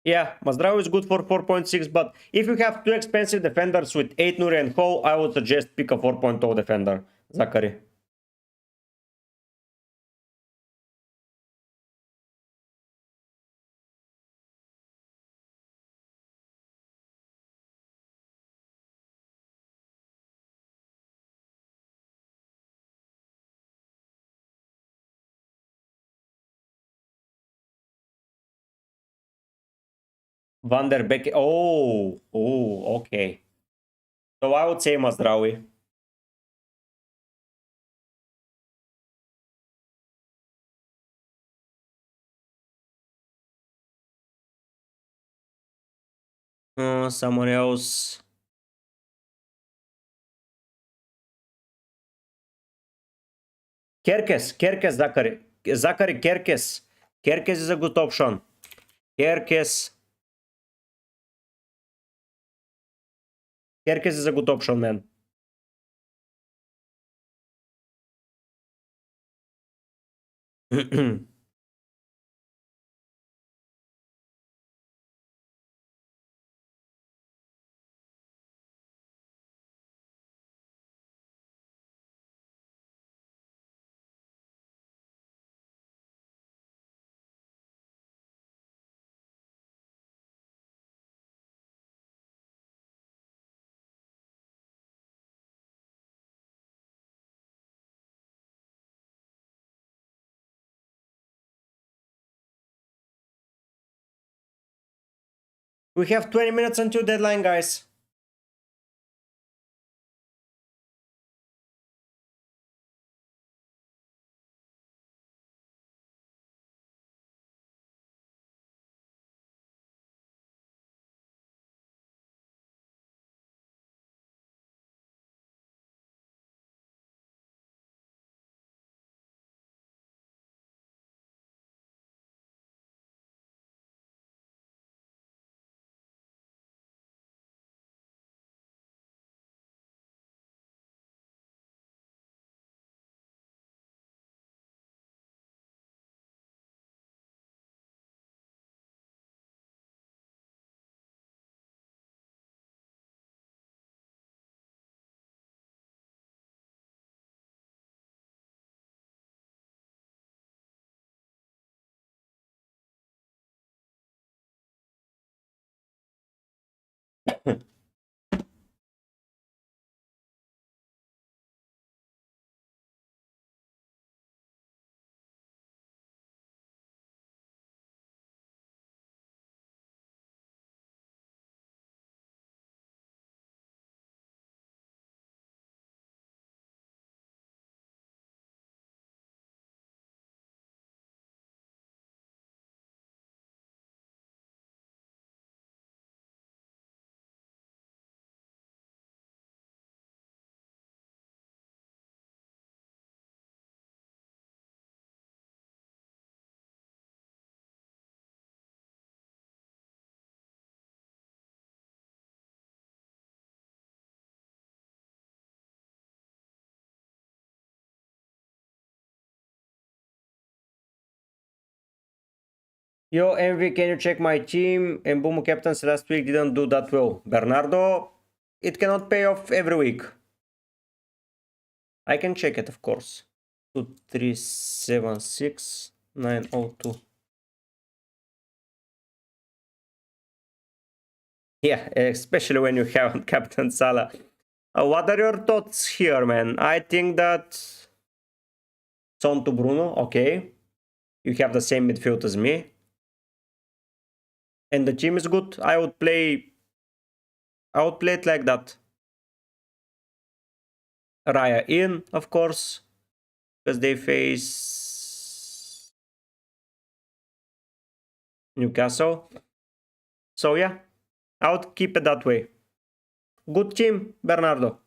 Yeah, Mazdraoui is good for 4.6, but if you have two expensive defenders with 8 Nuri and Ho, I would suggest pick a 4.0 defender, Zachary. Van der Beek. Oh, okay. So I would say Mazdraoui. Someone else. Kerkes, Zachary. Zachary Kerkes. Kerkes is a good option. Kerkes. Kerkes is a good option, man. We have 20 minutes until deadline, guys. Yo, MV, can you check my team? And Boom captains last week didn't do that well. Bernardo, it cannot pay off every week. I can check it, of course. 2376902. Yeah, especially when you have Captain Salah. What are your thoughts here, man? I think that Son to Bruno, okay. You have the same midfield as me. And the team is good. I would play it like that. Raya in, of course, because they face Newcastle. So yeah, I would keep it that way. Good team, Bernardo.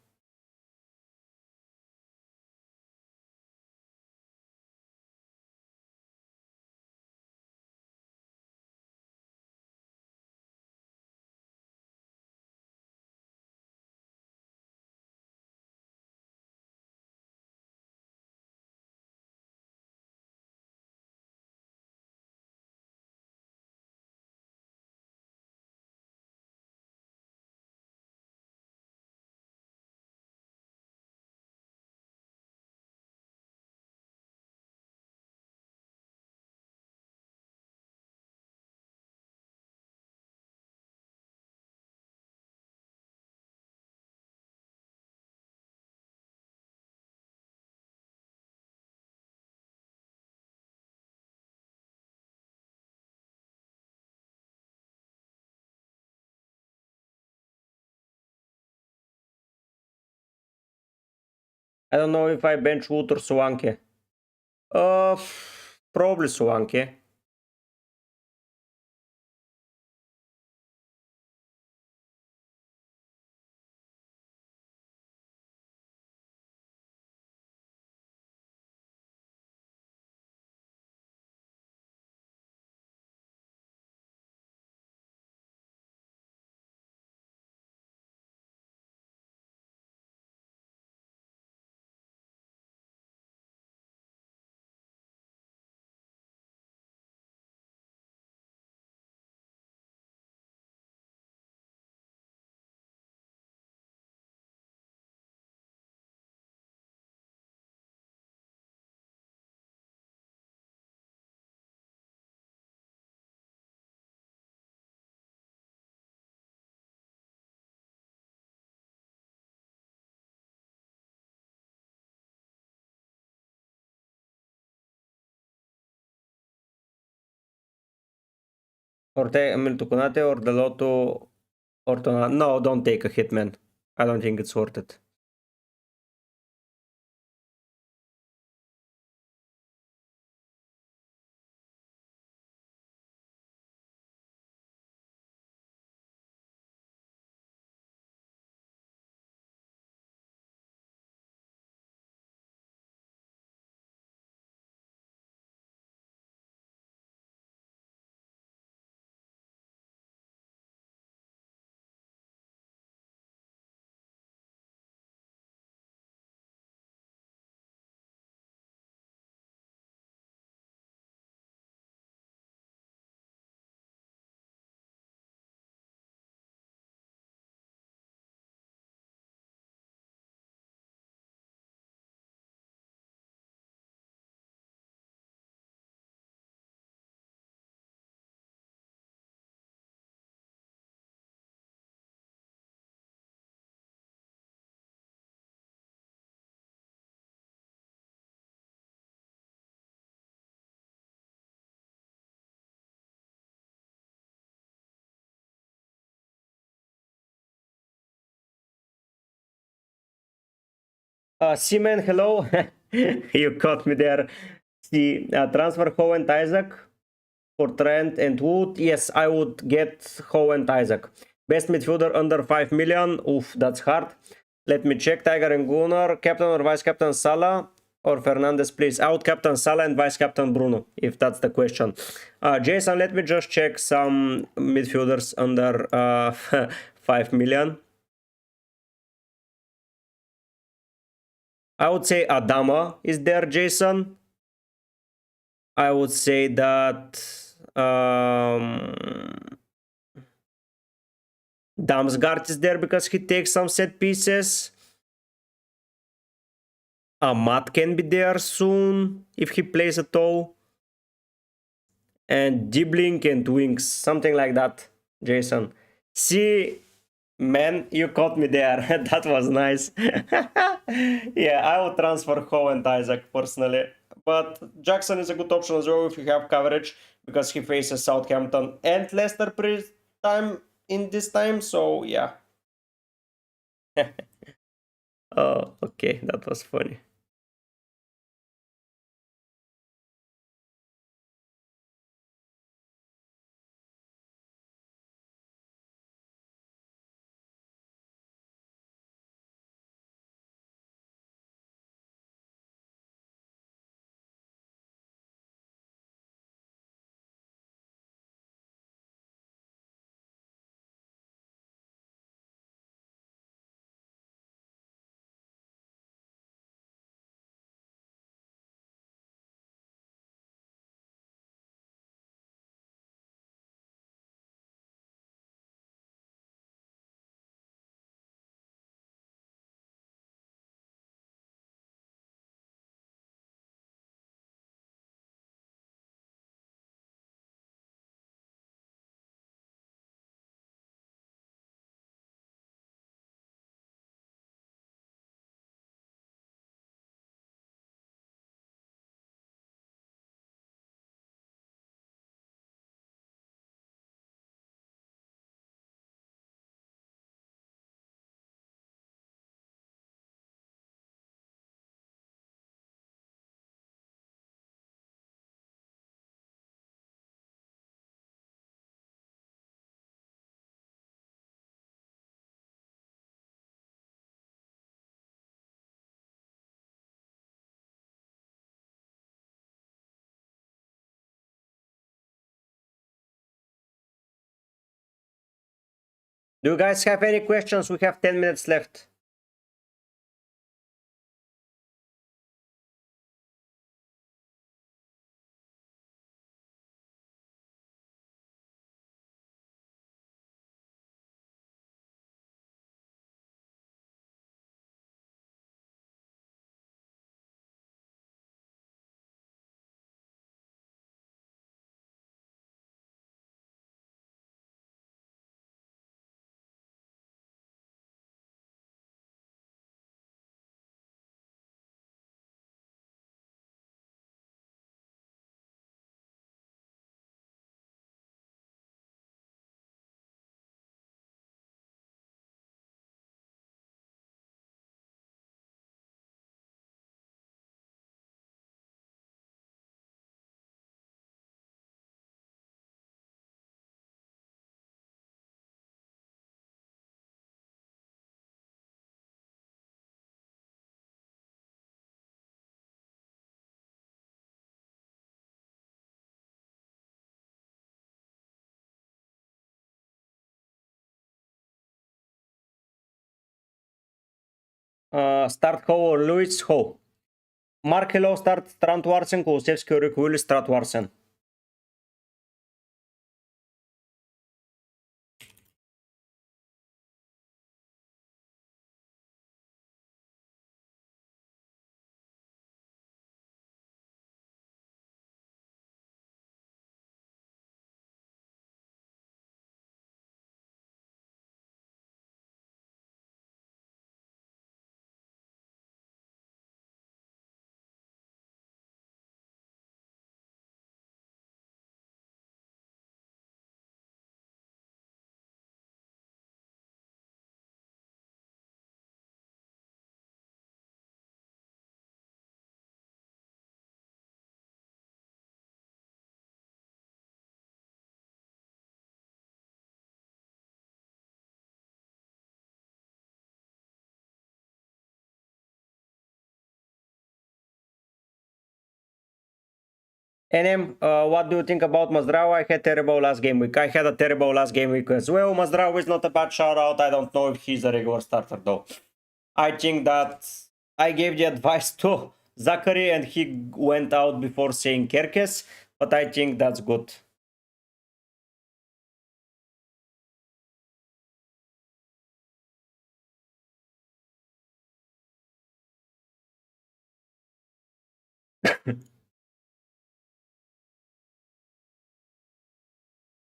I don't know if I bench Wood or Solanke. Uh, Probably Solanke. Or take Emil Tukunate or the Lotto or Tonali. No, don't take a Hitman. I don't think it's worth it. Seaman, hello. You caught me there. See, transfer Ho and Isaac for Trent and Wood. Yes, I would get Ho and Isaac. Best midfielder under 5 million. Oof, that's hard. Let me check. Tiger and Gunnar. Captain or vice captain Salah or Fernandez, please. I would captain Salah and vice captain Bruno, if that's the question. Jason, let me just check some midfielders under 5 million. I would say Adama is there, Jason. I would say that Damsgaard is there because he takes some set pieces. Amat can be there soon if he plays at all. And Dibbling and Wings, something like that, Jason. See, man, you caught me there. That was nice. Yeah, I would transfer Ho and Isaac personally. But Jackson is a good option as well if you have coverage because he faces Southampton and Leicester time in this time. So yeah. Oh, okay, that was funny. Do you guys have any questions? We have 10 minutes left. Start Ho or Lewis Ho. Mark Hello, start Trant Warsen, Kulusevski or Willis, start Warsen. NM, what do you think about Mazdrao? I had terrible last game week. I had a terrible last game week as well. Mazdrao is not a bad shout out. I don't know if he's a regular starter though. I think that I gave the advice to Zachary and he went out before saying Kerkes, but I think that's good.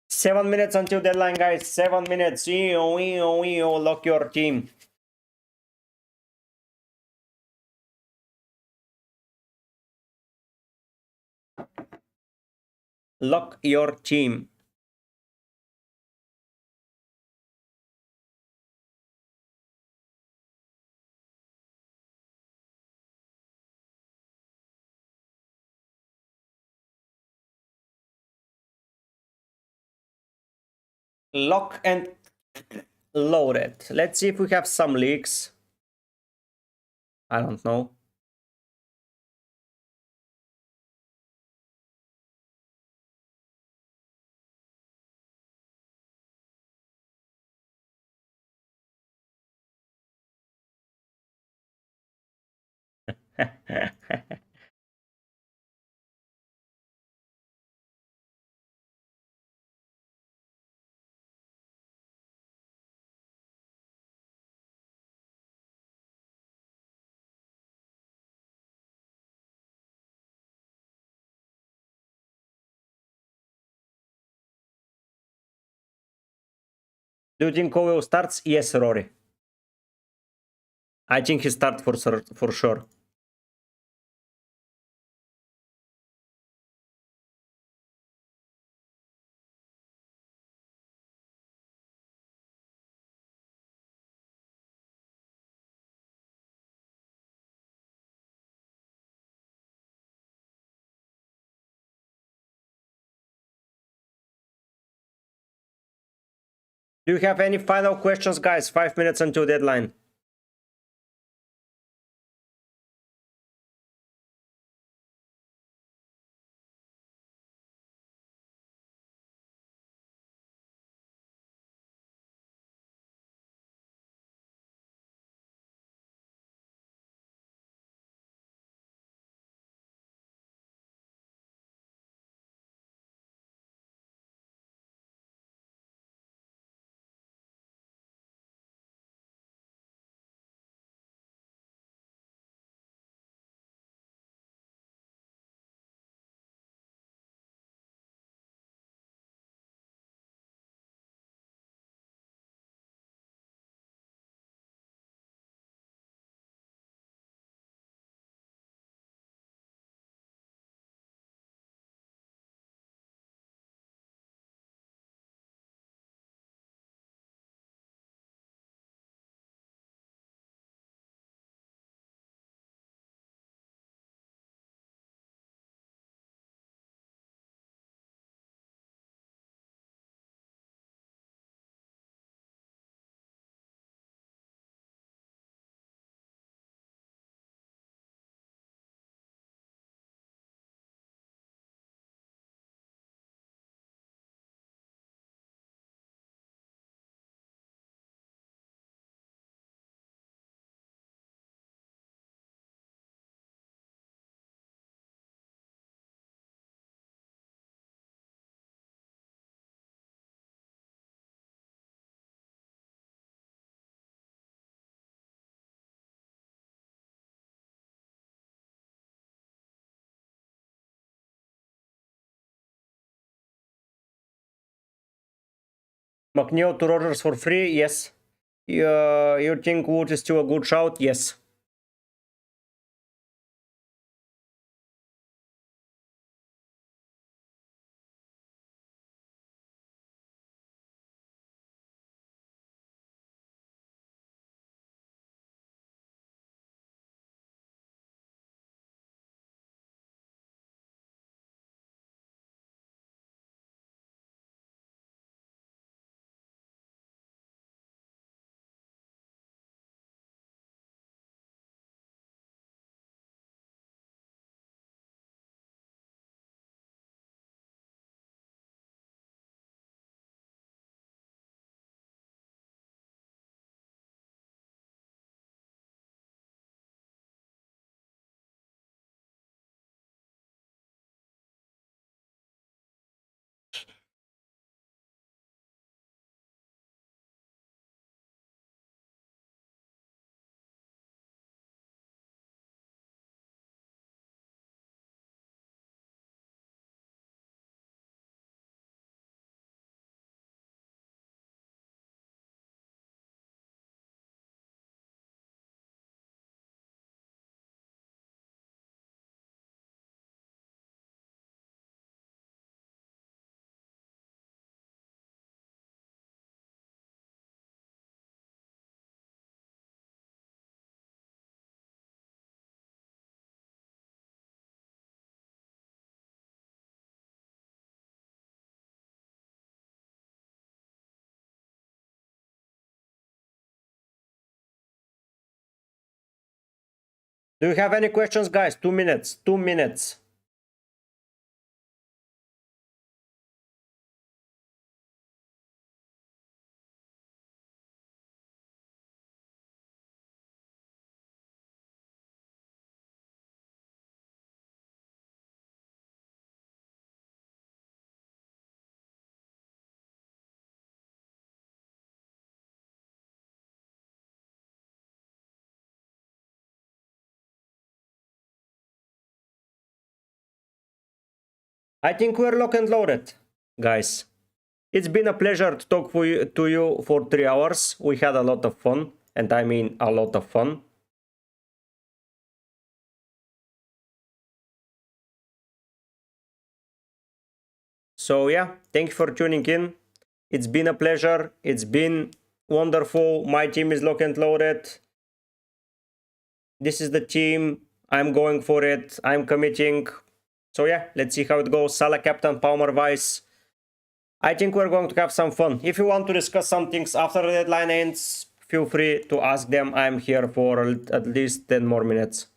Seven minutes until deadline, guys. 7 minutes. Lock your team. Lock your team. Lock and loaded. Let's see if we have some leaks. I don't know. Do you think Cowell starts? Yes, Rory. I think he starts for sure. Do you have any final questions, guys? 5 minutes until deadline. McNeil to Rogers for free? Yes. You think Wood is still a good shout? Yes. Do you have any questions, guys? 2 minutes. 2 minutes. I think we're locked and loaded, guys. It's been a pleasure to talk to you for 3 hours. We had a lot of fun, and I mean a lot of fun. So yeah, thank you for tuning in. It's been a pleasure. It's been wonderful. My team is locked and loaded. This is the team. I'm going for it. I'm committing. So yeah, let's see how it goes. Salah captain, Palmer vice. I think we're going to have some fun. If you want to discuss some things after the deadline ends, feel free to ask them. I'm here for at least 10 more minutes.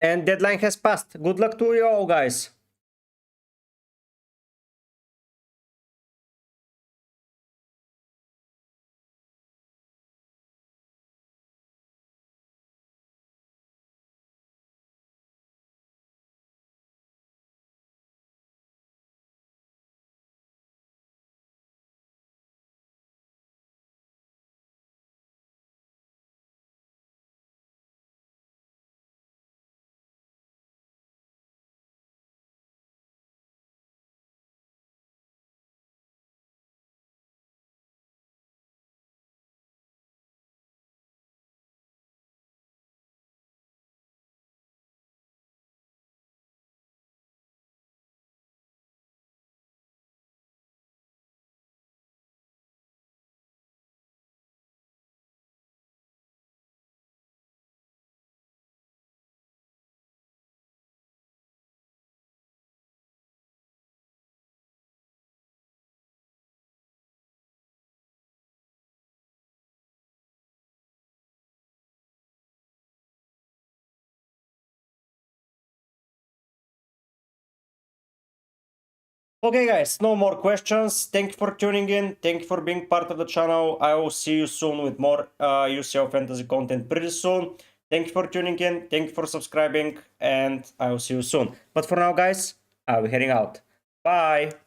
And deadline has passed. Good luck to you all, guys. Okay, guys, no more questions. Thank you for tuning in. Thank you for being part of the channel. I will see you soon with more UCL fantasy content pretty soon. Thank you for tuning in. Thank you for subscribing, and I will see you soon. But for now, guys, I'll be heading out. Bye.